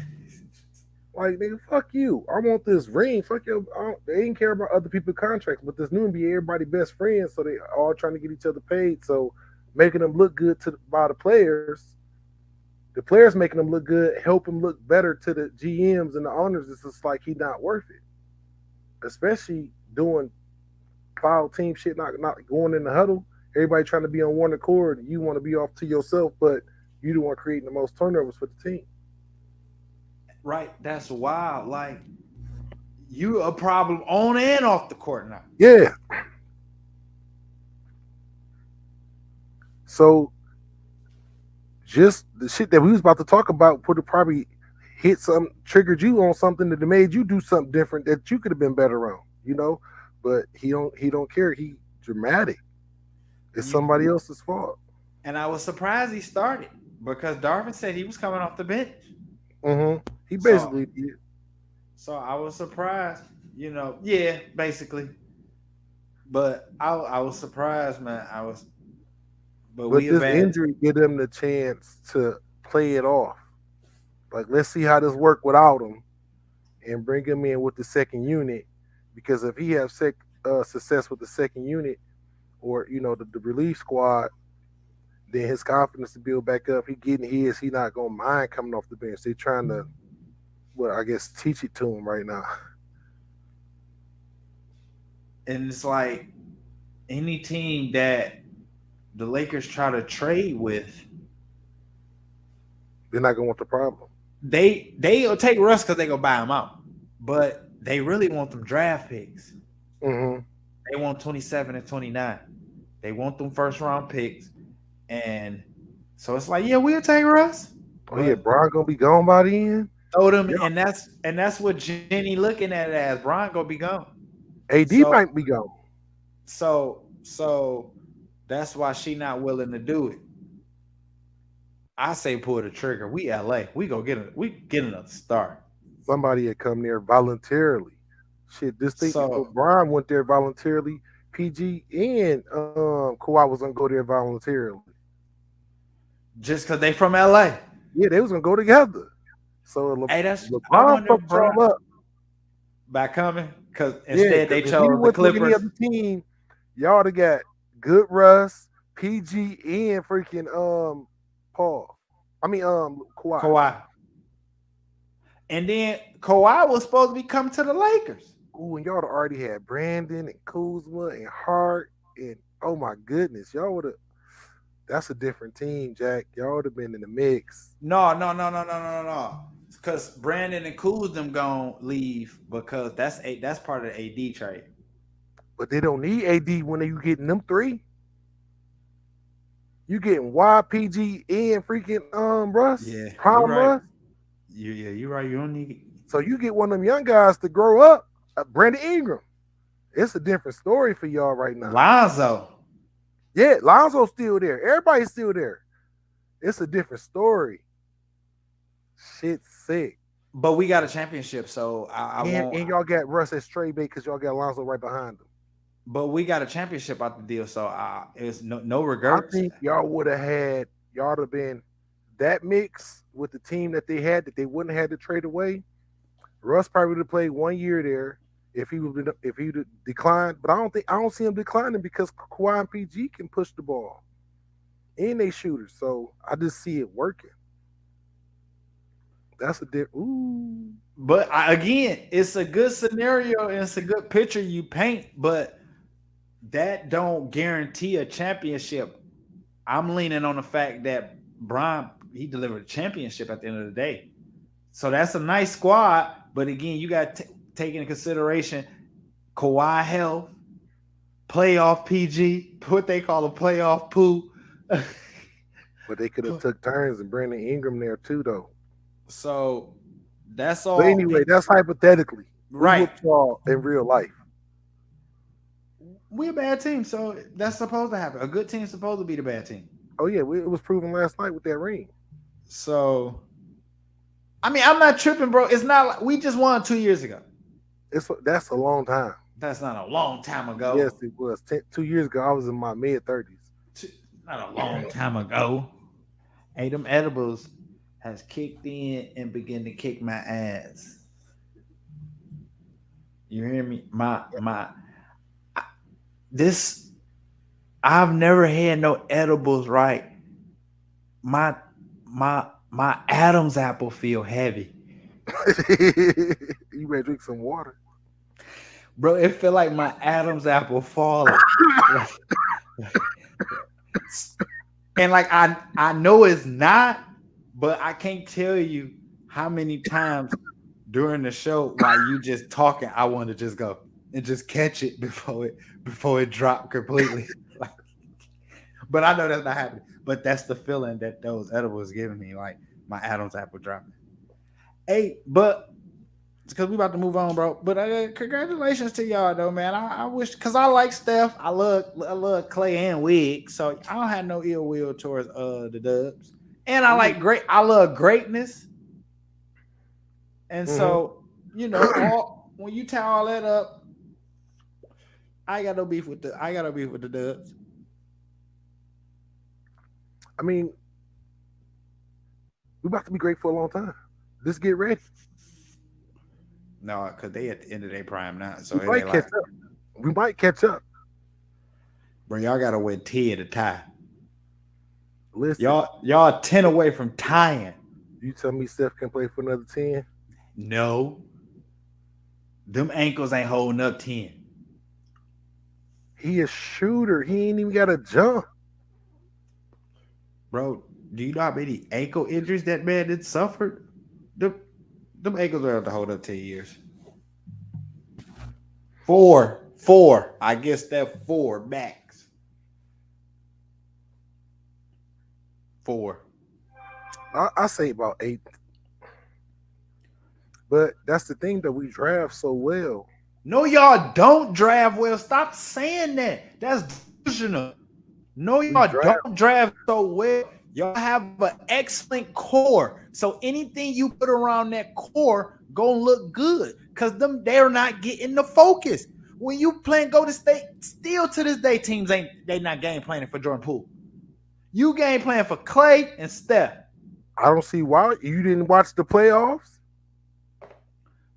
Speaker 2: Like, nigga, fuck you. I want this ring. Fuck you. They ain't care about other people's contracts, but this new NBA, everybody best friends, so they all trying to get each other paid. So making them look good by the players making them look good, help them look better to the GMs and the owners. It's just like he not worth it. Especially doing foul team shit, not going in the huddle. Everybody trying to be on one accord. You want to be off to yourself, but you the one creating the most turnovers for the team.
Speaker 1: Right. That's wild. Like, you a problem on and off the court now.
Speaker 2: Yeah. So just the shit that we was about to talk about probably triggered you on something that made you do something different that you could have been better on, you know? But he don't care. He dramatic. It's somebody else's fault.
Speaker 1: And I was surprised he started because Darvin said he was coming off the bench.
Speaker 2: He basically did.
Speaker 1: So I was surprised, yeah, basically. But I was surprised, man. But
Speaker 2: this injury give him the chance to play it off. Like, let's see how this work without him and bring him in with the second unit. Because if he has success with the second unit or, the relief squad, then his confidence to build back up. He getting his. He not going to mind coming off the bench. They're trying to, teach it to him right now.
Speaker 1: And it's like any team that the Lakers try to trade with,
Speaker 2: they're not going to want the problem.
Speaker 1: They'll take Russ because they go buy him out. But they really want them draft picks. They want 27 and 29. They want them first round picks. And so it's like, yeah, we'll take Russ.
Speaker 2: Oh, yeah, Bron going to be gone by the end?
Speaker 1: throw them,
Speaker 2: Yeah.
Speaker 1: and that's what Jenny looking at it as. Bron gonna be gone.
Speaker 2: AD
Speaker 1: So-
Speaker 2: might be gone.
Speaker 1: So that's why she not willing to do it. I say pull the trigger. We LA. We get another star.
Speaker 2: Somebody had come there voluntarily. Shit, this thing
Speaker 1: So-
Speaker 2: before Brian went there voluntarily. PG and Kawhi was gonna go there voluntarily.
Speaker 1: Just because they from LA.
Speaker 2: Yeah, they was gonna go together. So
Speaker 1: Hey, that's I
Speaker 2: LeBron
Speaker 1: wonder if
Speaker 2: fucked y'all up.
Speaker 1: by coming because instead they
Speaker 2: if he
Speaker 1: chose the
Speaker 2: went to any
Speaker 1: Clippers.
Speaker 2: other team, y'all would have got good Russ, PG, and freaking Paul. I mean Kawhi.
Speaker 1: Kawhi. And then Kawhi was supposed to be coming to the Lakers.
Speaker 2: Ooh, and y'all would already had Brandon and Kuzma and Hart and oh my goodness, y'all would have. That's a different team, Jack. Y'all would have been in the mix.
Speaker 1: No. Because Brandon and Kuz them gonna leave because that's part of the AD trade.
Speaker 2: But they don't need AD when you getting them three. You getting YPG and freaking Russ.
Speaker 1: Yeah,
Speaker 2: Prime
Speaker 1: you're right.
Speaker 2: Russ.
Speaker 1: You're right. You don't need.
Speaker 2: So you get one of them young guys to grow up. Brandon Ingram. It's a different story for y'all right now.
Speaker 1: Lonzo.
Speaker 2: Yeah, Lonzo's still there. Everybody's still there. It's a different story. Shit's sick.
Speaker 1: But we got a championship, so I won't.
Speaker 2: And y'all got Russ as trade bait because y'all got Lonzo right behind him.
Speaker 1: But we got a championship out the deal, so it's no
Speaker 2: I
Speaker 1: regrets.
Speaker 2: think y'all would have been that mix with the team that they had that they wouldn't have had to trade away. Russ probably would have played 1 year there if he would declined. But I don't see him declining because Kawhi and PG can push the ball and they shooters. So I just see it working. That's a different.
Speaker 1: But again, it's a good scenario and it's a good picture you paint, but that don't guarantee a championship. I'm leaning on the fact that Bron, he delivered a championship at the end of the day. So that's a nice squad, but again, you got to take into consideration Kawhi health, playoff PG, what they call a playoff poo.
Speaker 2: But they could have took turns and Brandon Ingram there too, though.
Speaker 1: So that's all.
Speaker 2: But anyway, that's hypothetically.
Speaker 1: Right.
Speaker 2: Y'all in real life.
Speaker 1: We're a bad team, so that's supposed to happen. A good team's supposed to be the bad team.
Speaker 2: Oh yeah, it was proven last night with that ring.
Speaker 1: So, I mean, I'm not tripping, bro. It's not like we just won 2 years ago.
Speaker 2: That's a long time.
Speaker 1: That's not a long time ago.
Speaker 2: Yes, it was. 2 years ago, I was in my mid-30s.
Speaker 1: Not a long time ago. Hey, them edibles has kicked in and begun to kick my ass. You hear me? I've never had no edibles, right? My Adam's apple feel heavy.
Speaker 2: You better drink some water.
Speaker 1: Bro, it feel like my Adam's apple falling. And like I know it's not, but I can't tell you how many times during the show while you just talking, I want to just go and just catch it before it dropped completely. But I know that's not happening. But that's the feeling that those edibles giving me, like my Adam's apple dropping. Hey, but it's because we about to move on, bro. But congratulations to y'all, though, man. I wish, because I like Steph. I love Clay and Wig, so I don't have no ill will towards the Dubs. And I love greatness. And so, you know, when you tie all that up, I got no beef with the Dubs.
Speaker 2: I mean, we're about to be great for a long time. Just get ready.
Speaker 1: No, because they at the end of their prime now. So
Speaker 2: we might catch up. We might catch up.
Speaker 1: Bro, y'all got to win 10 to tie.
Speaker 2: Listen,
Speaker 1: y'all 10 away from tying.
Speaker 2: You tell me Steph can play for another 10?
Speaker 1: No. Them ankles ain't holding up 10.
Speaker 2: He a shooter. He ain't even got to jump.
Speaker 1: Bro, do you know how many ankle injuries that man had suffered? Them ankles are have to hold up 10 years. Four. I guess that 4 max. 4.
Speaker 2: I say about 8. But that's the thing that we draft so well.
Speaker 1: No, y'all don't draft well. Stop saying that. That's delusional. No,
Speaker 2: We
Speaker 1: y'all
Speaker 2: draft.
Speaker 1: don't draft so well. Y'all have an excellent core. So anything you put around that core gonna look good. Cause they're not getting the focus. When you playing Golden State, still to this day, teams they not game planning for Jordan Poole. You game planning for Clay and Steph.
Speaker 2: I don't see why you didn't watch the playoffs.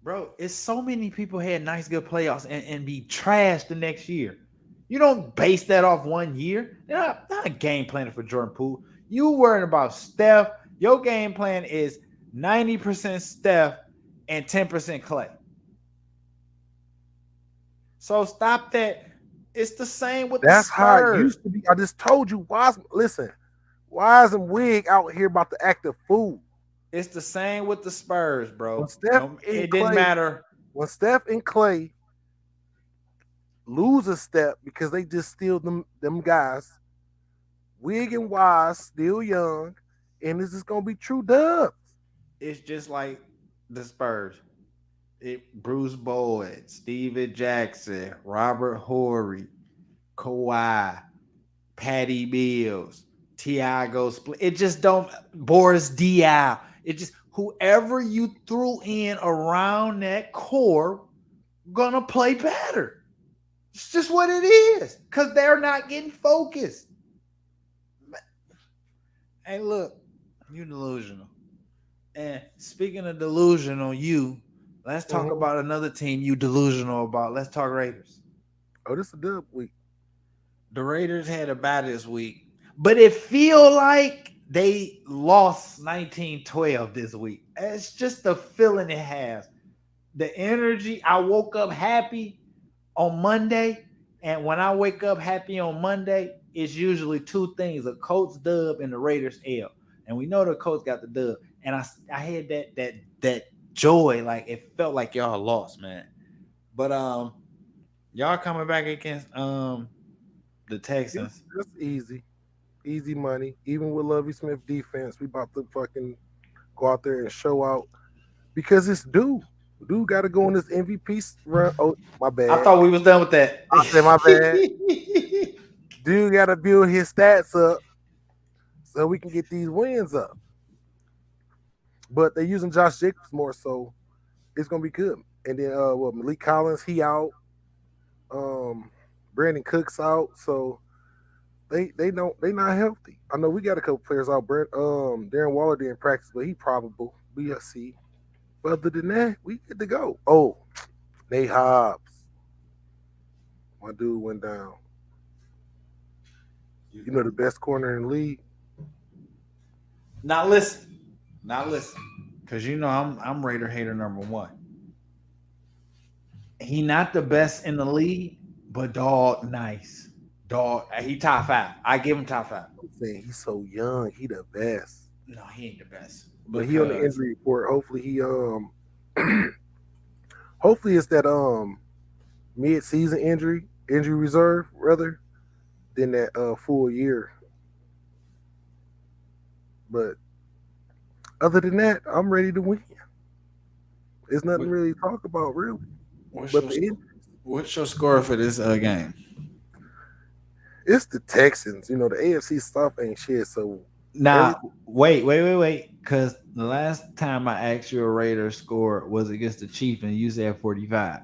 Speaker 1: Bro, it's so many people had nice, good playoffs and be trashed the next year. You don't base that off 1 year. They're not game planning for Jordan Poole. You worrying about Steph. Your game plan is 90% Steph and 10% Clay. So stop that. It's the same with
Speaker 2: That's
Speaker 1: the
Speaker 2: how
Speaker 1: Spurs.
Speaker 2: it used to be. I just told you, listen, Wiseman Wig out here about to act a fool.
Speaker 1: It's the same with the Spurs, bro.
Speaker 2: When Steph
Speaker 1: It didn't matter.
Speaker 2: When Steph and Clay lose a step because they just steal them guys, Wig and Wise still young, and this is gonna be true dubs.
Speaker 1: It's just like the Spurs. Bruce Boyd, Steven Jackson, Robert Horry, Kawhi, Patty Mills, Tiago Split. It just don't. Boris Diaw. It just whoever you threw in around that core gonna play better. It's just what it is because they're not getting focused. Hey, look, you delusional. And speaking of delusional, let's talk about another team you delusional about. Let's talk Raiders.
Speaker 2: Oh, this is a dub week.
Speaker 1: The Raiders had a bye this week, but it feel like they lost 19-12 this week. It's just the feeling it has. The energy. I woke up happy on Monday, and when I wake up happy on Monday, it's usually two things: a Colts dub and the Raiders L. And we know the Colts got the dub. And I had that joy, like it felt like y'all lost, man. But y'all coming back against the Texans.
Speaker 2: That's easy money. Even with Lovie Smith defense, we about to fucking go out there and show out because it's due. Dude got to go on this MVP run. Oh, my bad.
Speaker 1: I thought we was done with that.
Speaker 2: I said my bad. Dude got to build his stats up so we can get these wins up. But they're using Josh Jacobs more, so it's gonna be good. And then Malik Collins, he out. Brandon Cook's out, so they not healthy. I know we got a couple players out. Darren Waller didn't practice, but he probable. We'll see. But other than that, we good to go. Oh, Nate Hobbs. My dude went down. You know the best corner in the league.
Speaker 1: Now listen, because you know I'm Raider hater number one. He not the best in the league, but dog nice. Dog, he top 5. I give him top 5.
Speaker 2: I'm saying he's so young, he the best.
Speaker 1: No, he ain't the best.
Speaker 2: But he on the injury report. Hopefully he hopefully it's that mid-season injury reserve rather than that full year. But other than that, I'm ready to win. There's nothing really to talk about, really.
Speaker 1: What's your score for this game?
Speaker 2: It's the Texans. You know, the AFC stuff ain't shit. So
Speaker 1: now, wait. Because the last time I asked you a Raiders score was against the Chiefs, and you said 45.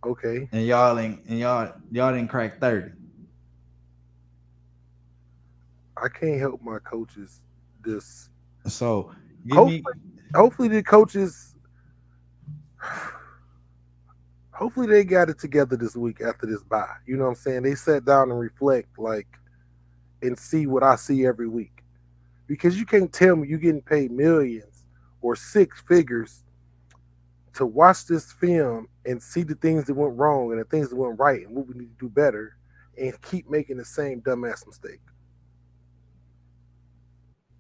Speaker 2: Okay.
Speaker 1: And y'all didn't crack 30.
Speaker 2: I can't help my coaches this.
Speaker 1: So
Speaker 2: hopefully the coaches hopefully they got it together this week after this bye. You know what I'm saying? They sat down and reflect and see what I see every week. Because you can't tell me you're getting paid millions or 6 figures to watch this film and see the things that went wrong and the things that went right and what we need to do better and keep making the same dumbass mistake.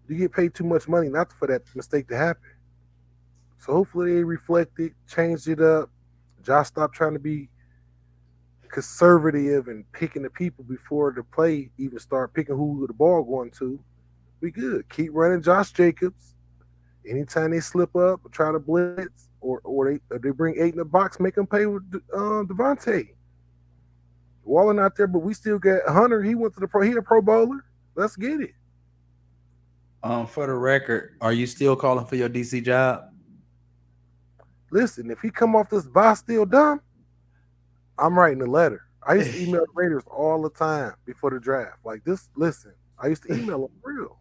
Speaker 2: You get paid too much money not for that mistake to happen. So hopefully they reflected, changed it up. Josh stopped trying to be conservative and picking the people before the play even start picking who the ball going to. We good. Keep running Josh Jacobs. Anytime they slip up or try to blitz or they bring 8 in the box, make them pay with Devontae. Wallen out there, but we still got Hunter. He went to the pro. He a Pro Bowler. Let's get it.
Speaker 1: For the record, are you still calling for your DC job?
Speaker 2: Listen, if he come off this bye still dumb, I'm writing a letter. I used to email the Raiders all the time before the draft. Like this, listen, I used to email them for real.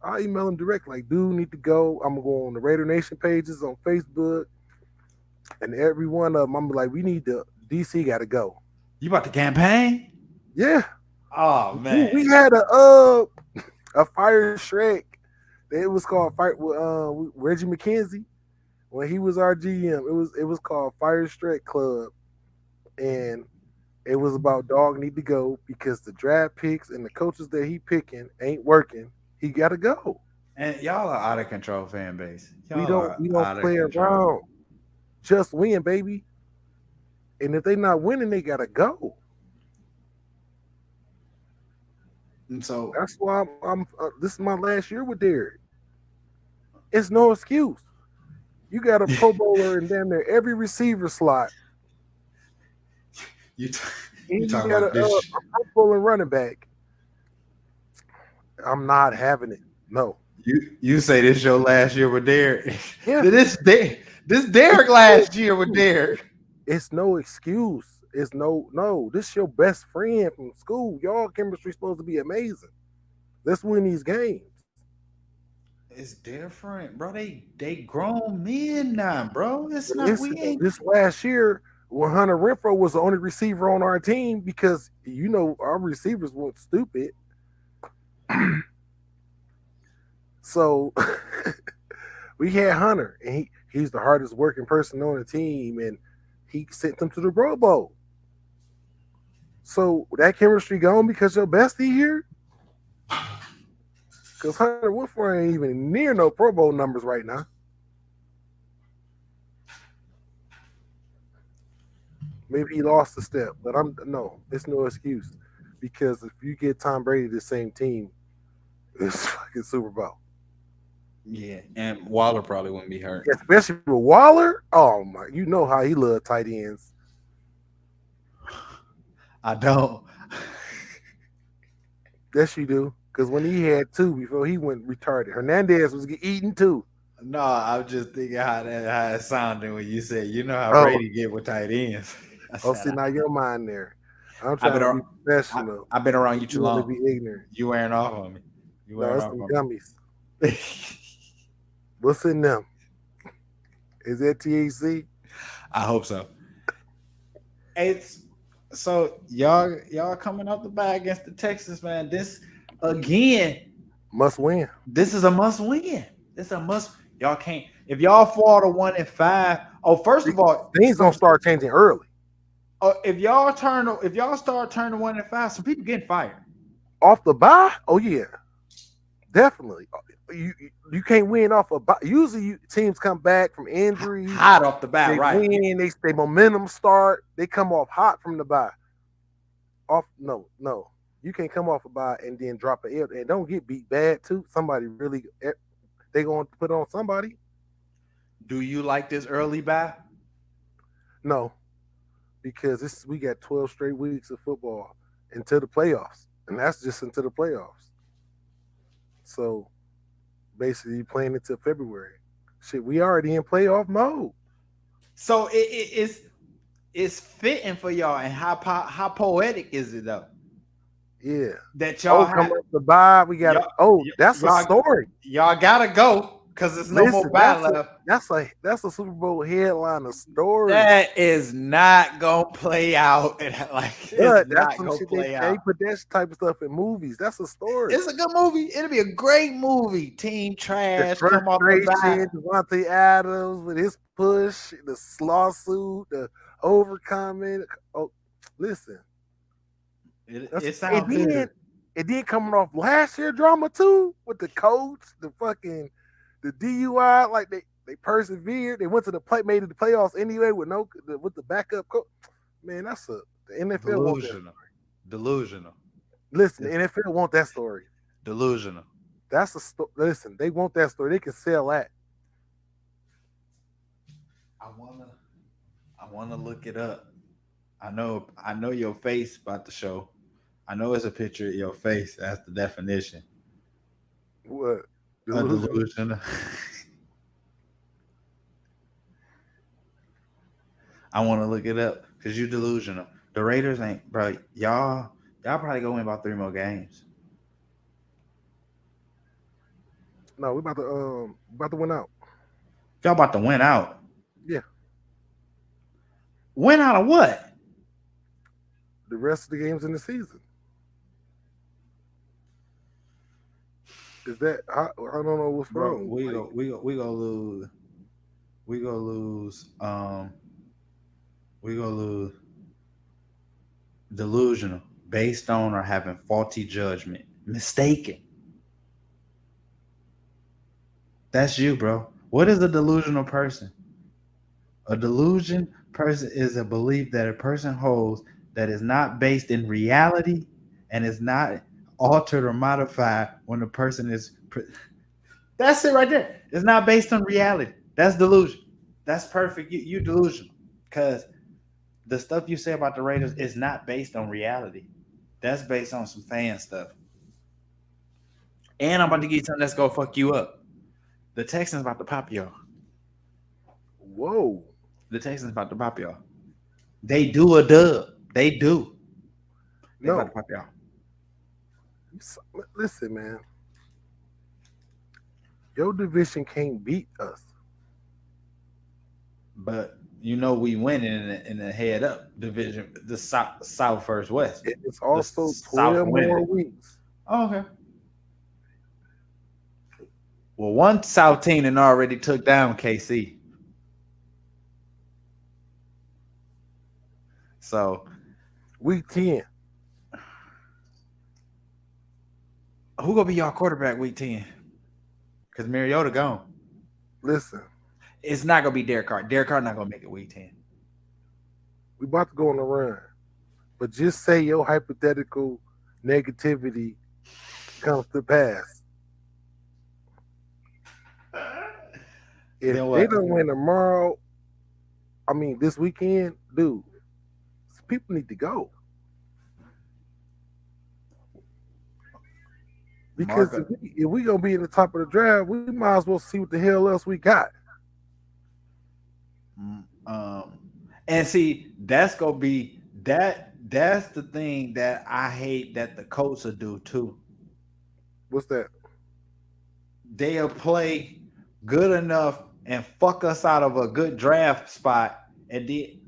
Speaker 2: I email them direct, like, dude, need to go. I'm gonna go on the Raider Nation pages on Facebook, and every one of them, I'm like, we need to. DC got to go.
Speaker 1: You about to campaign?
Speaker 2: Yeah.
Speaker 1: Oh man,
Speaker 2: we had a fire Shrek. It was called Fire with Reggie McKenzie when he was our GM. It was called Fire Shrek Club, and it was about dog need to go because the draft picks and the coaches that he picking ain't working. He got to go.
Speaker 1: and y'all are out of control fan base.
Speaker 2: We don't play around. Just win, baby. And if they not winning, they gotta go.
Speaker 1: And so
Speaker 2: that's why I'm this is my last year with Derek. It's no excuse. You got a Pro Bowler in damn near every receiver slot.
Speaker 1: you
Speaker 2: got a Pro Bowler running back. I'm not having it. No.
Speaker 1: You say this your last year with Derek?
Speaker 2: Yeah.
Speaker 1: This Derek last year with Derek.
Speaker 2: It's no excuse. It's no. This is your best friend from school. Y'all chemistry supposed to be amazing. Let's win these games.
Speaker 1: It's different, bro. They grown men now, bro. It's not.
Speaker 2: This last year when Hunter Renfrow was the only receiver on our team because our receivers weren't stupid. So we had Hunter, and he's the hardest working person on the team, and he sent them to the Pro Bowl. So that chemistry gone because your bestie here? Because Hunter Renfrow ain't even near no Pro Bowl numbers right now. Maybe he lost a step, but it's no excuse. Because if you get Tom Brady the same team, it's fucking Super Bowl.
Speaker 1: Yeah, and Waller probably wouldn't be hurt.
Speaker 2: Especially with Waller. Oh my, you know how he loves tight ends.
Speaker 1: I don't.
Speaker 2: Yes, you do. Because when he had 2 before he went retarded, Hernandez was eating 2.
Speaker 1: No, I'm just thinking how it sounded when you said, how Brady get with tight ends.
Speaker 2: See, now your mind there. I'm trying to be professional.
Speaker 1: I've been around you too long.
Speaker 2: To be ignorant.
Speaker 1: You wearing off on me. You wearing
Speaker 2: off on me. Gummies. What's in them? Is that THC?
Speaker 1: I hope so. So y'all coming out the bag against the Texans, man. This again
Speaker 2: must win.
Speaker 1: This is a must win. This is a must. Y'all can't. If y'all fall to 1-5. Oh, first of all,
Speaker 2: things don't start changing early.
Speaker 1: If y'all start turning 1-5, some people getting fired
Speaker 2: off the bye. Oh yeah, definitely. You can't win off a bye. Usually teams come back from injuries
Speaker 1: hot off the bat,
Speaker 2: they
Speaker 1: right?
Speaker 2: Win, they momentum start. They come off hot from the bye. No. You can't come off a bye and then drop an L and don't get beat bad too. Somebody really they gonna put on somebody.
Speaker 1: Do you like this early bye?
Speaker 2: No, because we got 12 straight weeks of football until the playoffs, and that's just until the playoffs. So basically, you're playing until February. Shit, we already in playoff mode.
Speaker 1: So it's fitting for y'all, and how poetic is it though?
Speaker 2: Yeah,
Speaker 1: that y'all
Speaker 2: come up the bye. We got that's a story.
Speaker 1: Y'all gotta go because there's no more bye left.
Speaker 2: That's a Super Bowl headliner story.
Speaker 1: That is not gonna play out.
Speaker 2: That's some shit they put that type of stuff in movies. That's a story.
Speaker 1: It's a good movie. It'll be a great movie. Team trash. Come off the bye.
Speaker 2: Devontae Adams with his push, the lawsuit, the overcoming. Oh, listen.
Speaker 1: It sounds good.
Speaker 2: It did coming off last year drama too with the coach, the DUI. Like they persevered. They went to made it the playoffs anyway with the backup coach. Man, that's the NFL
Speaker 1: delusional.
Speaker 2: Listen, the NFL want that story.
Speaker 1: Delusional.
Speaker 2: That's a story. Listen, they want that story. They can sell that.
Speaker 1: I wanna look it up. I know your face about to show. I know it's a picture of your face. That's the definition.
Speaker 2: What?
Speaker 1: A delusion. I want to look it up because you delusional. The Raiders ain't, bro. Y'all probably go win about 3 more games.
Speaker 2: No, we about to win out.
Speaker 1: Y'all about to win out.
Speaker 2: Yeah.
Speaker 1: Win out of what?
Speaker 2: The rest of the games in the season. Is that I don't know what's
Speaker 1: Bro,
Speaker 2: wrong.
Speaker 1: we go lose. We go lose. We go lose. Delusional, based on or having faulty judgment, mistaken. That's you, bro. What is a delusional person? A delusion person is a belief that a person holds that is not based in reality and is not altered or modified when the person is. That's it right there. It's not based on reality. That's delusion. That's perfect. You delusional because the stuff you say about the Raiders is not based on reality. That's based on some fan stuff. And I'm about to get you something that's gonna fuck you up. The Texans about to pop y'all.
Speaker 2: Whoa.
Speaker 1: The Texans about to pop y'all. They do a dub. They do. They about to pop y'all.
Speaker 2: Listen, man. Your division can't beat us.
Speaker 1: But you know we win in the head up division, the South first West.
Speaker 2: It's also 12 more weeks.
Speaker 1: Oh, okay. Well, one South team and already took down KC. So
Speaker 2: week 10.
Speaker 1: Who gonna be y'all quarterback week 10? Because Mariota gone.
Speaker 2: Listen.
Speaker 1: It's not gonna be Derek Carr. Derek Carr not gonna make it week 10.
Speaker 2: We about to go on a run. But just say your hypothetical negativity comes to pass. If they don't win tomorrow, I mean this weekend, dude, people need to go. Because if we gonna be in the top of the draft, we might as well see what the hell else we got.
Speaker 1: And see, that's gonna be that's the thing that I hate that the Colts will do too.
Speaker 2: What's that?
Speaker 1: They'll play good enough and fuck us out of a good draft spot, and then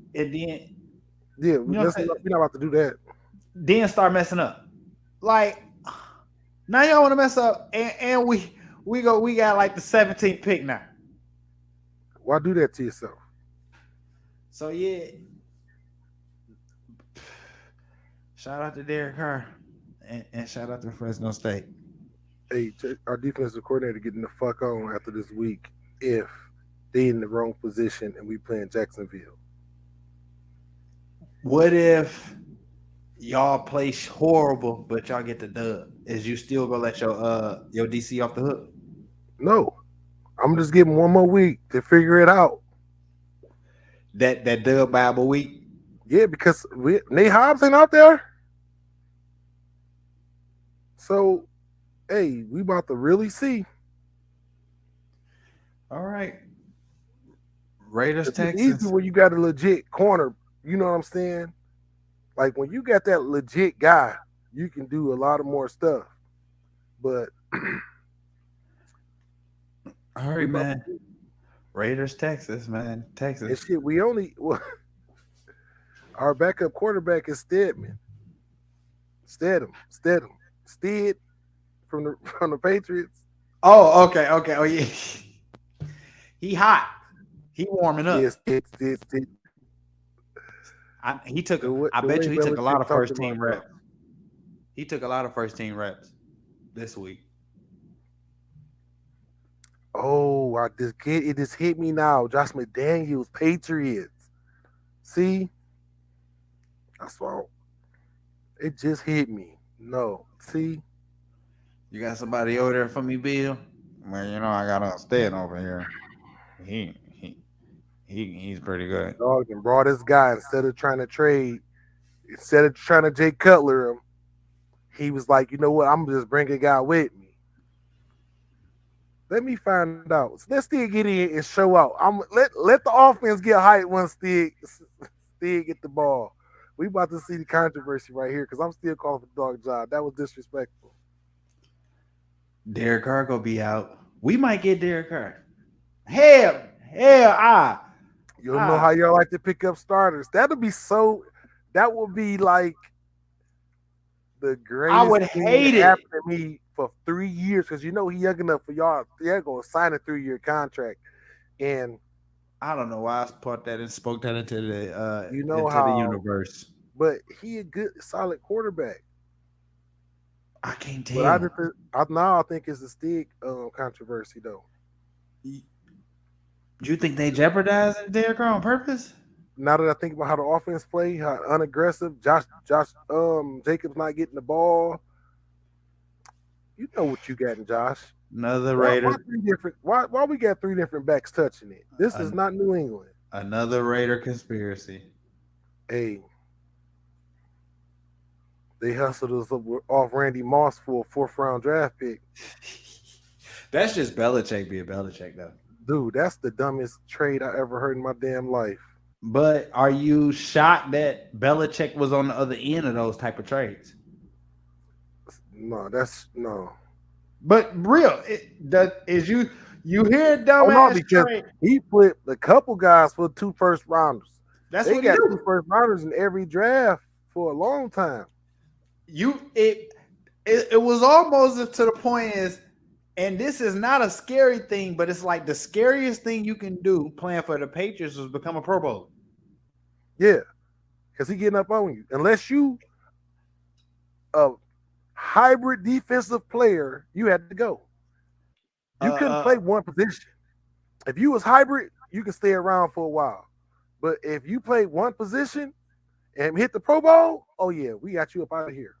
Speaker 2: yeah, we're not about to do that.
Speaker 1: Then start messing up. Like now y'all want to mess up, and we got like the 17th pick now.
Speaker 2: Why do that to yourself?
Speaker 1: So yeah, shout out to Derek Carr and shout out to Fresno State.
Speaker 2: Hey, our defensive coordinator getting the fuck on after this week if they in the wrong position and we playing Jacksonville.
Speaker 1: What if y'all play horrible, but y'all get the dub? Is you still gonna let your DC off the hook?
Speaker 2: No, I'm just giving one more week to figure it out.
Speaker 1: That dub Bible week?
Speaker 2: Yeah, because Nate Hobbs ain't out there. So, hey, we about to really see.
Speaker 1: All right. Raiders,
Speaker 2: it's
Speaker 1: Texans.
Speaker 2: Easy when you got a legit corner. You know what I'm saying? Like when you got that legit guy, you can do a lot of more stuff. But
Speaker 1: all right, man. Raiders, Texas, man. Texas.
Speaker 2: And shit, our backup quarterback is Stedman. Stedham from the Patriots.
Speaker 1: Oh, okay. Oh, yeah. He hot. He warming up.
Speaker 2: Yes,
Speaker 1: He took. I bet you he took a lot of first team reps. He took a lot of first team reps this week.
Speaker 2: Oh, it just hit me now. Josh McDaniels, Patriots. See, that's all. It just hit me. No, see,
Speaker 1: You got somebody over there for me, Bill? Well, I got a stand over here. He's pretty good.
Speaker 2: Dog and brought this guy instead of trying to Jay Cutler him. He was like, you know what? I'm gonna just bring a guy with me. Let me find out. So let's still get in and show out. Let the offense get hyped once Stig get the ball. We about to see the controversy right here because I'm still calling for dog job. That was disrespectful.
Speaker 1: Derek Carr gonna be out. We might get Derek Carr. Hell, ah.
Speaker 2: You don't know how y'all like to pick up starters. That would be like the greatest
Speaker 1: I would
Speaker 2: thing
Speaker 1: hate
Speaker 2: that
Speaker 1: it.
Speaker 2: happened to me for 3 years because he young enough for y'all. They're gonna sign a 3-year contract, and
Speaker 1: I don't know why I put that and spoke that into the
Speaker 2: how
Speaker 1: the universe.
Speaker 2: But he a good, solid quarterback.
Speaker 1: I can't
Speaker 2: But
Speaker 1: tell.
Speaker 2: I think it's a Stig controversy though.
Speaker 1: You think they jeopardized Derek Carr on purpose?
Speaker 2: Now that I think about how the offense play, how unaggressive, Josh Jacobs not getting the ball. You know what you got in Josh.
Speaker 1: Another Raider.
Speaker 2: Why we got 3 different backs touching it? This is not New England.
Speaker 1: Another Raider conspiracy.
Speaker 2: Hey, they hustled us off Randy Moss for a 4th-round draft pick.
Speaker 1: That's just Belichick being Belichick, though.
Speaker 2: Dude, that's the dumbest trade I ever heard in my damn life.
Speaker 1: But are you shocked that Belichick was on the other end of those type of trades?
Speaker 2: No.
Speaker 1: But real, you hear dumbass trade.
Speaker 2: He flipped a couple guys for 2 first-rounders.
Speaker 1: That's
Speaker 2: they
Speaker 1: what
Speaker 2: got
Speaker 1: he do.
Speaker 2: 2 first-rounders in every draft for a long time.
Speaker 1: It was almost to the point is, and this is not a scary thing, but it's like the scariest thing you can do playing for the Patriots was become a Pro Bowl.
Speaker 2: Yeah, because he getting up on you. Unless you a hybrid defensive player, you had to go. You couldn't play one position. If you was hybrid, you can stay around for a while. But if you play one position and hit the Pro Bowl, oh yeah, we got you up out of here.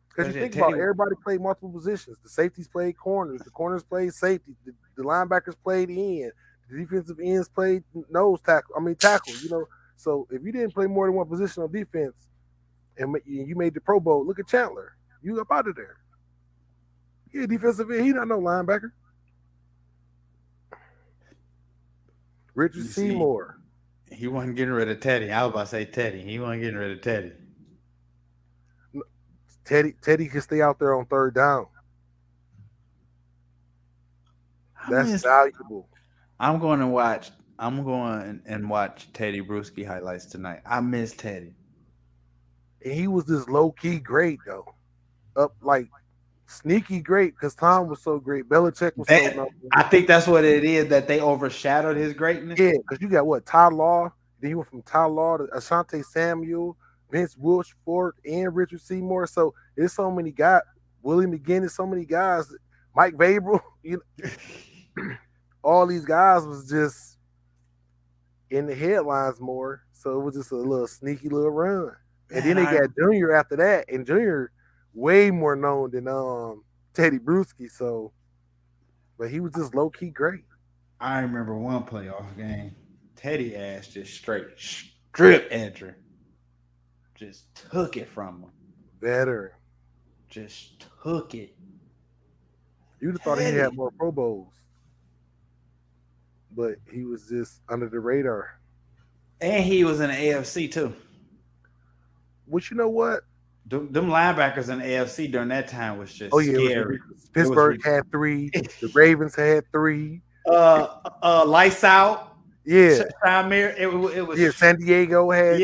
Speaker 2: Because you think about everybody played multiple positions. The safeties played corners. The corners played safety. The linebackers played end. The defensive ends played tackle. So if you didn't play more than one position on defense and you made the Pro Bowl, look at Chandler. You up out of there. Yeah, defensive end. He not no linebacker. Richard Seymour.
Speaker 1: He wasn't getting rid of Teddy. I was about to say Teddy. He wasn't getting rid of Teddy.
Speaker 2: Teddy can stay out there on 3rd down. That's valuable.
Speaker 1: I'm going and watch Teddy Bruschi highlights tonight. I miss Teddy.
Speaker 2: And he was this low-key great, though. Up like sneaky great because Tom was so great. Belichick was so
Speaker 1: I think that's what it is, that they overshadowed his greatness.
Speaker 2: Yeah, because you got Ty Law. Then you went from Ty Law to Asante Samuel, Vince Wilfork, and Richard Seymour. So there's so many guys. Willie McGinnis, so many guys. Mike Vrabel, all these guys was just in the headlines more. So it was just a little sneaky little run. And then they got Junior after that, and Junior way more known than Teddy Bruschi. So, but he was just low key great.
Speaker 1: I remember one playoff game. Teddy ass just straight strip Andrew. Just took it from him.
Speaker 2: Veteran.
Speaker 1: Just took it.
Speaker 2: You'd have thought he had more Pro Bowls. But he was just under the radar.
Speaker 1: And he was in the AFC too.
Speaker 2: Which, you know what?
Speaker 1: Them linebackers in the AFC during that time was just scary.
Speaker 2: Pittsburgh had 3. The Ravens had 3.
Speaker 1: Lights Out.
Speaker 2: Yeah.
Speaker 1: It was.
Speaker 2: San Diego had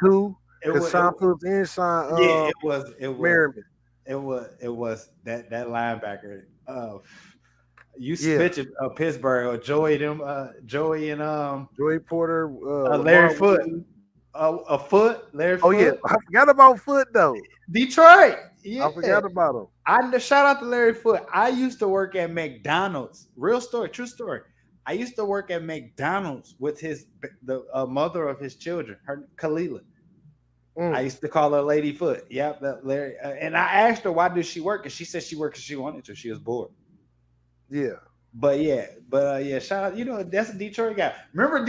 Speaker 2: 2. Because Sean Phillips and Sean.
Speaker 1: It was
Speaker 2: Merriman.
Speaker 1: It was that linebacker. You mentioned Pittsburgh or Joey and
Speaker 2: Joey Porter,
Speaker 1: Larry Foote. Larry Foote.
Speaker 2: Oh yeah, I forgot about Foote though.
Speaker 1: Detroit. Yeah.
Speaker 2: I forgot about him.
Speaker 1: Shout out to Larry Foote. I used to work at McDonald's. Real story, true story. I used to work at McDonald's with the mother of his children, her Kalila. I used to call her Lady Foot. Yep, that Larry. And I asked her why did she work, and she said she worked because she wanted to. She was bored.
Speaker 2: Yeah.
Speaker 1: But shout out. You know, that's a Detroit guy. Remember,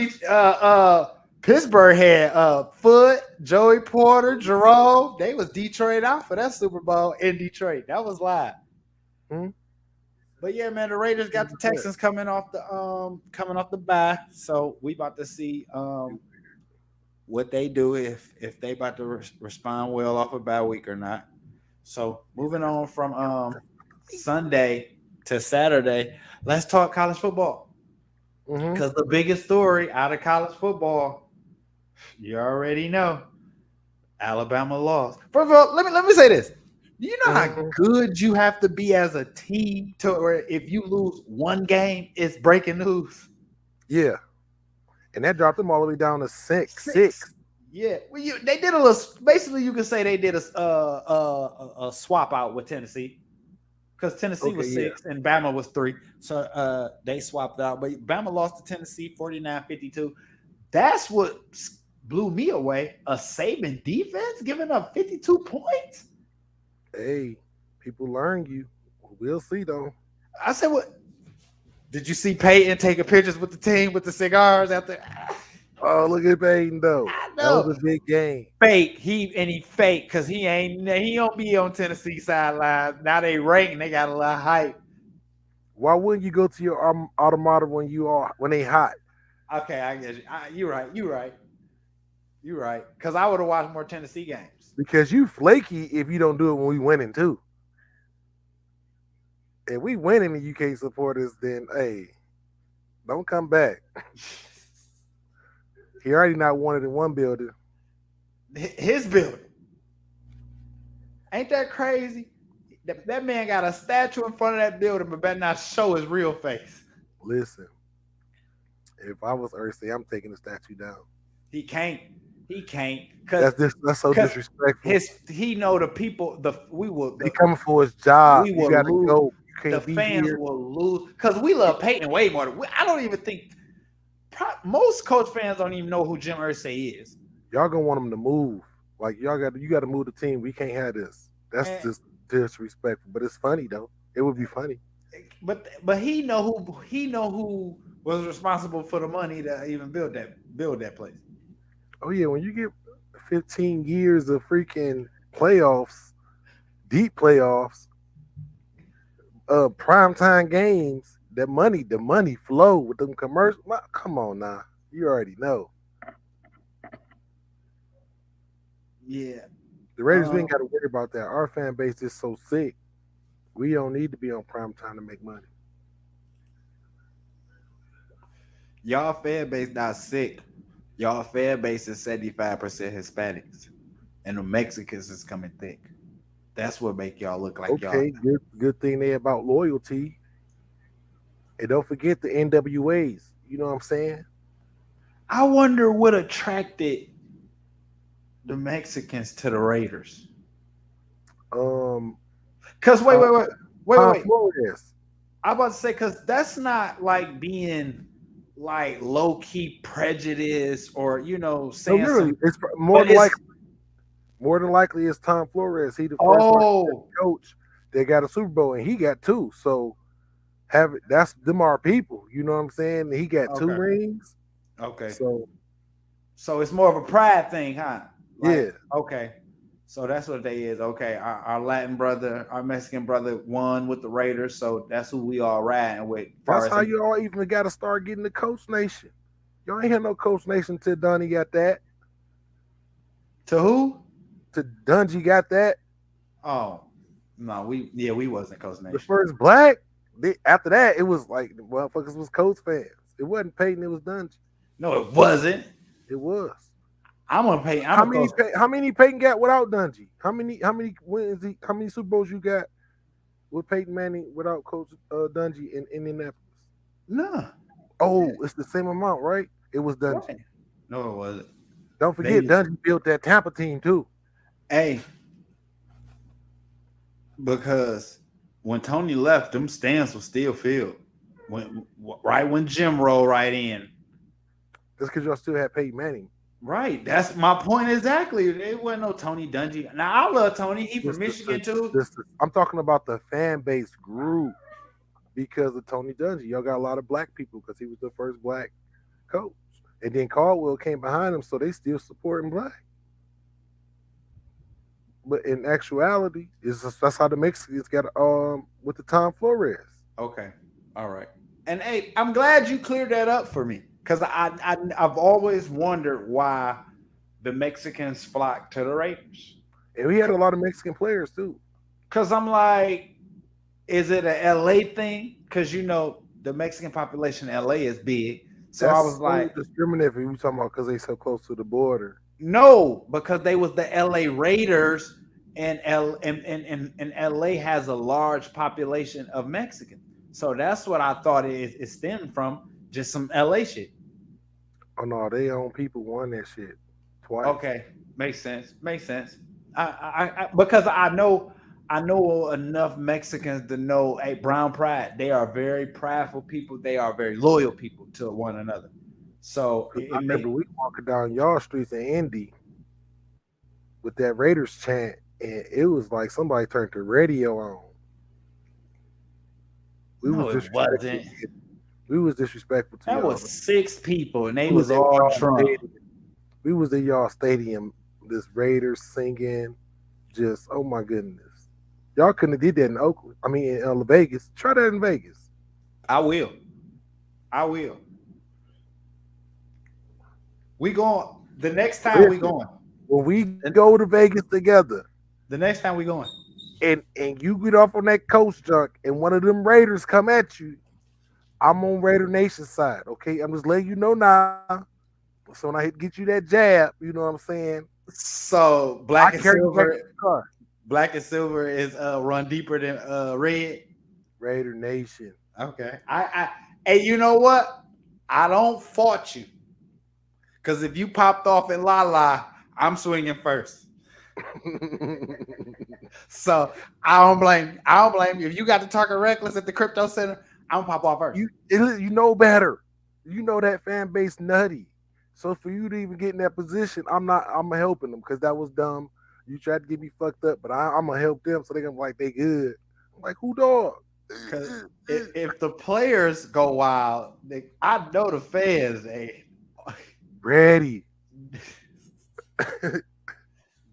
Speaker 1: Pittsburgh had Foot, Joey Porter, Jerome. They was Detroit out for that Super Bowl in Detroit. That was live.
Speaker 2: Mm-hmm.
Speaker 1: But yeah, man, the Raiders got the Texans coming off the bye. So we about to see what they do if they about to respond well off a bye week or not. So moving on from Sunday to Saturday, let's talk college football. Because the biggest story out of college football, you already know, Alabama lost. First of all, let me say this. Do you know how good you have to be as a team to where if you lose one game, it's breaking news?
Speaker 2: Yeah. And that dropped them all the way down to six.
Speaker 1: Yeah. Well, they did a little. Basically, you could say they did a swap out with Tennessee. Because Tennessee was 6 and Bama was 3. So they swapped out. But Bama lost to Tennessee 49-52. That's what blew me away. A Saban defense giving up 52 points?
Speaker 2: Hey, people learn you. We'll see, though.
Speaker 1: I said, what? Did you see Peyton taking pictures with the team with the cigars out there?
Speaker 2: Oh, look at Peyton, though.
Speaker 1: I know.
Speaker 2: That was a big game.
Speaker 1: Fake. He fake because he don't be on Tennessee sidelines. Now they ranking. They got a lot of hype.
Speaker 2: Why wouldn't you go to your automatic when they hot?
Speaker 1: Okay, I guess you're right. Because I would have watched more Tennessee games.
Speaker 2: Because you flaky if you don't do it when we winning too. If we winning and you can't support us, then hey, don't come back. He already not wanted in one building.
Speaker 1: His building. Ain't that crazy? That man got a statue in front of that building, but better not show his real face.
Speaker 2: Listen, if I was Ursay, I'm taking the statue down.
Speaker 1: He can't.
Speaker 2: That's so disrespectful.
Speaker 1: He know the people. He
Speaker 2: coming for his job.
Speaker 1: We
Speaker 2: you gotta
Speaker 1: lose.
Speaker 2: go. You can't
Speaker 1: the
Speaker 2: be
Speaker 1: fans
Speaker 2: here.
Speaker 1: will lose because we love Peyton way more. I don't even think most Colts fans don't even know who Jim Irsay is.
Speaker 2: Y'all gonna want him to move. Like you got to move the team. We can't have this. That's just disrespectful. But it's funny though. It would be funny.
Speaker 1: But he know who was responsible for the money to even build that place.
Speaker 2: Oh yeah, when you get 15 years of freaking playoffs, deep playoffs, primetime games, the money flow with them commercials. Come on now, you already know.
Speaker 1: Yeah,
Speaker 2: the Raiders we ain't got to worry about that. Our fan base is so sick. We don't need to be on primetime to make money.
Speaker 1: Y'all fan base not sick. Y'all fan base is 75% Hispanics, and the Mexicans is coming thick. That's what make y'all look like y'all.
Speaker 2: Okay, good thing they about loyalty. And don't forget the NWAs. You know what I'm saying?
Speaker 1: I wonder what attracted the Mexicans to the Raiders. Because wait.
Speaker 2: Flores.
Speaker 1: I'm about to say because that's not like being like low key prejudice or saying.
Speaker 2: No, really, it's more than likely it's Tom Flores. He the first coach that got a Super Bowl, and he got 2. So them our people. You know what I'm saying? He got 2 rings.
Speaker 1: Okay.
Speaker 2: So
Speaker 1: it's more of a pride thing, huh?
Speaker 2: Yeah.
Speaker 1: Okay. So that's what they is. Okay. Our Latin brother, our Mexican brother won with the Raiders. So that's who we all riding with.
Speaker 2: That's how you all even got to start getting the Coach Nation. Y'all ain't had no Coach Nation till Dungy got that.
Speaker 1: To who?
Speaker 2: To Dungy got that.
Speaker 1: Oh. No, we wasn't Coach Nation.
Speaker 2: The first black. After that, it was like the motherfuckers was Colts fans. It wasn't Peyton, it was Dungy.
Speaker 1: No, it wasn't.
Speaker 2: It was.
Speaker 1: I'm gonna pay.
Speaker 2: How many Peyton got without Dungy? How many wins? How many Super Bowls you got with Peyton Manning without Coach Dungy in Indianapolis?
Speaker 1: No.
Speaker 2: Oh, it's the same amount, right? It was Dungy.
Speaker 1: Right. No, it wasn't.
Speaker 2: Don't forget, Dungy built that Tampa team too.
Speaker 1: Hey, because when Tony left, them stands were still filled. When Jim rolled right in.
Speaker 2: That's because y'all still had Peyton Manning.
Speaker 1: Right. That's my point exactly. There wasn't no Tony Dungy. Now I love Tony. He from Michigan too.
Speaker 2: I'm talking about the fan base group because of Tony Dungy. Y'all got a lot of black people because he was the first black coach. And then Caldwell came behind him, so they still supporting black. But in actuality, that's how the Mexicans got with the Tom Flores.
Speaker 1: Okay. All right. And hey, I'm glad you cleared that up for me. Because I've always wondered why the Mexicans flock to the Raiders.
Speaker 2: And we had a lot of Mexican players too.
Speaker 1: Because I'm like, is it a LA thing? Because the Mexican population in LA is big. So
Speaker 2: That's
Speaker 1: I was like,
Speaker 2: discriminatory. We talking about because they so close to the border.
Speaker 1: No, because they was the LA Raiders, and LA has a large population of Mexicans. So that's what I thought it stemmed from, just some LA shit.
Speaker 2: Oh no, they own people won that shit twice.
Speaker 1: Okay, makes sense. I because I know enough Mexicans to know, hey, brown pride. They are very prideful people. They are very loyal people to one another. So
Speaker 2: I remember we walking down y'all streets in Indy with that Raiders chant, and it was like somebody turned the radio on. We was disrespectful to
Speaker 1: that
Speaker 2: y'all.
Speaker 1: was 6 people, and they was all drunk.
Speaker 2: We was in y'all stadium, this Raiders singing, just oh my goodness. Y'all couldn't have did that in Oakland. I mean in Vegas. Try that in Vegas.
Speaker 1: I will. We going the next time we going.
Speaker 2: When we go to Vegas together.
Speaker 1: The next time we going.
Speaker 2: And you get off on that coach junk and one of them Raiders come at you, I'm on Raider Nation side. Okay. I'm just letting you know now. So when I get you that jab, you know what I'm saying?
Speaker 1: So black and silver is run deeper than red.
Speaker 2: Raider Nation.
Speaker 1: Okay. Hey, you know what? I don't fault you. Because if you popped off in La, I'm swinging first. So I don't blame you. If you got to talking reckless at the crypto center, I'm gonna pop off first.
Speaker 2: You know better. You know that fan base nutty. So for you to even get in that position, I'm helping them because that was dumb. You tried to get me fucked up, but I'm gonna help them so they gonna be like they good. I'm like, who dog?
Speaker 1: Because if the players go wild, I know the fans ain't
Speaker 2: ready.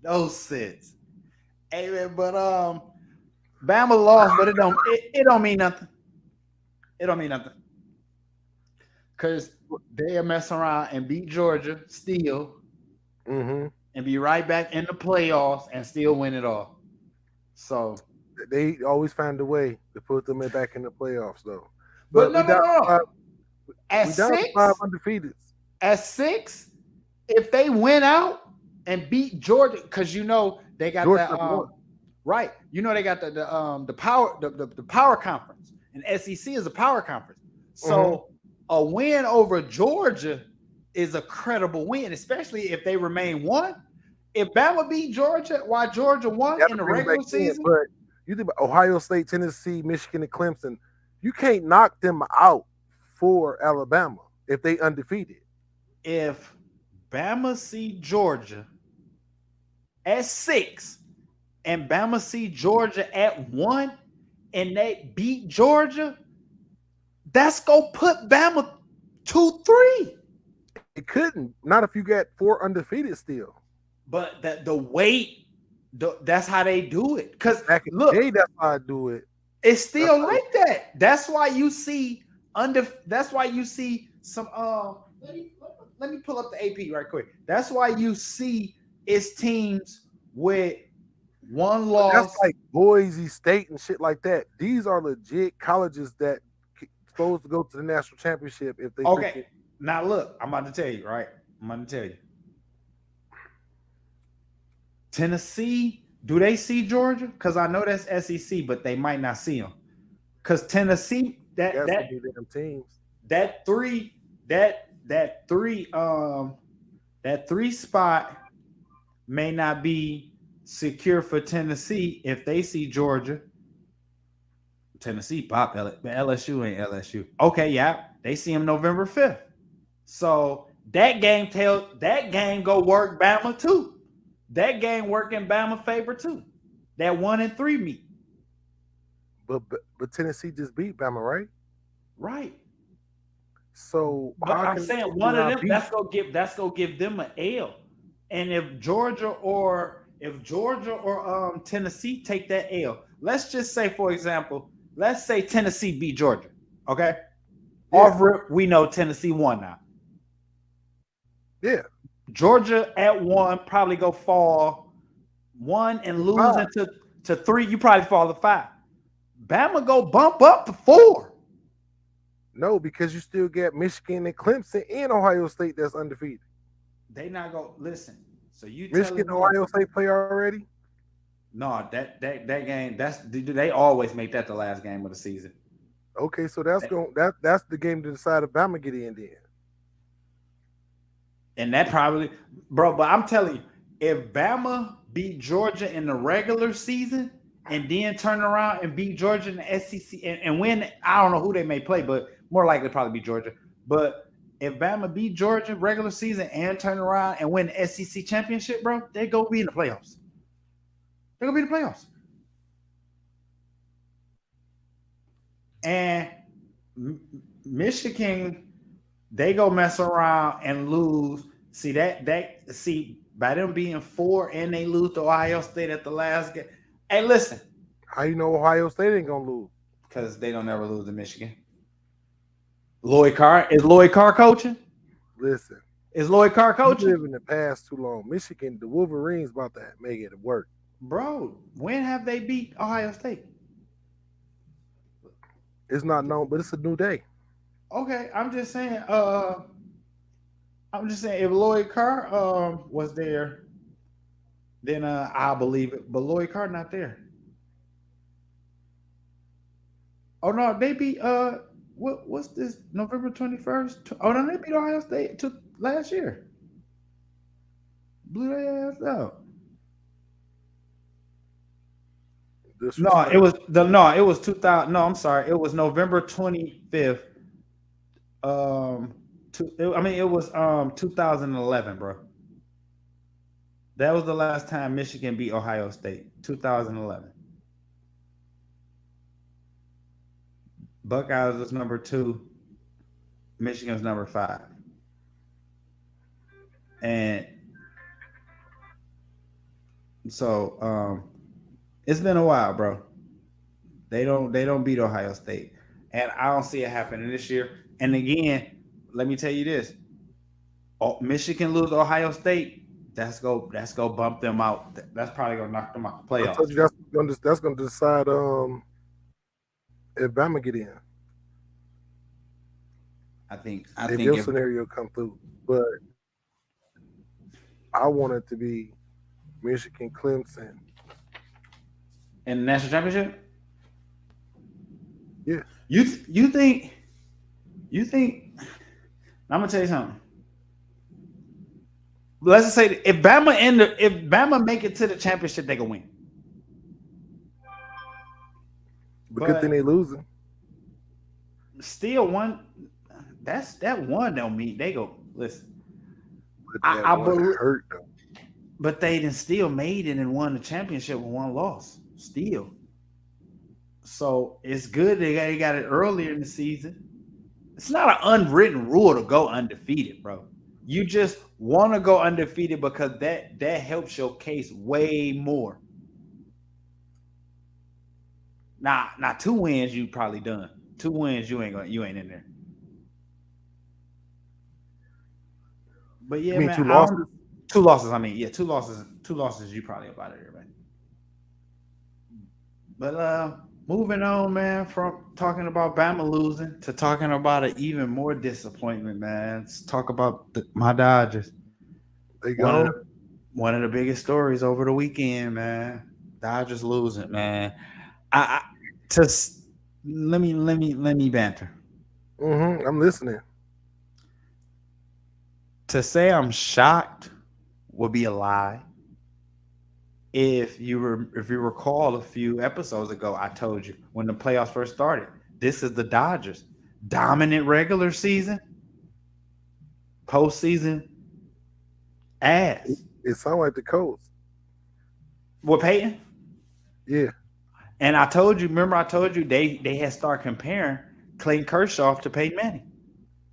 Speaker 1: No sense. Hey man, but Bama lost, but it don't mean nothing. It don't mean nothing. Cause they'll mess around and beat Georgia still, and be right back in the playoffs and still win it all. So
Speaker 2: they always find a way to put them back in the playoffs, though.
Speaker 1: But no. At 6,
Speaker 2: 5 undefeated.
Speaker 1: At 6, if they win out and beat Georgia, because they got Georgia, that right. They got the power conference, and SEC is a power conference. So a win over Georgia is a credible win, especially if they remain 1. If Bama beat Georgia, while Georgia won in the regular season,
Speaker 2: but you think about Ohio State, Tennessee, Michigan, and Clemson, you can't knock them out for Alabama if they undefeated.
Speaker 1: If Bama see Georgia at 6 and Bama see Georgia at 1 and they beat Georgia, that's go put Bama 2-3.
Speaker 2: It couldn't. Not if you got 4 undefeated still.
Speaker 1: But the weight, that's how they do it. Because
Speaker 2: look, that's how I do it.
Speaker 1: It's still like that. That's why you see That's why you see some. Let me pull up the AP right quick. That's why you see it's teams with 1 loss.
Speaker 2: That's like Boise State and shit like that. These are legit colleges that supposed to go to the national championship if they.
Speaker 1: Okay, now look, I'm about to tell you, right? Tennessee, do they see Georgia? Because I know that's SEC, but they might not see them. Because Tennessee, that three spot may not be secure for Tennessee if they see Georgia. Tennessee pop LSU ain't LSU. Okay, yeah, they see them November 5th. So that game go work Bama too. That game work in Bama favor too. That 1-3 meet.
Speaker 2: But Tennessee just beat Bama, right?
Speaker 1: Right.
Speaker 2: So
Speaker 1: but I'm saying one of them that's gonna give them an L. And if Georgia or Tennessee take that L, let's just say, for example, let's say Tennessee beat Georgia. Okay. Yeah. Off rip, we know Tennessee won now.
Speaker 2: Yeah.
Speaker 1: Georgia at 1 probably go fall 1 and lose to 3. You probably fall to 5. Bama go bump up to 4.
Speaker 2: No, because you still get Michigan and Clemson and Ohio State that's undefeated.
Speaker 1: They not go listen. So you
Speaker 2: Michigan and Ohio State play already?
Speaker 1: No, that game, they always make that the last game of the season.
Speaker 2: Okay, so that's the game to decide if Bama get in then.
Speaker 1: And that probably, bro, but I'm telling you, if Bama beat Georgia in the regular season and then turn around and beat Georgia in the SEC and win, I don't know who they may play, but more likely probably beat Georgia. But if Bama beat Georgia regular season and turn around and win the SEC championship, bro, they go be in the playoffs. They're going to be in the playoffs. And Michigan, they go mess around and lose. See, by them being 4 and they lose to Ohio State at the last game. Hey, listen.
Speaker 2: How you know Ohio State ain't going to lose?
Speaker 1: Because they don't ever lose to Michigan. Is Lloyd Carr coaching?
Speaker 2: Listen.
Speaker 1: Is Lloyd Carr coaching?
Speaker 2: You live in the past too long. Michigan, the Wolverines about to make it work.
Speaker 1: Bro, when have they beat Ohio State?
Speaker 2: It's not known, but it's a new day.
Speaker 1: Okay, I'm just saying if Lloyd Carr was there, then I'll believe it. But Lloyd Carr not there. Oh no, they beat what's this? November 21st? Oh no, they beat Ohio State last year. Blew their ass out. It was 2000. No, I'm sorry. It was November 25th. It was 2011, bro. That was the last time Michigan beat Ohio State. 2011. Buckeyes was number 2. Michigan's number 5. And so it's been a while, bro. They don't beat Ohio State. And I don't see it happening this year. And again, let me tell you this. Michigan lose to Ohio State, that's go bump them out. That's probably gonna knock them out the playoffs.
Speaker 2: I told you that's gonna decide if Bama get in.
Speaker 1: I think
Speaker 2: your scenario come through. But I want it to be Michigan, Clemson.
Speaker 1: In the national championship?
Speaker 2: Yeah.
Speaker 1: You think I'm gonna tell you something. Let's just say if Bama make it to the championship, they can win.
Speaker 2: But good thing they losing.
Speaker 1: Still one. That one don't mean they go listen.
Speaker 2: I believe hurt though.
Speaker 1: But they then still made it and won the championship with one loss. Still. So it's good they got it earlier in the season. It's not an unwritten rule to go undefeated, bro. You just want to go undefeated because that helps your case way more. Now 2 wins you probably done. 2 wins you ain't in there. But yeah, man.
Speaker 2: 2 losses?
Speaker 1: 2 losses. I mean, yeah, 2 losses. 2 losses. You probably about it, man. But moving on, man, from talking about Bama losing to talking about an even more disappointment, man. Let's talk about my Dodgers.
Speaker 2: They go.
Speaker 1: One of the biggest stories over the weekend, man. Dodgers losing, man. Let me banter.
Speaker 2: I'm listening.
Speaker 1: To say I'm shocked would be a lie. If you recall a few episodes ago, I told you when the playoffs first started, this is the Dodgers. Dominant regular season. postseason ass.
Speaker 2: It sounds like the Colts.
Speaker 1: With Peyton?
Speaker 2: Yeah.
Speaker 1: And I told you, remember I told you they had started comparing Clayton Kershaw to Peyton Manning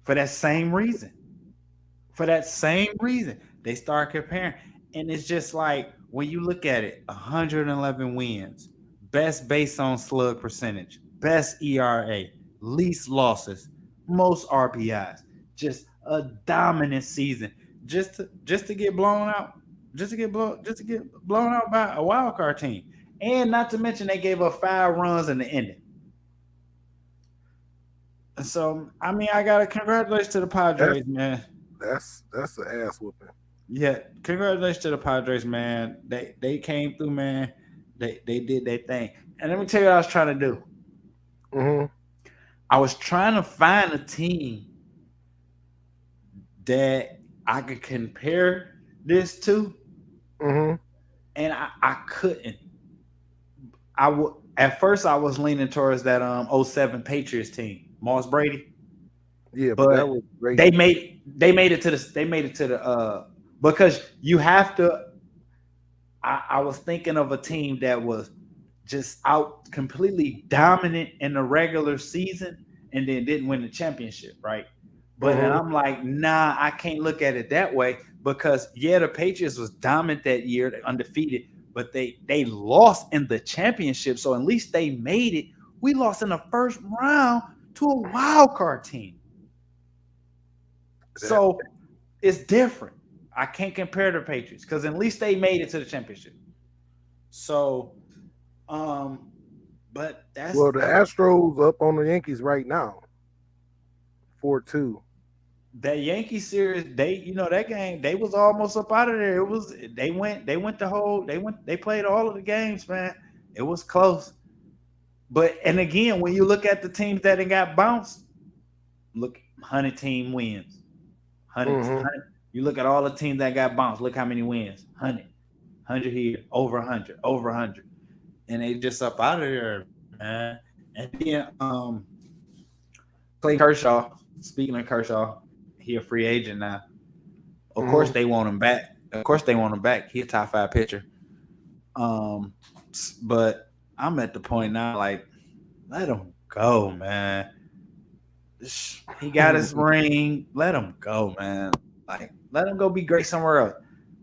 Speaker 1: for that same reason. For that same reason, they start comparing. And it's just like, when you look at it, 111 wins, best base on slug percentage, best ERA, least losses, most RBIs, just a dominant season. Just to get blown out, just to get blown out by a wild card team. And not to mention they gave up 5 runs in the ending. So I mean, I gotta congratulations to the Padres, man.
Speaker 2: That's an ass whooping.
Speaker 1: Yeah, congratulations to the Padres, man. They came through, man. They did their thing. And let me tell you what I was trying to do.
Speaker 2: Mm-hmm.
Speaker 1: I was trying to find a team that I could compare this to,
Speaker 2: Mm-hmm.
Speaker 1: and I couldn't. At first I was leaning towards that 07 Patriots team, Moss Brady.
Speaker 2: Yeah, but that was great.
Speaker 1: They made it to the because you have to. I was thinking of a team that was just out completely dominant in the regular season and then didn't win the championship, right? But then I'm like, nah, I can't look at it that way, because the Patriots was dominant that year, they're undefeated, but they lost in the championship, so at least they made it. We lost in the first round to a wild card team. So it's different. I can't compare the Patriots because at least they made it to the championship. So, but that's
Speaker 2: the Astros up on the Yankees right now, 4-2.
Speaker 1: That Yankee series, that game, they was almost up out of there. They played all of the games, man. It was close. But and again, when you look at the teams that got bounced, look, 100 team wins. 100. You look at all the teams that got bounced. Look how many wins. 100 here, over 100, and they just up out of there, man. And then Clayton Kershaw. Speaking of Kershaw, he a free agent now. Of course they want him back. He a top 5 pitcher. But I'm at the point now, like, let him go, man. He got his ring. Let him go, man. Like, let him go be great somewhere else.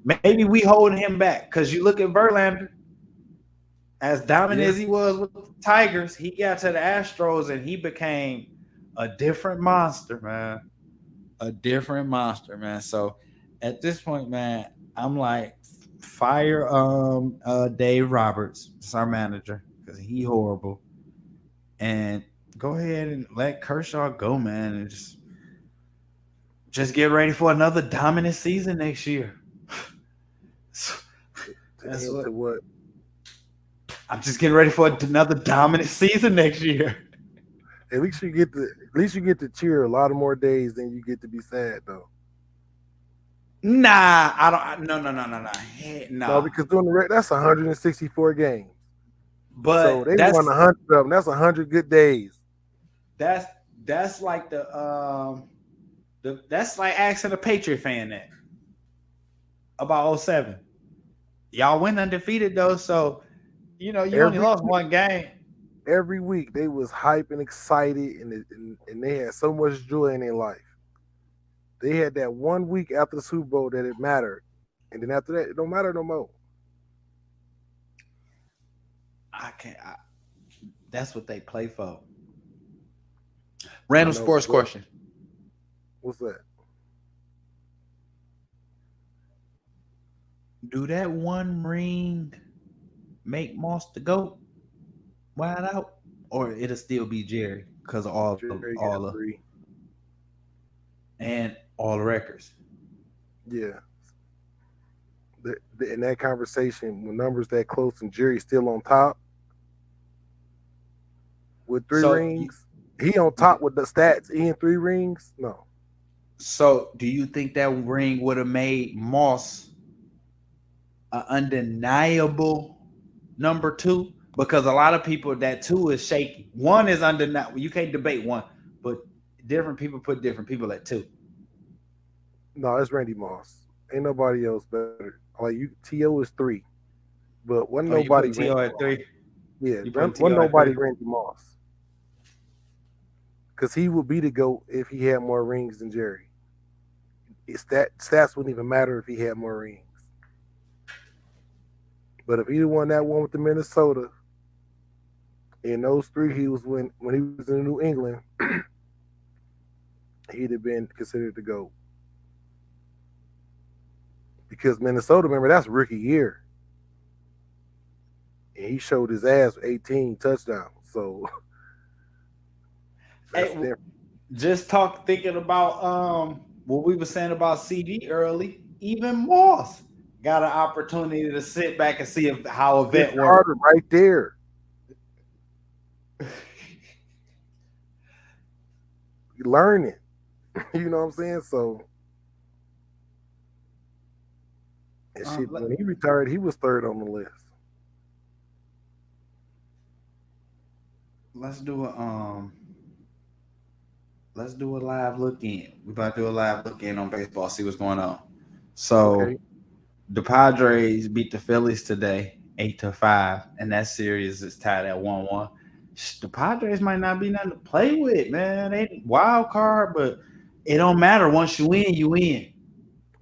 Speaker 1: Maybe we holding him back because you look at Verlander, as dominant as he was with the Tigers, he got to the Astros and he became a different monster, man. So at this point, man, I'm like, fire Dave Roberts, it's our manager, because he horrible, and go ahead and let Kershaw go, man, and just get ready for another dominant season next year. That's what I'm just getting ready for another dominant season next year.
Speaker 2: At least you get to cheer a lot of more days than you get to be sad, though.
Speaker 1: Nah, I don't. No.
Speaker 2: No, because that's 164 games.
Speaker 1: But
Speaker 2: so they won 100 of them. That's 100 good days.
Speaker 1: That's like that's like asking a Patriot fan that about 07. Y'all went undefeated though, so you only lost one game.
Speaker 2: Every week they was hype and excited, and they had so much joy in their life. They had that 1 week after the Super Bowl that it mattered, and then after that, it don't matter no more.
Speaker 1: That's what they play for. Random sports question.
Speaker 2: What's that?
Speaker 1: Do that one ring make Moss the GOAT wide out, or it'll still be Jerry because of all the records?
Speaker 2: Yeah. In that conversation, when numbers that close and Jerry's still on top with 3 rings, he on top with the stats in 3 rings? No.
Speaker 1: So do you think that ring would have made Moss an undeniable number 2? Because a lot of people, that 2 is shaky. 1 is undeniable. You can't debate 1, but different people put different people at 2.
Speaker 2: No, it's Randy Moss. Ain't nobody else better. Like you, T.O. is 3, but wasn't
Speaker 1: You
Speaker 2: nobody.
Speaker 1: put T.O. at 3?
Speaker 2: Yeah,
Speaker 1: You put
Speaker 2: wasn't
Speaker 1: T.O. at
Speaker 2: nobody
Speaker 1: 3?
Speaker 2: Randy Moss. Because he would be the GOAT if he had more rings than Jerry. Stats wouldn't even matter if he had more rings. But if he won that one with the Minnesota, in those 3 he was when he was in New England, he'd have been considered the GOAT. Because Minnesota, remember, that's rookie year. And he showed his ass with 18 touchdowns. So that's different.
Speaker 1: Just thinking about what we were saying about CD early. Even Moss got an opportunity to sit back and see how a vet works.
Speaker 2: Right there. You learn it. You know what I'm saying? So and shit, when he retired, he was 3rd on the list.
Speaker 1: Let's do a live look in. We're about to do a live look in on baseball, see what's going on. So the Padres beat the Phillies today, 8-5, and that series is tied at 1-1. The Padres might not be nothing to play with, man. They ain't wild card, but it don't matter. Once you win, you win.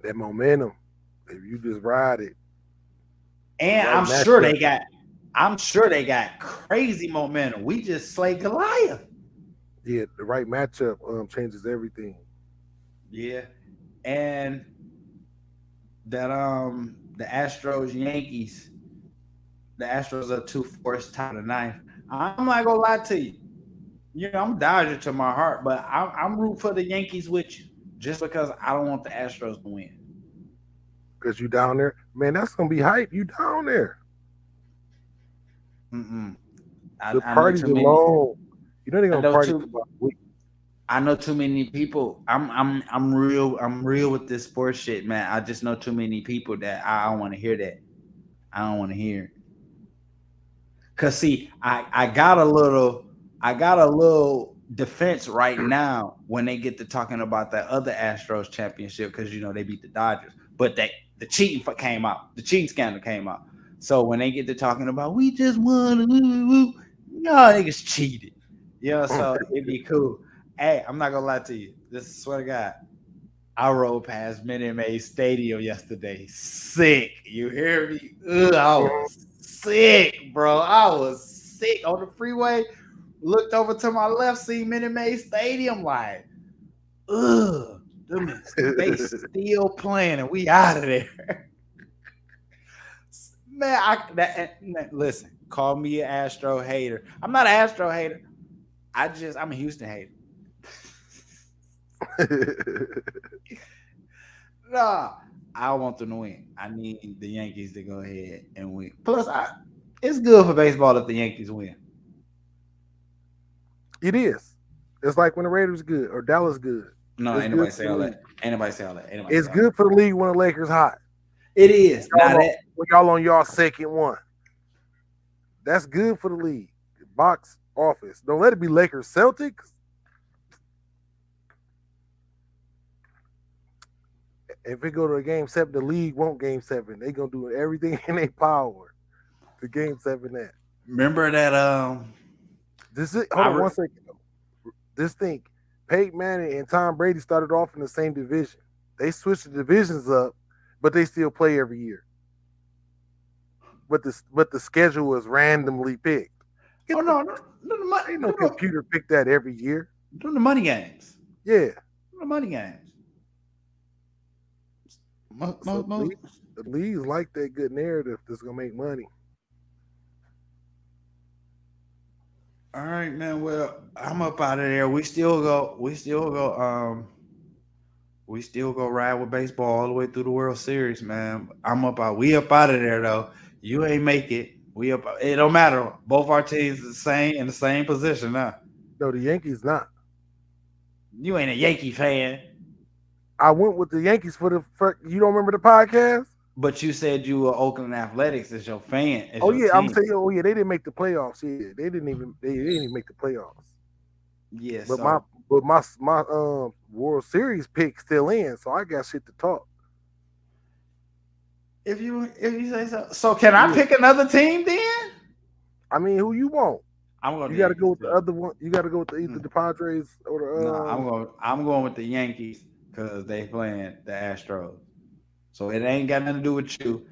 Speaker 2: That momentum, if you just ride it.
Speaker 1: And I'm sure they got crazy momentum. We just slayed Goliath.
Speaker 2: Yeah, the right matchup changes everything.
Speaker 1: Yeah. And that the Astros Yankees, the Astros are 2-4 top of the 9th. I'm not gonna lie to you. You know, I'm a Dodger to my heart, but I'm rooting for the Yankees with you just because I don't want the Astros to win.
Speaker 2: Because you down there, man, that's gonna be hype. You down there. The party's long. You know they're gonna party for about a week.
Speaker 1: I know too many people. I'm real with this sports shit, man. I just know too many people that I don't want to hear that. I don't want to hear it. Cause see, I got a little defense right now when they get to talking about that other Astros championship, because you know they beat the Dodgers, but the cheating came out, the cheating scandal came out. So when they get to talking about we just won, no, niggas cheated. You know, so it'd be cool. Hey, I'm not gonna lie to you. Just swear to God, I rode past Minute Maid Stadium yesterday. Sick. You hear me? I was sick, bro. I was sick on the freeway. Looked over to my left, see Minute Maid Stadium, like, they still playing, and we out of there. Man, listen, call me an Astro hater. I'm not an Astro hater. I'm a Houston hater. Nah, I want them to win. I need the Yankees to go ahead and win. Plus, it's good for baseball if the Yankees win.
Speaker 2: It is. It's like when the Raiders good or Dallas good.
Speaker 1: No, ain't nobody say all that. Ain't nobody say all that.
Speaker 2: It's good for the league when the Lakers hot.
Speaker 1: It is.
Speaker 2: When y'all on y'all second one. That's good for the league. Box office. Don't let it be Lakers Celtics. If it go to a game 7, the league won't game 7. They gonna do everything in their power to game 7 that.
Speaker 1: Remember that
Speaker 2: hold on 1 second though. This thing, Peyton Manning and Tom Brady started off in the same division. They switched the divisions up, but they still play every year. But the schedule was randomly picked. Ain't no computer picked that every year.
Speaker 1: Doing the money games.
Speaker 2: Yeah.
Speaker 1: The money games.
Speaker 2: The leagues like that good narrative that's gonna make money.
Speaker 1: All right, man. Well, I'm up out of there. We still go ride with baseball all the way through the World Series, man. We up out of there though. You ain't make it. It don't matter. Both our teams in the same position now.
Speaker 2: No, the Yankees not.
Speaker 1: You ain't a Yankee fan.
Speaker 2: I went with the Yankees for you don't remember the podcast?
Speaker 1: But you said you were Oakland Athletics as your fan.
Speaker 2: I'm saying, they didn't make the playoffs. Yeah, they didn't even make the playoffs.
Speaker 1: Yeah,
Speaker 2: but But my World Series pick still in, so I got shit to talk.
Speaker 1: If you say so. So can I pick another team then?
Speaker 2: I mean, who you want?
Speaker 1: You
Speaker 2: got to go with the other one. You got to go with either the Padres or the.
Speaker 1: No, I'm going with the Yankees because they playing the Astros. So it ain't got nothing to do with you.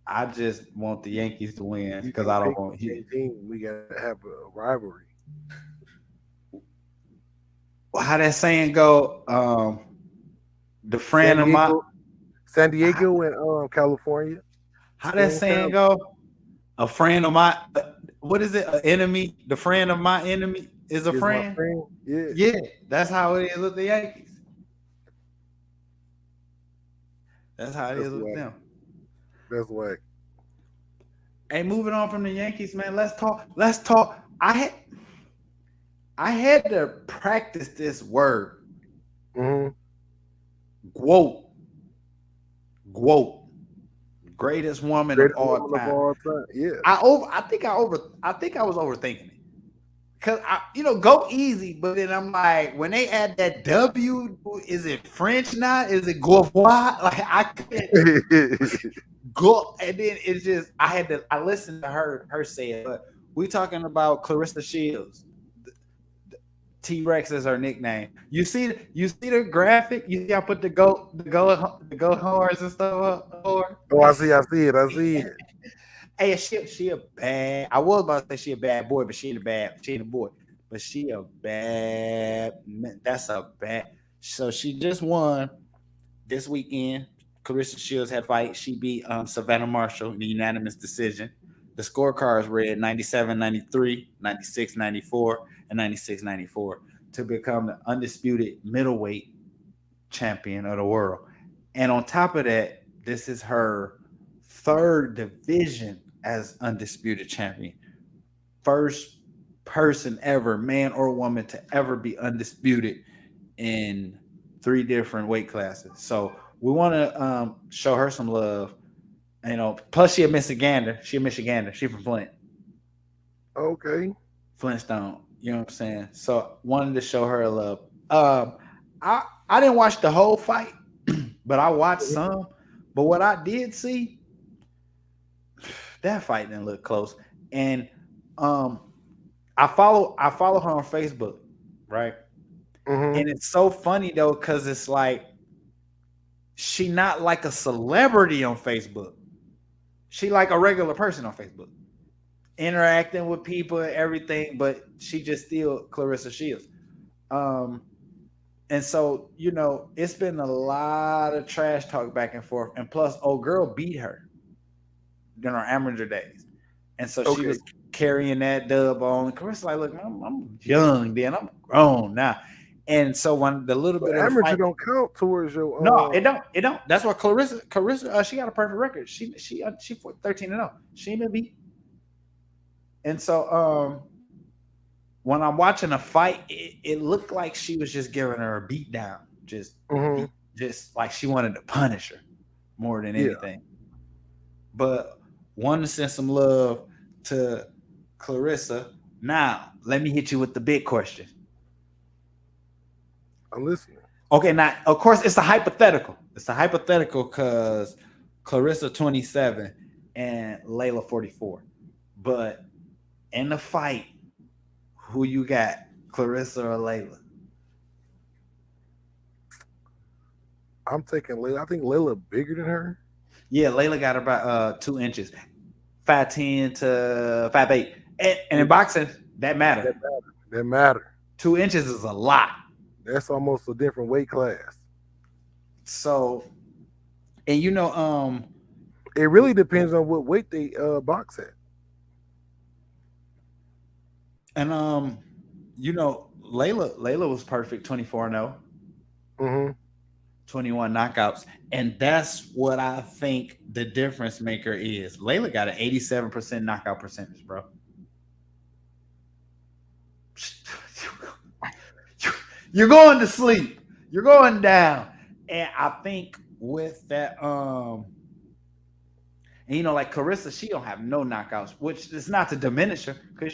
Speaker 1: I just want the Yankees to win because I don't want
Speaker 2: team. We got to have a rivalry.
Speaker 1: Well, how that saying go? The friend of my
Speaker 2: San Diego and California.
Speaker 1: How that saying go? A friend of my what is it? An enemy? The friend of my enemy is a friend? Yeah, that's how it is with the Yankees. That's how it is with them.
Speaker 2: That's whack.
Speaker 1: Hey, moving on from the Yankees, man. Let's talk. I had to practice this word.
Speaker 2: Mm-hmm.
Speaker 1: Quote. Greatest woman of all time.
Speaker 2: Yeah.
Speaker 1: I think I was overthinking it. Cause go easy, but then I'm like, when they add that W, is it French now? Is it Gaulois? Like I couldn't go, and then it's just I listened to her say it, but we talking about Clarissa Shields. T-Rex is her nickname. You see the graphic? You see I put the goat horns and stuff up?
Speaker 2: Oh, I see it.
Speaker 1: Hey, she a bad. I was about to say she a bad boy, but she ain't a boy. But she a bad. That's a bad. So she just won this weekend. Clarissa Shields had fight. She beat Savannah Marshall in the unanimous decision. The scorecards read 97-93, 96-94, and 96-94 to become the undisputed middleweight champion of the world. And on top of that, this is her third division as undisputed champion. First person ever, man or woman, to ever be undisputed in 3 different weight classes. So we want to show her some love. Plus she a Michigander. She from Flint.
Speaker 2: Okay.
Speaker 1: Flintstone. You know what I'm saying? So wanted to show her love. I didn't watch the whole fight, but I watched some. But what I did see, that fight didn't look close. And I follow her on Facebook, right?
Speaker 2: Mm-hmm.
Speaker 1: And it's so funny though, because it's like she not like a celebrity on Facebook. She like a regular person on Facebook, interacting with people and everything, but she just still Clarissa Shields. And so, it's been a lot of trash talk back and forth. And plus, old girl beat her in her amateur days. And so she was carrying that dub on. And Clarissa like, look, I'm young then. I'm grown now. And so when the little bit of
Speaker 2: amateur
Speaker 1: fight,
Speaker 2: don't count towards your
Speaker 1: no, it don't. That's why Clarissa, she got a perfect record. She 13-0. She ain't been beat. And so when I'm watching a fight, it looked like she was just giving her a beat down, just like she wanted to punish her more than anything. But wanted to send some love to Clarissa. Now, let me hit you with the big question.
Speaker 2: I'm listening.
Speaker 1: Okay, now, of course, it's a hypothetical. It's a hypothetical because Clarissa 27 and Layla 44. But in the fight, who you got, Clarissa or Layla?
Speaker 2: I'm taking Layla. I think Layla bigger than her.
Speaker 1: Yeah, Layla got about 2 inches, 5'10" to 5'8". And in boxing, that matters.
Speaker 2: That matter.
Speaker 1: 2 inches is a lot.
Speaker 2: That's almost a different weight class.
Speaker 1: So, and
Speaker 2: it really depends on what weight they box at.
Speaker 1: And Layla was perfect, 24-0.
Speaker 2: Mm-hmm.
Speaker 1: 21 knockouts. And that's what I think the difference maker is. Layla got an 87% knockout percentage, bro. You're going to sleep. You're going down. And I think with that, like Clarissa, she don't have no knockouts, which is not to diminish her, because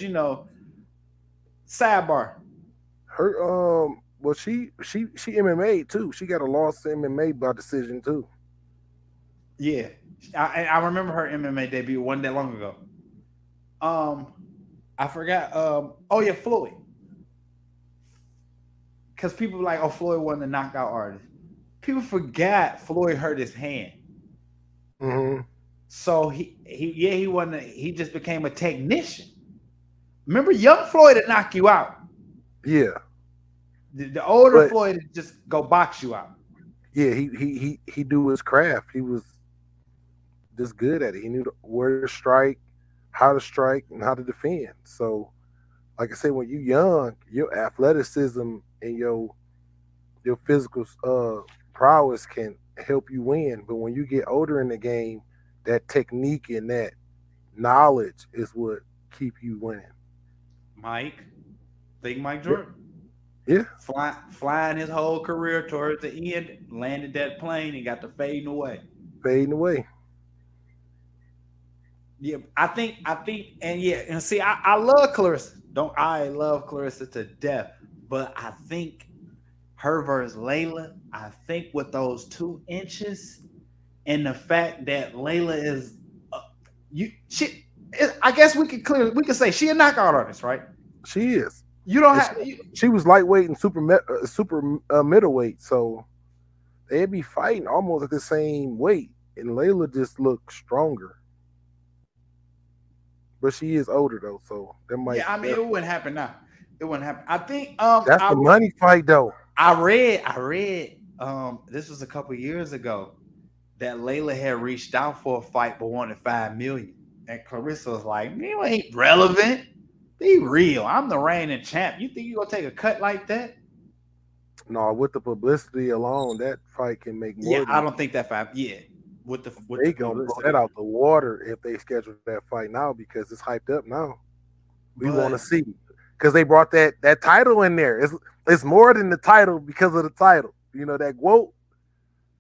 Speaker 1: sidebar.
Speaker 2: Her well, she MMA too. She got a loss to MMA by decision too.
Speaker 1: Yeah, I remember her MMA debut one day long ago. I forgot. Oh yeah, Floyd. Because people like, oh, Floyd wasn't a knockout artist. People forgot Floyd hurt his hand.
Speaker 2: Mm-hmm.
Speaker 1: So he wasn't. He just became a technician. Remember, young Floyd would knock you out.
Speaker 2: Yeah.
Speaker 1: The older Floyd would just go box you out.
Speaker 2: Yeah, he do his craft. He was just good at it. He knew where to strike, how to strike, and how to defend. So, like I said, when you're young, your athleticism and your physical prowess can help you win. But when you get older in the game, that technique and that knowledge is what keep you winning.
Speaker 1: Mike Jordan.
Speaker 2: Yeah.
Speaker 1: Flying his whole career towards the end, landed that plane and got to fading away. Yeah, I think, and see, I love Clarissa. I love Clarissa to death, but I think her versus Layla, I think with those 2 inches and the fact that Layla is, I guess we could say she a knockout artist, right?
Speaker 2: She is.
Speaker 1: You don't have.
Speaker 2: She was lightweight and super middleweight, so they'd be fighting almost at the same weight, and Layla just looked stronger. But she is older though, so that might.
Speaker 1: Yeah, I mean, it wouldn't happen now. It wouldn't happen. I think
Speaker 2: that's the money fight though.
Speaker 1: I read this was a couple years ago that Layla had reached out for a fight but wanted $5 million. And Clarissa was like, you ain't relevant. Be real. I'm the reigning champ. You think you gonna take a cut like that?
Speaker 2: No, with the publicity alone, that fight can make more.
Speaker 1: Yeah, I don't think that fight. Yeah.
Speaker 2: They gonna blow that out the water if they schedule that fight now because it's hyped up now. We want to see because they brought that title in there. It's more than the title because of the title. You know that quote.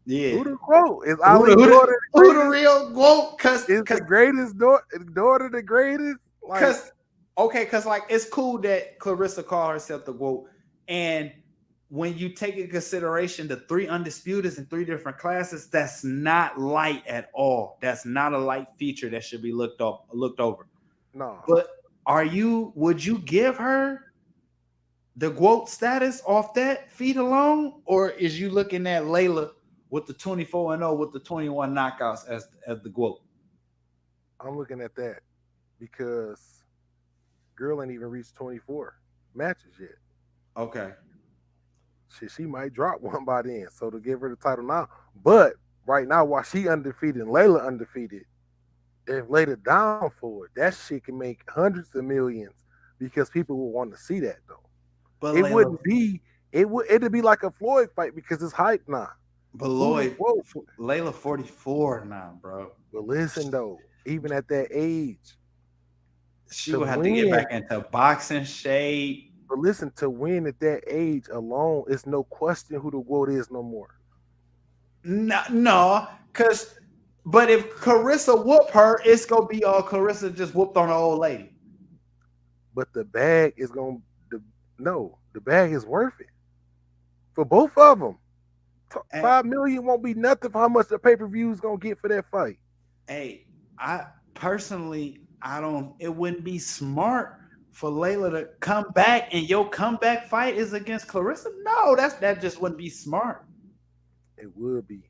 Speaker 1: Yeah.
Speaker 2: Who the quote? Is Ali daughter?
Speaker 1: Who the real quote? Because
Speaker 2: the greatest daughter the greatest.
Speaker 1: Because like it's cool that Clarissa called herself the quote, and when you take in consideration the 3 undisputeds in 3 different classes, that's not light at all. That's not a light feature that should be looked over.
Speaker 2: No.
Speaker 1: But would you give her the GOAT status off that feat alone? Or is you looking at Layla with the 24-0 with the 21 knockouts as the GOAT?
Speaker 2: I'm looking at that because girl ain't even reached 24 matches yet.
Speaker 1: Okay.
Speaker 2: She might drop one by then, so to give her the title now. But right now, while she undefeated and Layla undefeated, if later down for it, that shit can make hundreds of millions because people will want to see that though. But it'd be like a Floyd fight because it's hype now.
Speaker 1: But Layla 44 now, bro.
Speaker 2: But listen though, even at that age,
Speaker 1: she would have to get back into boxing shape.
Speaker 2: But listen, to win at that age alone, it's no question who the GOAT is no more.
Speaker 1: No, but if Clarissa whoop her, it's gonna be all Clarissa just whooped on an old lady.
Speaker 2: But the bag is the bag is worth it for both of them. $5 million won't be nothing for how much the pay-per-view is gonna get for that fight.
Speaker 1: Hey, I personally, it wouldn't be smart for Layla to come back and your comeback fight is against Clarissa. No, that just wouldn't be smart.
Speaker 2: It would be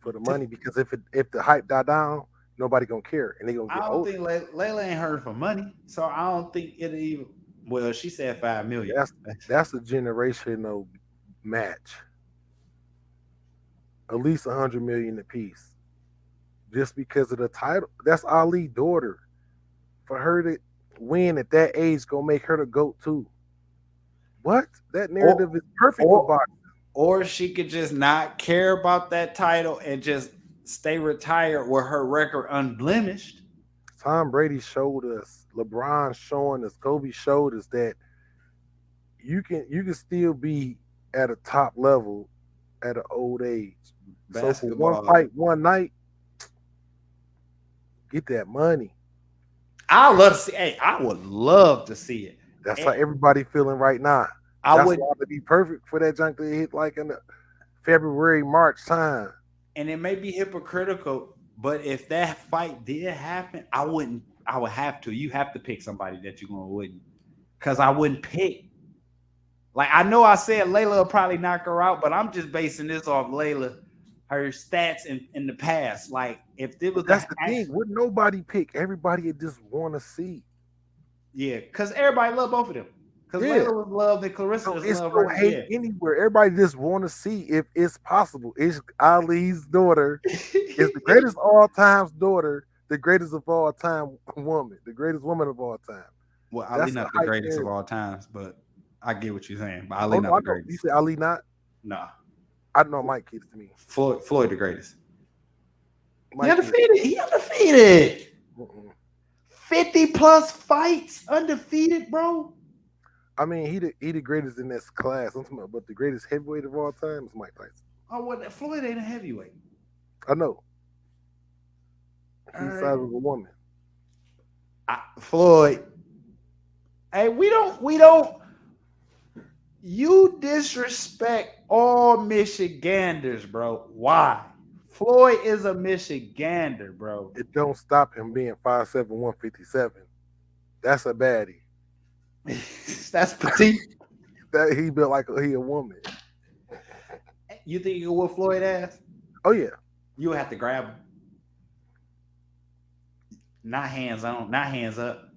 Speaker 2: for the money because if the hype die down, nobody gonna care and they gonna get older.
Speaker 1: I don't think Layla ain't heard for money, so I don't think it even. Well, she said $5 million.
Speaker 2: That's a generational match. At least $100 million a piece, just because of the title. That's Ali's daughter. For her to win at that age, gonna make her the GOAT too. What? That narrative is perfect for boxing.
Speaker 1: Or she could just not care about that title and just stay retired with her record unblemished.
Speaker 2: Tom Brady showed us, LeBron showing us, Kobe showed us that you can still be at a top level at an old age. Basketball. So for one fight, one night, get that money.
Speaker 1: I would love to see it.
Speaker 2: That's how everybody feeling right now.
Speaker 1: I would,
Speaker 2: why to be perfect for that junk to hit like in the February, March time.
Speaker 1: and it may be hypocritical, but if that fight did happen, I wouldn't. I would have to. You have to pick somebody that you're gonna wouldn't, because I wouldn't pick. Like I know I said Layla will probably knock her out, but I'm just basing this off Layla, her stats in the past. Like if it was
Speaker 2: That's the thing. Would nobody pick? Everybody just want to see.
Speaker 1: yeah, because everybody love both of them. Because Layla was loved and Clarissa was
Speaker 2: It's
Speaker 1: loved.
Speaker 2: no hate anywhere. Everybody just want to see if it's possible. It's Ali's daughter. It's the greatest all time's daughter, the greatest of all time woman, the greatest woman of all time.
Speaker 1: Well, Ali not the greatest of all times, but I get what you're saying. But Ali not the greatest.
Speaker 2: You said Ali not?
Speaker 1: Nah.
Speaker 2: I know Mike kids to me.
Speaker 1: Floyd the greatest.
Speaker 2: Mike
Speaker 1: He undefeated. 50 plus fights undefeated, bro.
Speaker 2: I mean, he the greatest in this class. I'm talking about, but the greatest heavyweight of all time is Mike Tyson.
Speaker 1: Oh, what? Floyd ain't a heavyweight.
Speaker 2: I know. He's the size of a woman.
Speaker 1: Floyd. Hey, we don't. You disrespect all Michiganders, bro. Why? Floyd is a Michigander, bro.
Speaker 2: It don't stop him being 5'7", 157. That's a baddie.
Speaker 1: That's petite.
Speaker 2: That he built like he a woman.
Speaker 1: You think you can whoop Floyd ass?
Speaker 2: Oh yeah.
Speaker 1: You have to grab him. Not hands on, not hands up.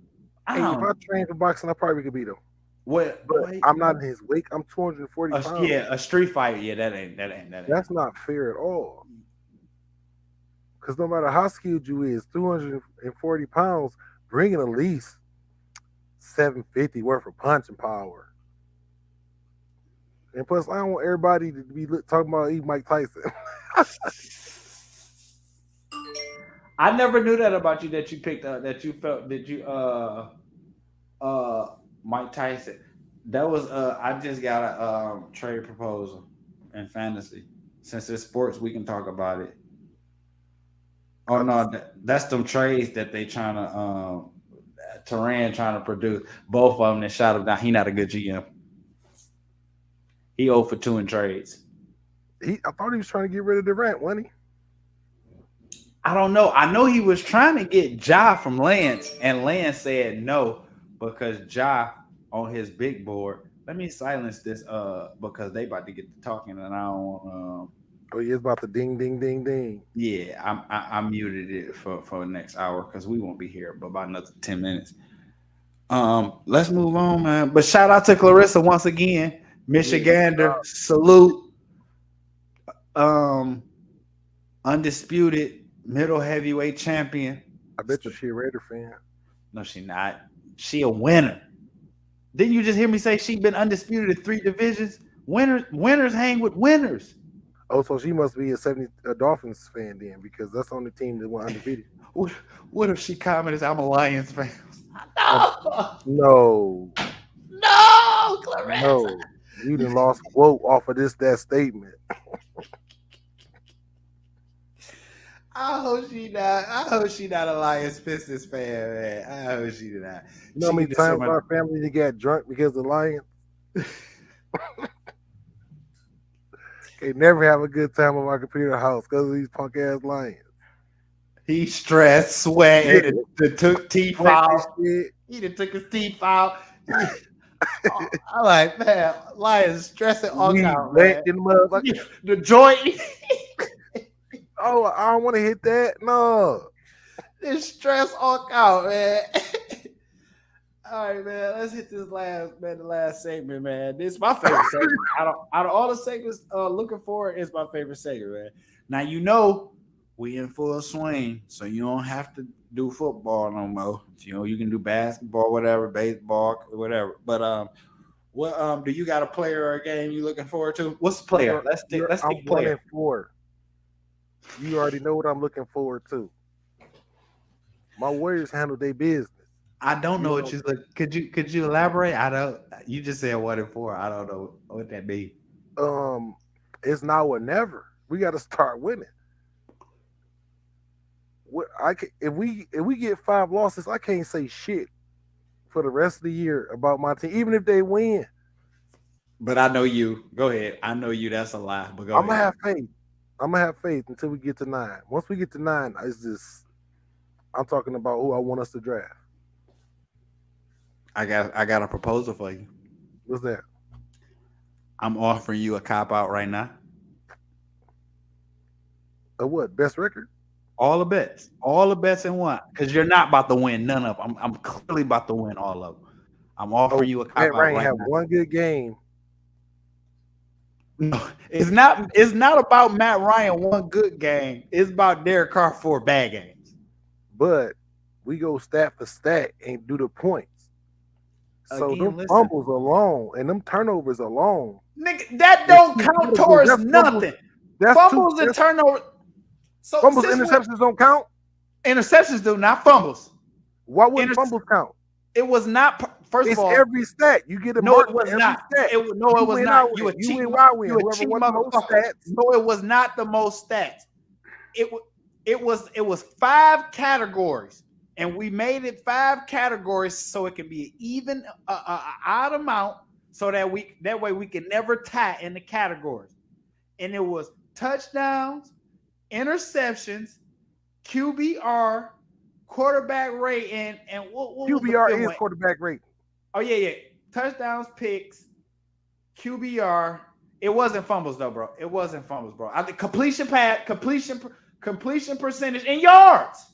Speaker 2: Hey, if I trained for boxing, I probably could beat him.
Speaker 1: What?
Speaker 2: But I'm not in his weight. I'm 240 pounds.
Speaker 1: Yeah, a street fight. Yeah, that ain't.
Speaker 2: That's not fair at all. Because no matter how skilled you is, 240 pounds, bringing at least 750 worth of punching power. And plus, I don't want everybody to be talking about Mike Tyson.
Speaker 1: I never knew that about you. That you picked up. That you felt. That you Mike Tyson. That was I just got a trade proposal in fantasy. Since it's sports, we can talk about it. Oh no, that's them trades that they trying to Turan trying to produce. Both of them that shot him down. He not a good GM. He 0 for 2 in trades.
Speaker 2: I thought he was trying to get rid of Durant, wasn't he?
Speaker 1: I don't know. I know he was trying to get Ja from Lance, and Lance said no because Ja on his big board. Let me silence this because they about to get to talking, and I don't want.
Speaker 2: Oh, yeah, it's about the ding, ding, ding, ding.
Speaker 1: Yeah, I muted it for the next hour because we won't be here but about another 10 minutes. Let's move on, man. But shout out to Clarissa once again, Michigander, salute. Undisputed middle heavyweight champion.
Speaker 2: I bet you she a Raider fan.
Speaker 1: No, she not. She a winner. Didn't you just hear me say she been undisputed in 3 divisions? Winners hang with winners.
Speaker 2: Oh, so she must be a Dolphins fan then, because that's on the team that went undefeated.
Speaker 1: What if she commented, I'm a Lions fan?
Speaker 2: No,
Speaker 1: Clarissa.
Speaker 2: No. You done lost quote off of that statement.
Speaker 1: I hope she not a Lions Pistons fan, man. I hope she not.
Speaker 2: You know how many times our family got drunk because of Lions? They never have a good time on my computer house because of these punk ass Lions.
Speaker 1: He stressed, sweated, took teeth out. He done took his teeth out. I like, man, Lions stressing all out, man. The joint.
Speaker 2: Oh, I don't want to hit that. No.
Speaker 1: This stress all out, man. All right, man. Let's hit this the last segment, man. This is my favorite segment. Out of all the segments looking forward, it's my favorite segment, man. Now, you know, we in full swing, so you don't have to do football no more. You know, you can do basketball, whatever, baseball, whatever. But what do you got a player or a game you looking forward to? What's the player? Let's take player.
Speaker 2: 1-4. You already know what I'm looking forward to. My Warriors handle their business.
Speaker 1: I don't know what you look. Could you elaborate? I don't. You just said 1-4. I don't know what that means.
Speaker 2: It's now or never. We got to start winning. If we get 5 losses, I can't say shit for the rest of the year about my team. Even if they win,
Speaker 1: But I know you. Go ahead. I know you. That's a lie. But go
Speaker 2: I'm gonna
Speaker 1: ahead.
Speaker 2: have faith. I'm gonna have faith until we get to 9. Once we get to 9, I'm talking about who I want us to draft.
Speaker 1: I got a proposal for you.
Speaker 2: What's that?
Speaker 1: I'm offering you a cop out right now.
Speaker 2: A what? Best record?
Speaker 1: All the bets in one. Because you're not about to win none of them. I'm clearly about to win all of them. I'm offering you a cop
Speaker 2: Matt
Speaker 1: out
Speaker 2: Ryan
Speaker 1: right
Speaker 2: have
Speaker 1: now.
Speaker 2: one good game.
Speaker 1: No, it's not. It's not about Matt Ryan one good game. It's about Derek Carr 4 bad games.
Speaker 2: But we go stat for stat and do the points. So
Speaker 1: Again,
Speaker 2: them
Speaker 1: listen.
Speaker 2: fumbles alone and them turnovers alone.
Speaker 1: Nigga, that don't count towards nothing. Fumbles and turnovers. So
Speaker 2: fumbles and interceptions don't count?
Speaker 1: Interceptions do, not fumbles.
Speaker 2: Why wouldn't fumbles count?
Speaker 1: It was not. First of all,
Speaker 2: every stat. You get a
Speaker 1: no,
Speaker 2: mark
Speaker 1: it was
Speaker 2: for every
Speaker 1: not.
Speaker 2: stat.
Speaker 1: It was not. You a cheat
Speaker 2: motherfucker.
Speaker 1: No, it was not the most stats. It was 5 categories, and we made it 5 categories so it can be an even odd amount, so that way we can never tie in the categories. And it was touchdowns, interceptions, QBR, quarterback rating, and what
Speaker 2: QBR is quarterback rating.
Speaker 1: Oh yeah. Touchdowns, picks, QBR. It wasn't fumbles though, bro. It wasn't fumbles, bro. I think completion percentage, and yards.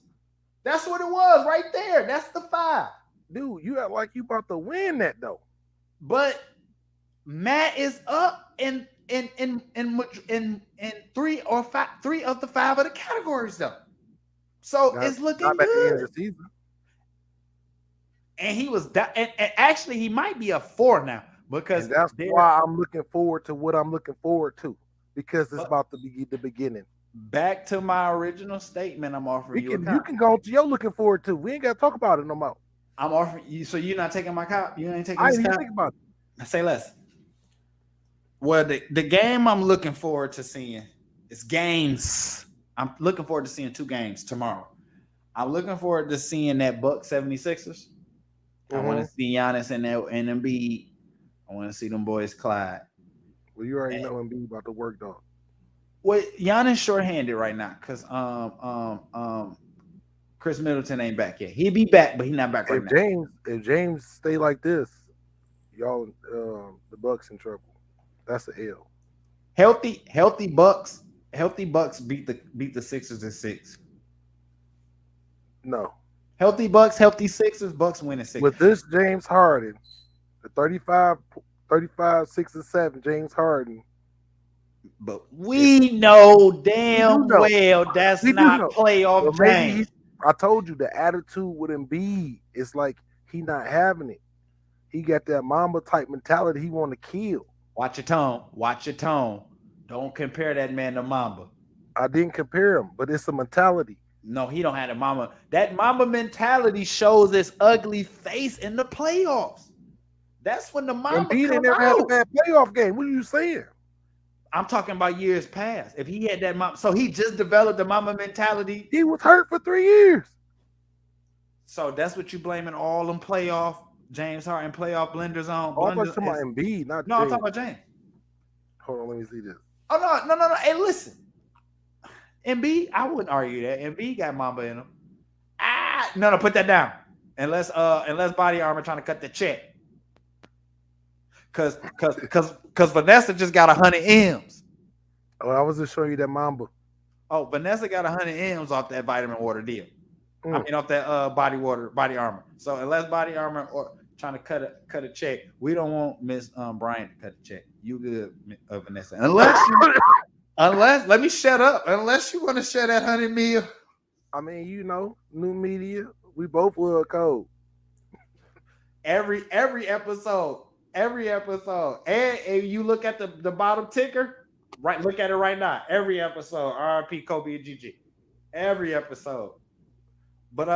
Speaker 1: That's what it was right there. That's the 5.
Speaker 2: Dude, you act like you about to win that though.
Speaker 1: But Matt is up in 3 or 5, 3 of the 5 of the categories though. So it's looking good. At the end of the season. And he was and actually he might be a 4 now, because
Speaker 2: and that's why I'm looking forward to what I'm looking forward to, because it's about to be the beginning.
Speaker 1: Back to my original statement, I'm offering you.
Speaker 2: You can go to your looking forward to. We ain't got to talk about it no more.
Speaker 1: I'm offering you. So you're not taking my cop? You ain't taking.
Speaker 2: I didn't even think about it.
Speaker 1: Say less. Well, the game I'm looking forward to seeing is games. I'm looking forward to seeing 2 games tomorrow. I'm looking forward to seeing that Bucks 76ers. I want to see Giannis and Embiid. I want to see them boys collide.
Speaker 2: Well, you already know Embiid about to work, dog.
Speaker 1: Well, Giannis shorthanded right now because Chris Middleton ain't back yet. He'll be back, but he's not back right now.
Speaker 2: If James stay like this, y'all, the Bucks in trouble. That's an L.
Speaker 1: Healthy Bucks beat the Sixers in 6.
Speaker 2: No.
Speaker 1: Healthy Bucks, healthy Sixers, Bucks winning 6.
Speaker 2: With this James Harden, the 35, 6 and 7, James Harden.
Speaker 1: But we know damn well that's not playoff James.
Speaker 2: I told you the attitude with Embiid is like he not having it. He got that Mamba type mentality. He want to kill.
Speaker 1: Watch your tone. Don't compare that man to Mamba.
Speaker 2: I didn't compare him, but it's a mentality.
Speaker 1: No, he don't have the Mamba. That Mamba mentality shows its ugly face in the playoffs. That's when the Mamba
Speaker 2: Embiid ain't never had a bad playoff game. What are you saying?
Speaker 1: I'm talking about years past. If he had that Mamba, so he just developed the Mamba mentality.
Speaker 2: He was hurt for 3 years.
Speaker 1: So that's what you blaming all them playoff James Harden playoff blenders on.
Speaker 2: I'm talking about Embiid, not
Speaker 1: no,
Speaker 2: James.
Speaker 1: I'm talking about James.
Speaker 2: Hold on, let me see this.
Speaker 1: Oh no. Hey, listen. Embiid, I wouldn't argue that. Embiid got Mamba in him. No, put that down. Unless Body Armor trying to cut the check. Cause Vanessa just got 100 M's.
Speaker 2: Oh, I was just showing you that Mamba.
Speaker 1: Oh, Vanessa got 100 M's off that vitamin water deal. I mean, off that body armor. So unless Body Armor or trying to cut a check, we don't want Miss Bryant to cut the check. You good, Vanessa? Unless let me shut up. Unless you want to share that 100 mil.
Speaker 2: I mean, new media. We both love code.
Speaker 1: Every episode. And you look at the bottom ticker, right? Look at it right now. Every episode, RIP Kobe and GG. Every episode. But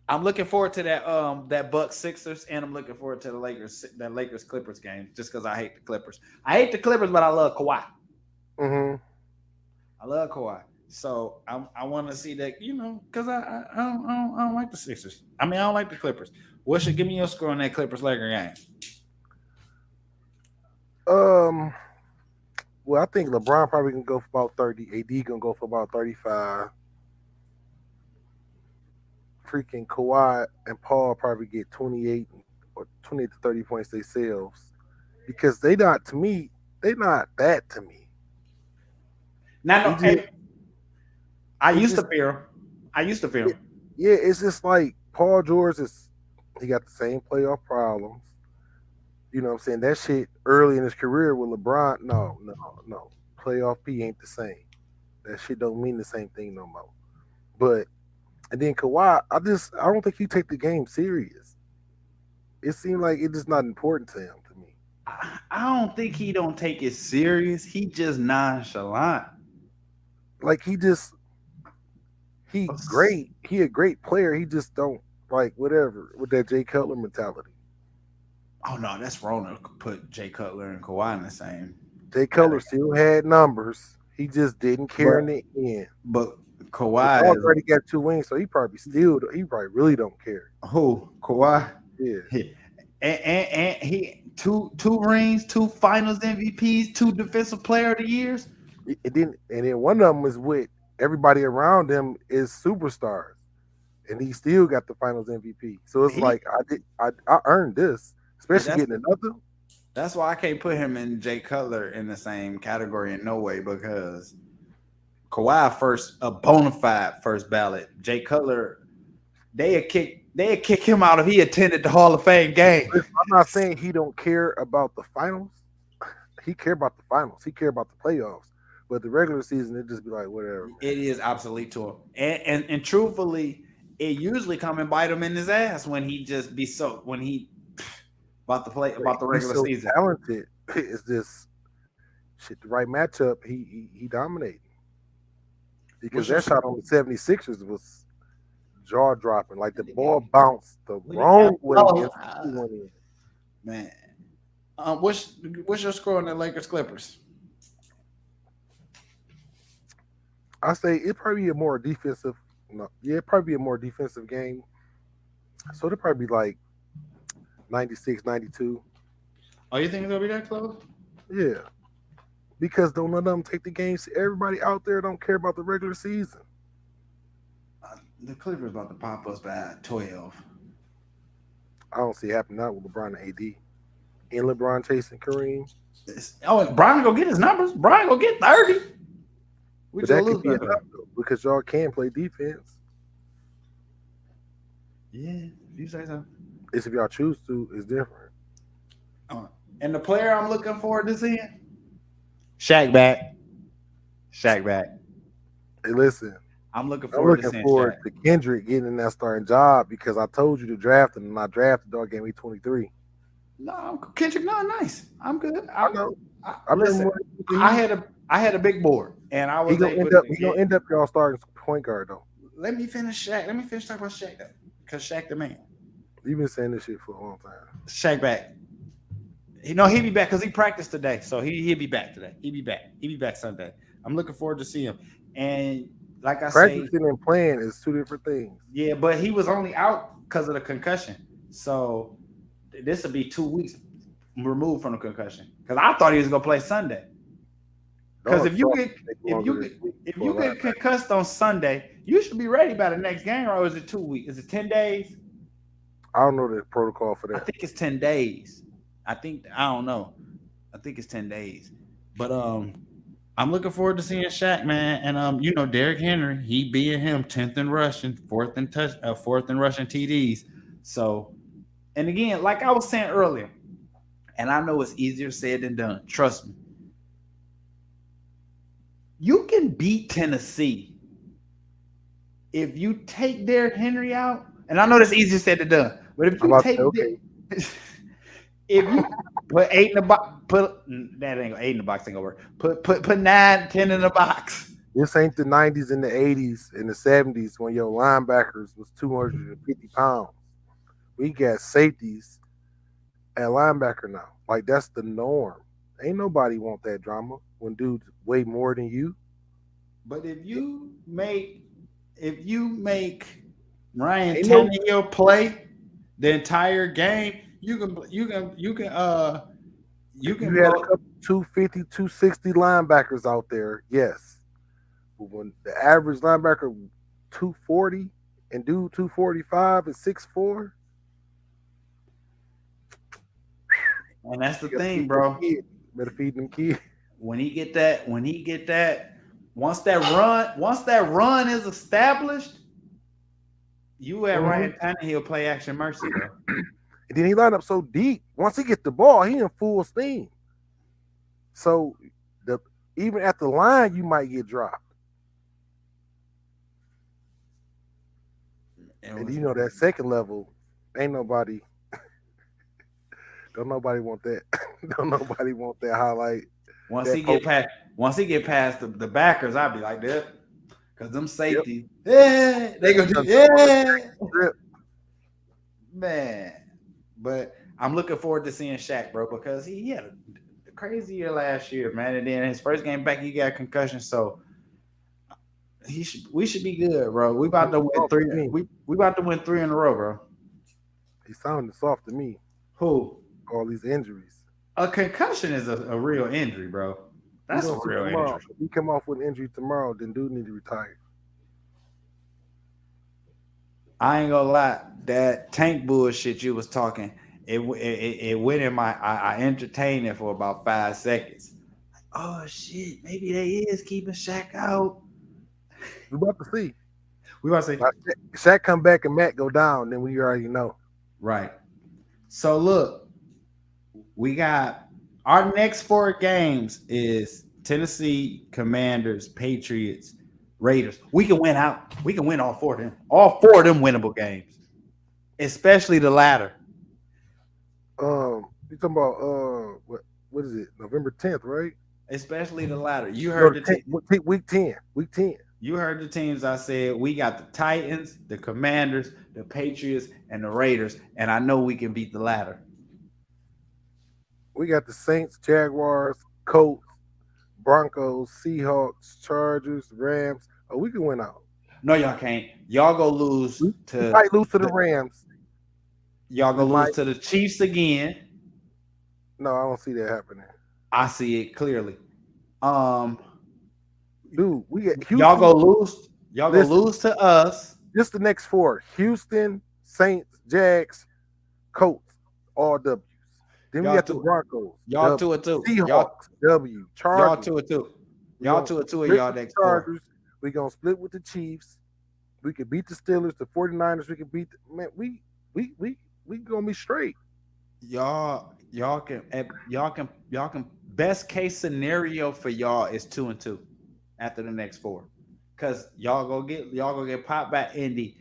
Speaker 1: I'm looking forward to that Bucks Sixers, and I'm looking forward to the Lakers Clippers game, just because I hate the Clippers. I hate the Clippers, but I love Kawhi.
Speaker 2: Mm-hmm.
Speaker 1: I love Kawhi. So I want to see that, because I don't like the Sixers. I mean, I don't like the Clippers. Give me your score on that Clippers Lakers game.
Speaker 2: Well, I think LeBron probably can go for about 30. AD gonna go for about 35. Freaking Kawhi and Paul probably get 28 or 28 to 30 points themselves because they not to me. They not that to me.
Speaker 1: Now,
Speaker 2: They just-
Speaker 1: I
Speaker 2: they
Speaker 1: used to
Speaker 2: just-
Speaker 1: fear him. I used to fear him.
Speaker 2: Yeah, it's just like Paul George he got the same playoff problems. You know what I'm saying? That shit early in his career with LeBron, no. Playoff P ain't the same. That shit don't mean the same thing no more. But and then Kawhi, I don't think he take the game serious. It seemed like it's just not important to him to me.
Speaker 1: I don't think he don't take it serious. He just nonchalant.
Speaker 2: Like he great. He a great player. He just don't like whatever with that Jay Cutler mentality.
Speaker 1: Oh no, that's wrong to put Jay Cutler and Kawhi in the same.
Speaker 2: Jay Cutler still had numbers. He just didn't care in the end.
Speaker 1: But
Speaker 2: Paul
Speaker 1: Kawhi
Speaker 2: already got 2 wins, so he probably really don't care.
Speaker 1: who? Kawhi?
Speaker 2: Yeah.
Speaker 1: And he two rings, 2 finals MVPs, 2 defensive player of the years.
Speaker 2: And then one of them is with everybody around him is superstars, and he still got the finals MVP. So it's like I earned this, especially getting another.
Speaker 1: That's why I can't put him and Jay Cutler in the same category in no way, because Kawhi a bona fide first ballot. Jay Cutler, they kick him out if he attended the Hall of Fame game.
Speaker 2: I'm not saying he don't care about the finals. He care about the finals. He care about the playoffs. But the regular season, it just be like whatever. Man.
Speaker 1: It is obsolete to him, and truthfully, it usually come and bite him in his ass when he about the regular season.
Speaker 2: Talented. It's just shit. The right matchup, he dominated. Because that shot on the 76ers was jaw dropping. Like the ball bounced the wrong way.
Speaker 1: Man, what's your score on the Lakers Clippers?
Speaker 2: I say it'd probably be a more defensive. It'd probably be a more defensive game. So it'd probably be like 96, 92.
Speaker 1: Oh, you think it'll be that close?
Speaker 2: Yeah. Because don't none of them take the games. Everybody out there don't care about the regular season.
Speaker 1: The Clippers about to pop us by 12.
Speaker 2: I don't see it happening now with LeBron and AD. And LeBron chasing Kareem.
Speaker 1: Brian go get his numbers. Brian go get 30.
Speaker 2: But that could be enough though, because y'all can play defense.
Speaker 1: Yeah, if you say so.
Speaker 2: It's if y'all choose to, it's different.
Speaker 1: And the player I'm looking forward to seeing, Shaq back.
Speaker 2: Hey, listen.
Speaker 1: I'm looking forward to
Speaker 2: Kendrick getting in that starting job because I told you to draft him, and I drafted dog gave me 23.
Speaker 1: No, Kendrick, no, nice. I'm good.
Speaker 2: I know.
Speaker 1: I had a big board, and I was
Speaker 2: gonna end up y'all starting point guard though.
Speaker 1: Let me finish Shaq. Let me finish talking about Shaq though, because Shaq the man.
Speaker 2: You've been saying this shit for a long time.
Speaker 1: Shaq back. He'll be back because he practiced today, so he'll be back today. He'll be back Sunday. I'm looking forward to see him. And like I said,
Speaker 2: practicing and playing is 2 different things.
Speaker 1: Yeah, but he was only out because of the concussion. So this will be 2 weeks removed from the concussion. Because I thought he was gonna play Sunday. Because if you get concussed on Sunday, you should be ready by the next game, or is it 2 weeks? Is it 10 days?
Speaker 2: I don't know the protocol for that.
Speaker 1: I think it's 10 days. I don't know. I think it's 10 days. But I'm looking forward to seeing Shaq, man. And Derrick Henry, he being him 10th in rushing, 4th in rushing TDs. So, and again, like I was saying earlier, and I know it's easier said than done. Trust me. You can beat Tennessee if you take Derrick Henry out. And I know that's easier said than done. But if you if you put 8 in the box, that ain't 8 in the box ain't gonna work. Put 9, 10 in the box.
Speaker 2: This ain't the 90s and the 80s and the 70s when your linebackers was 250 pounds. We got safeties at linebacker now. Like that's the norm. Ain't nobody want that drama when dudes weigh more than you.
Speaker 1: But if you make Ryan Tannehill play the entire game, you can.
Speaker 2: You had a couple 250, 260 linebackers out there, yes. But when the average linebacker 240 and dude 245 and 6'4",
Speaker 1: And that's the thing, bro.
Speaker 2: Better feed them kids.
Speaker 1: When he get that, once that run is established, you at Ryan Tannehill play action mercy, bro.
Speaker 2: And then he line up so deep. Once he get the ball, he in full steam. So even at the line, you might get dropped. And you know that second level, ain't nobody. Don't nobody want that. Don't nobody want that highlight.
Speaker 1: Once he get past the backers, I'll be like that. Because them safety, yeah, they gonna do man. But I'm looking forward to seeing Shaq, bro, because he had a crazy year last year, man. And then his first game back, he got a concussion. So we should be good, bro. We about to win three. We about to win 3 in a row, bro.
Speaker 2: He sounded soft to me.
Speaker 1: Who?
Speaker 2: All these injuries.
Speaker 1: A concussion is a real injury, bro. That's a real injury.
Speaker 2: If he come off with an injury tomorrow, then dude need to retire.
Speaker 1: I ain't gonna lie, that tank bullshit you was talking, it went in my. I entertained it for about 5 seconds. Oh shit, maybe they is keeping Shaq out.
Speaker 2: We about to see.
Speaker 1: We about to say
Speaker 2: Shaq come back and Matt go down, then we already know.
Speaker 1: Right. So look, we got our next 4 games is Tennessee, Commanders, Patriots, Raiders. We can win out. We can win all 4 of them. All 4 of them winnable games, especially the latter.
Speaker 2: You talking about what is it? November 10th, right?
Speaker 1: Especially the latter. You heard
Speaker 2: week 10. Week 10.
Speaker 1: You heard the teams I said. We got the Titans, the Commanders, the Patriots, and the Raiders, and I know we can beat the latter.
Speaker 2: We got the Saints, Jaguars, Colts, Broncos, Seahawks, Chargers, Rams. Oh, we can win out.
Speaker 1: No, y'all can't. Y'all go lose
Speaker 2: we might lose to the Rams.
Speaker 1: Y'all go lose to the Chiefs again.
Speaker 2: No, I don't see that happening.
Speaker 1: I see it clearly.
Speaker 2: Dude, we get Houston.
Speaker 1: Y'all go lose. Y'all go lose to us.
Speaker 2: Just the next 4: Houston, Saints, Jags, Colts, all W's. Then we got the Broncos.
Speaker 1: Y'all 2-2.
Speaker 2: Seahawks, W. Chargers.
Speaker 1: Y'all 2-2. Y'all 2-2 of y'all next
Speaker 2: Chargers. We're gonna split with the Chiefs. We can beat the Steelers, the 49ers. We can beat we gonna be straight.
Speaker 1: Y'all can best case scenario for y'all is 2-2 after the next 4. Cause y'all go get popped by Indy,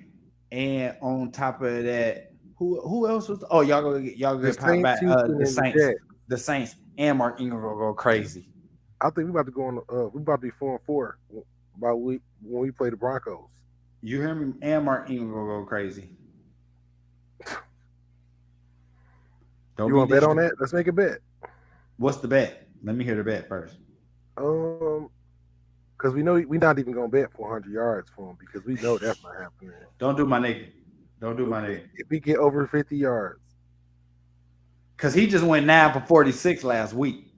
Speaker 1: and on top of that, who else was? Oh, y'all go get popped by the Saints. The Saints and Mark Ingram gonna go crazy.
Speaker 2: I think we about to go on. We about to be 4-4 by week when we play the Broncos.
Speaker 1: You hear me? And Mark Ingram gonna go crazy.
Speaker 2: You want to bet on that? Let's make a bet.
Speaker 1: What's the bet? Let me hear the bet first.
Speaker 2: Because we know we're not even gonna bet 400 yards for him because we know that's not happening.
Speaker 1: Don't do my nigga. Don't do my nigga.
Speaker 2: If we get over 50 yards,
Speaker 1: because he just went 9 for 46 last week.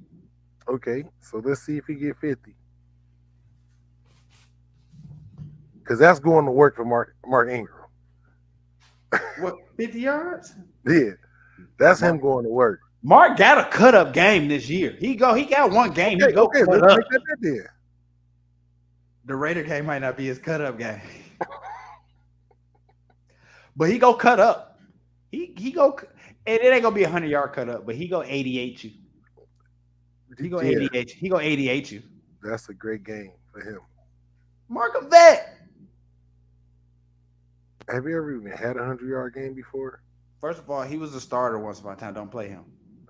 Speaker 2: Okay, so let's see if he get 50. Because that's going to work for Mark Ingram.
Speaker 1: What, 50 yards?
Speaker 2: Yeah, that's him going to work.
Speaker 1: Mark got a cut up game this year. He got one game.
Speaker 2: Okay, let's make that bet then.
Speaker 1: The Raider game might not be his cut up game, but he go cut up. He go, and it ain't gonna be 100-yard cut up, but he go 88 you. He go 88. He go 88 you.
Speaker 2: That's a great game for him.
Speaker 1: Mark a vet.
Speaker 2: Have you ever even had a 100-yard game before?
Speaker 1: First of all, he was a starter once upon a time. Don't play him.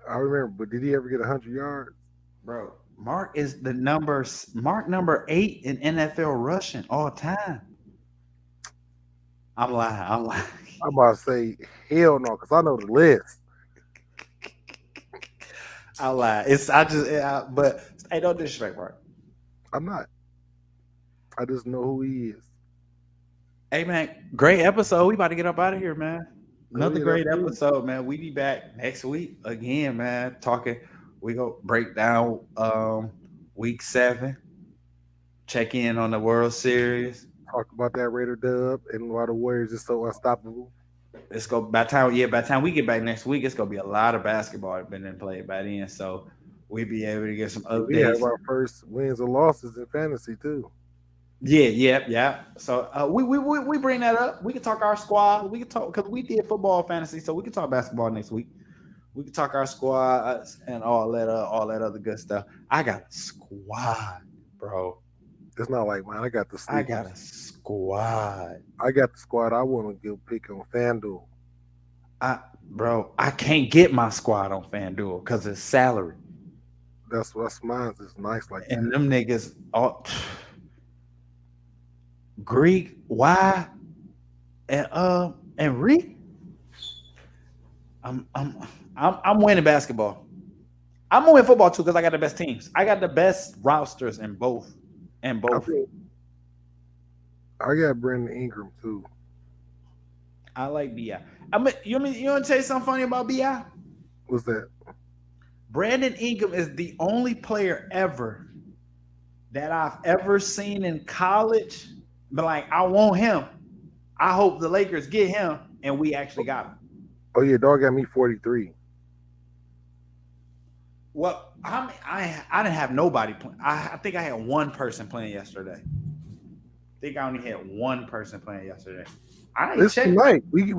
Speaker 2: I remember, but did he ever get 100 yards?
Speaker 1: Bro, Mark is number 8 in NFL rushing all time. I'm lying. I'm
Speaker 2: about to say hell no, because I know the list.
Speaker 1: I lie. But hey, don't disrespect Mark.
Speaker 2: I'm not. I just know who he is.
Speaker 1: Hey man, great episode. We about to get up out of here, man. Another great episode, man. We be back next week again, man. Talking We go break down week 7. Check in on the World Series.
Speaker 2: Talk about that Raider dub and why the Warriors is so unstoppable.
Speaker 1: Let's go by the time we get back next week, it's gonna be a lot of basketball been played by then. So we'll be able to get some
Speaker 2: We have
Speaker 1: updates.
Speaker 2: our first wins and losses in fantasy too.
Speaker 1: Yeah. So we bring that up. We can talk our squad. We can talk because we did football fantasy, so we can talk basketball next week. We can talk our squad and all that other good stuff. I got a squad, bro.
Speaker 2: It's not like mine. I got the
Speaker 1: I
Speaker 2: sleepers.
Speaker 1: got a squad.
Speaker 2: I got the squad I want to give pick on FanDuel.
Speaker 1: I can't get my squad on FanDuel because it's salary.
Speaker 2: That's mine. It's nice like that.
Speaker 1: And them niggas all Greek, Y, and Reek. I'm winning basketball. I'm gonna win football too because I got the best teams. I got the best rosters in both.
Speaker 2: I got Brandon Ingram too.
Speaker 1: I like BI. You want to tell you something funny about BI?
Speaker 2: What's that?
Speaker 1: Brandon Ingram is the only player ever that I've ever seen in college. But like, I want him. I hope the Lakers get him, and we actually got him.
Speaker 2: Oh yeah, dog got me 43.
Speaker 1: Well, I didn't have nobody playing. I think I had one person playing yesterday. I think I only had one person playing yesterday. I ain't
Speaker 2: This
Speaker 1: checked.
Speaker 2: night we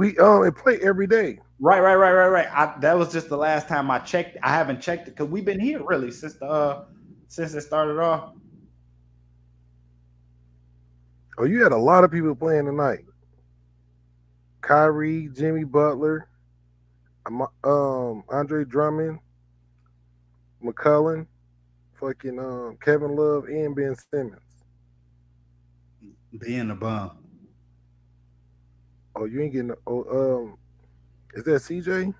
Speaker 2: play every day.
Speaker 1: Right. That was just the last time I checked. I haven't checked it because we've been here really since it started off.
Speaker 2: Oh, you had a lot of people playing tonight. Kyrie, Jimmy Butler, Andre Drummond, McCullough, fucking Kevin Love, and Ben Simmons.
Speaker 1: Being a bum.
Speaker 2: Oh, you ain't getting. Is that CJ?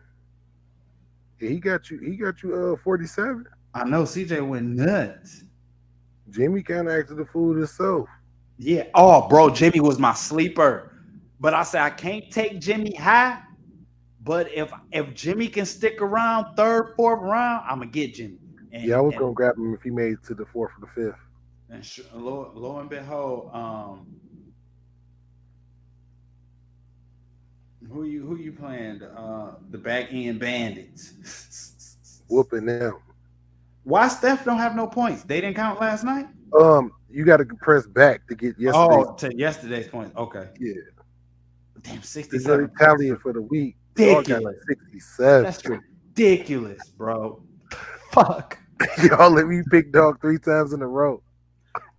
Speaker 2: Yeah, he got you. 47.
Speaker 1: I know CJ went nuts.
Speaker 2: Jimmy kind of acted the fool himself.
Speaker 1: Yeah. Oh, bro, Jimmy was my sleeper. But I said I can't take Jimmy high. But if Jimmy can stick around 3rd, 4th round, I'm gonna get Jimmy.
Speaker 2: I was gonna grab him if he made it to the 4th or the 5th.
Speaker 1: And lo and behold, who you playing? The back end bandits.
Speaker 2: Whooping them.
Speaker 1: Why Steph don't have no points? They didn't count last night.
Speaker 2: You got to press back to get yesterday's.
Speaker 1: Oh, to yesterday's points. Okay.
Speaker 2: Yeah.
Speaker 1: Damn, 67.
Speaker 2: He's Italian for the week.
Speaker 1: Ridiculous.
Speaker 2: Like 67.
Speaker 1: That's ridiculous, bro. Fuck.
Speaker 2: Y'all let me pick dog 3 times in a row.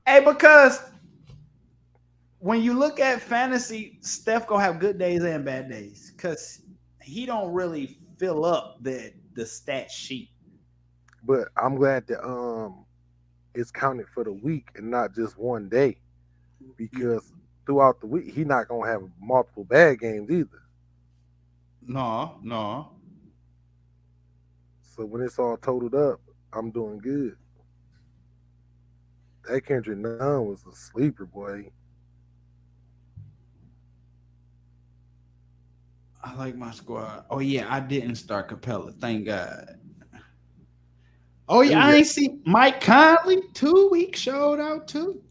Speaker 1: Hey, because when you look at fantasy, Steph gonna have good days and bad days because he don't really fill up the stat sheet.
Speaker 2: But I'm glad that it's counted for the week and not just one day, because throughout the week he not gonna have multiple bad games either.
Speaker 1: No.
Speaker 2: So when it's all totaled up, I'm doing good. That Kendrick Nunn was a sleeper, boy.
Speaker 1: I like my squad. Oh yeah, I didn't start Capella. Thank God. Oh yeah, I ain't see Mike Conley 2 weeks showed out too.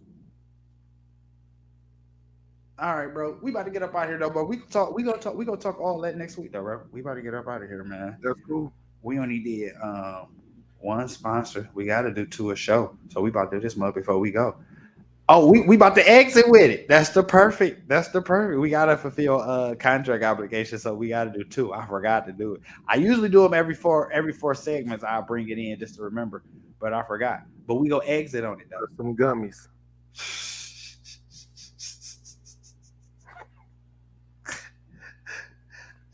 Speaker 1: All right, bro. We about to get up out here though, but we gonna talk all that next week though, bro. We about to get up out of here, man.
Speaker 2: That's cool.
Speaker 1: We only did one sponsor. We got to do 2 a show, so we about to do this month before we go. Oh, we about to exit with it. That's the perfect. We gotta fulfill contract obligations, so we gotta do 2. I forgot to do it. I usually do them every four segments. I'll bring it in just to remember, but I forgot. But we go exit on it though.
Speaker 2: Some gummies.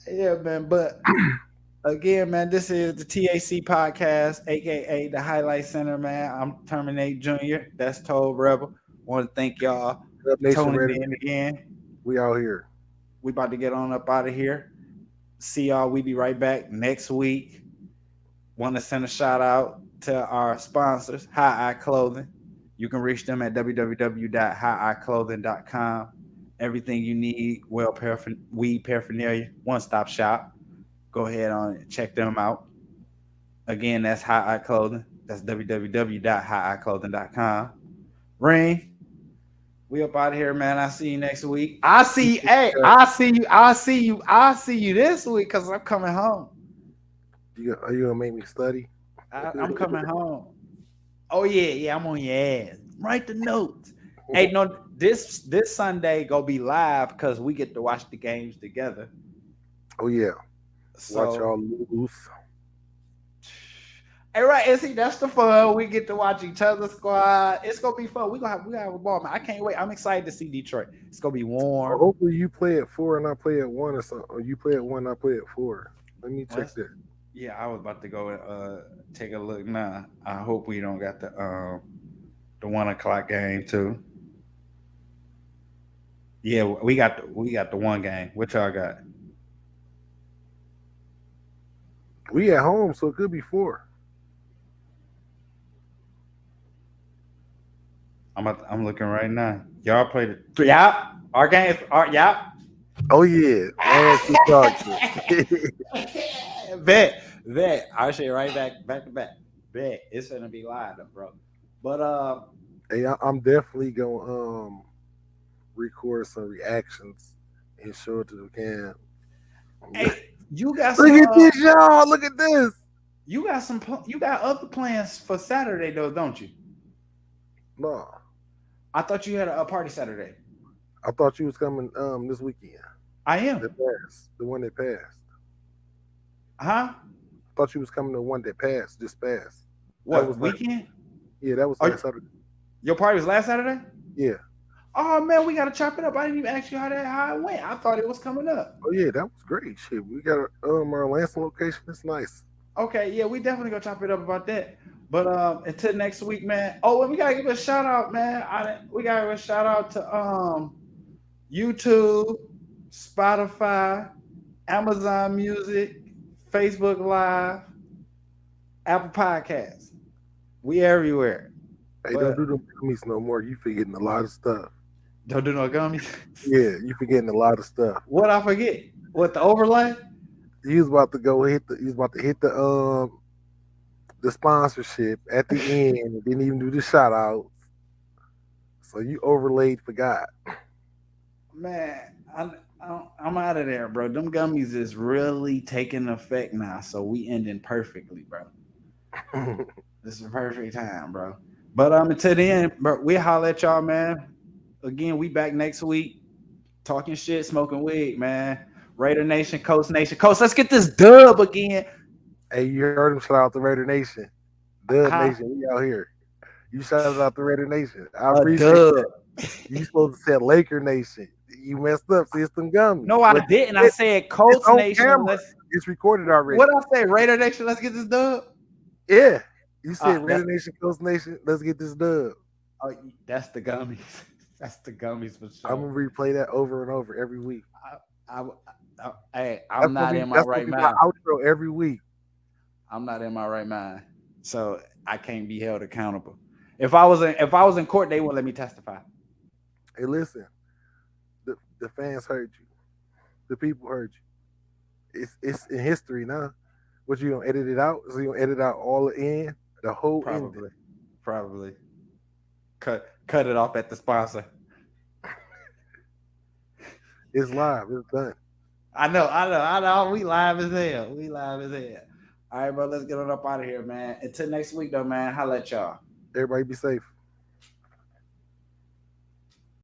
Speaker 1: Yeah, man. But again, man, this is the TAC podcast, aka the Highlight Center, man. I'm Terminate Jr. That's Told Rebel. Want to thank y'all tuning in again.
Speaker 2: We out here.
Speaker 1: We about to get on up out of here. See y'all. We be right back next week. Want to send a shout out to our sponsors, High Eye Clothing. You can reach them at www.higheyeclothing.com. Everything you need, weed paraphernalia, one-stop shop. Go ahead on and check them out. Again, that's High Eye Clothing. That's www.higheyeclothing.com. Ring. We up out of here, man. I see you next week. I see you. Hey, I see you. I see you. I see you this week because I'm coming home.
Speaker 2: Are you gonna make me study?
Speaker 1: I'm coming home. Oh yeah, I'm on your ass. Write the notes. Hey, no, this Sunday go be live because we get to watch the games together.
Speaker 2: Oh yeah,
Speaker 1: So,
Speaker 2: watch y'all lose.
Speaker 1: Hey, right, and see, that's the fun. We get to watch each other's squad. It's gonna be fun. We gonna have a ball, man. I can't wait. I'm excited to see Detroit. It's gonna be warm.
Speaker 2: Well, hopefully you play at 4 and I play at 1 or something. Or you play at 1 and I play at 4. Let me check that.
Speaker 1: Yeah, I was about to go take a look now. I hope we don't got the 1 o'clock game too. Yeah, we got the one game. What y'all got?
Speaker 2: We at home, so it could be 4.
Speaker 1: I'm looking right now. Y'all played it. Yeah, our games are
Speaker 2: Oh yeah,
Speaker 1: bet. I'll show you right back to back. Bet it's gonna be live, though, bro. But
Speaker 2: hey, I'm definitely gonna record some reactions and show it to the cam.
Speaker 1: Hey, you got
Speaker 2: look at this, y'all. Look at this.
Speaker 1: You got other plans for Saturday though, don't you?
Speaker 2: No.
Speaker 1: I thought you had a party Saturday.
Speaker 2: I thought you was coming this weekend.
Speaker 1: I am.
Speaker 2: The one that passed.
Speaker 1: Huh?
Speaker 2: I thought you was coming to one that passed, just passed.
Speaker 1: What was weekend?
Speaker 2: Yeah, that was last Saturday.
Speaker 1: Your party was last Saturday?
Speaker 2: Yeah.
Speaker 1: Oh man, we gotta chop it up. I didn't even ask you how it went. I thought it was coming up.
Speaker 2: Oh yeah, that was great. Shit, we got our Lansing location. It's nice.
Speaker 1: Okay, yeah, we definitely gonna chop it up about that. But until next week, man. Oh, and we gotta give a shout out, man. We gotta give a shout out to YouTube, Spotify, Amazon Music, Facebook Live, Apple Podcasts. We everywhere.
Speaker 2: Hey, don't do them gummies no more. You forgetting a lot of stuff.
Speaker 1: Don't do no gummies.
Speaker 2: Yeah, you forgetting a lot of stuff.
Speaker 1: What I forget? What, the overlay?
Speaker 2: He was about to hit the sponsorship at the end. Didn't even do the shout outs. So you overlaid, forgot. Man,
Speaker 1: I'm out of there, bro. Them gummies is really taking effect now. So we ending perfectly, bro. This is a perfect time, bro. But until then, bro, we holler at y'all, man. Again, we back next week. Talking shit, smoking weed, man. Raider Nation, Coast Nation. Coast, let's get this dub again.
Speaker 2: Hey, you heard him shout out the Raider Nation. Dub Nation, we out here. You shouted out the Raider Nation. I appreciate that. You supposed to say Laker Nation. You messed up. See, it's them gummies.
Speaker 1: No, I didn't. I said Colts Nation.
Speaker 2: It's recorded already.
Speaker 1: What I say? Raider Nation, let's get this dub.
Speaker 2: Yeah. You said Raider Nation, Coast Nation, let's get this dub.
Speaker 1: Oh, that's the gummies. That's the gummies for sure.
Speaker 2: I'm going to replay that over and over every week.
Speaker 1: Hey, I'm not in my right mind.
Speaker 2: Outro every week.
Speaker 1: I'm not in my right mind, so I can't be held accountable. If I was in court, they wouldn't let me testify.
Speaker 2: Hey, listen, the fans heard you, the people heard you. It's in history now. What, you gonna edit it out? So you gonna edit out all the end, the whole ending?
Speaker 1: Probably. Cut it off at the sponsor.
Speaker 2: It's live. It's done.
Speaker 1: I know. We live as hell. All right, bro. Let's get on up out of here, man. Until next week, though, man. Holla at y'all.
Speaker 2: Everybody be safe.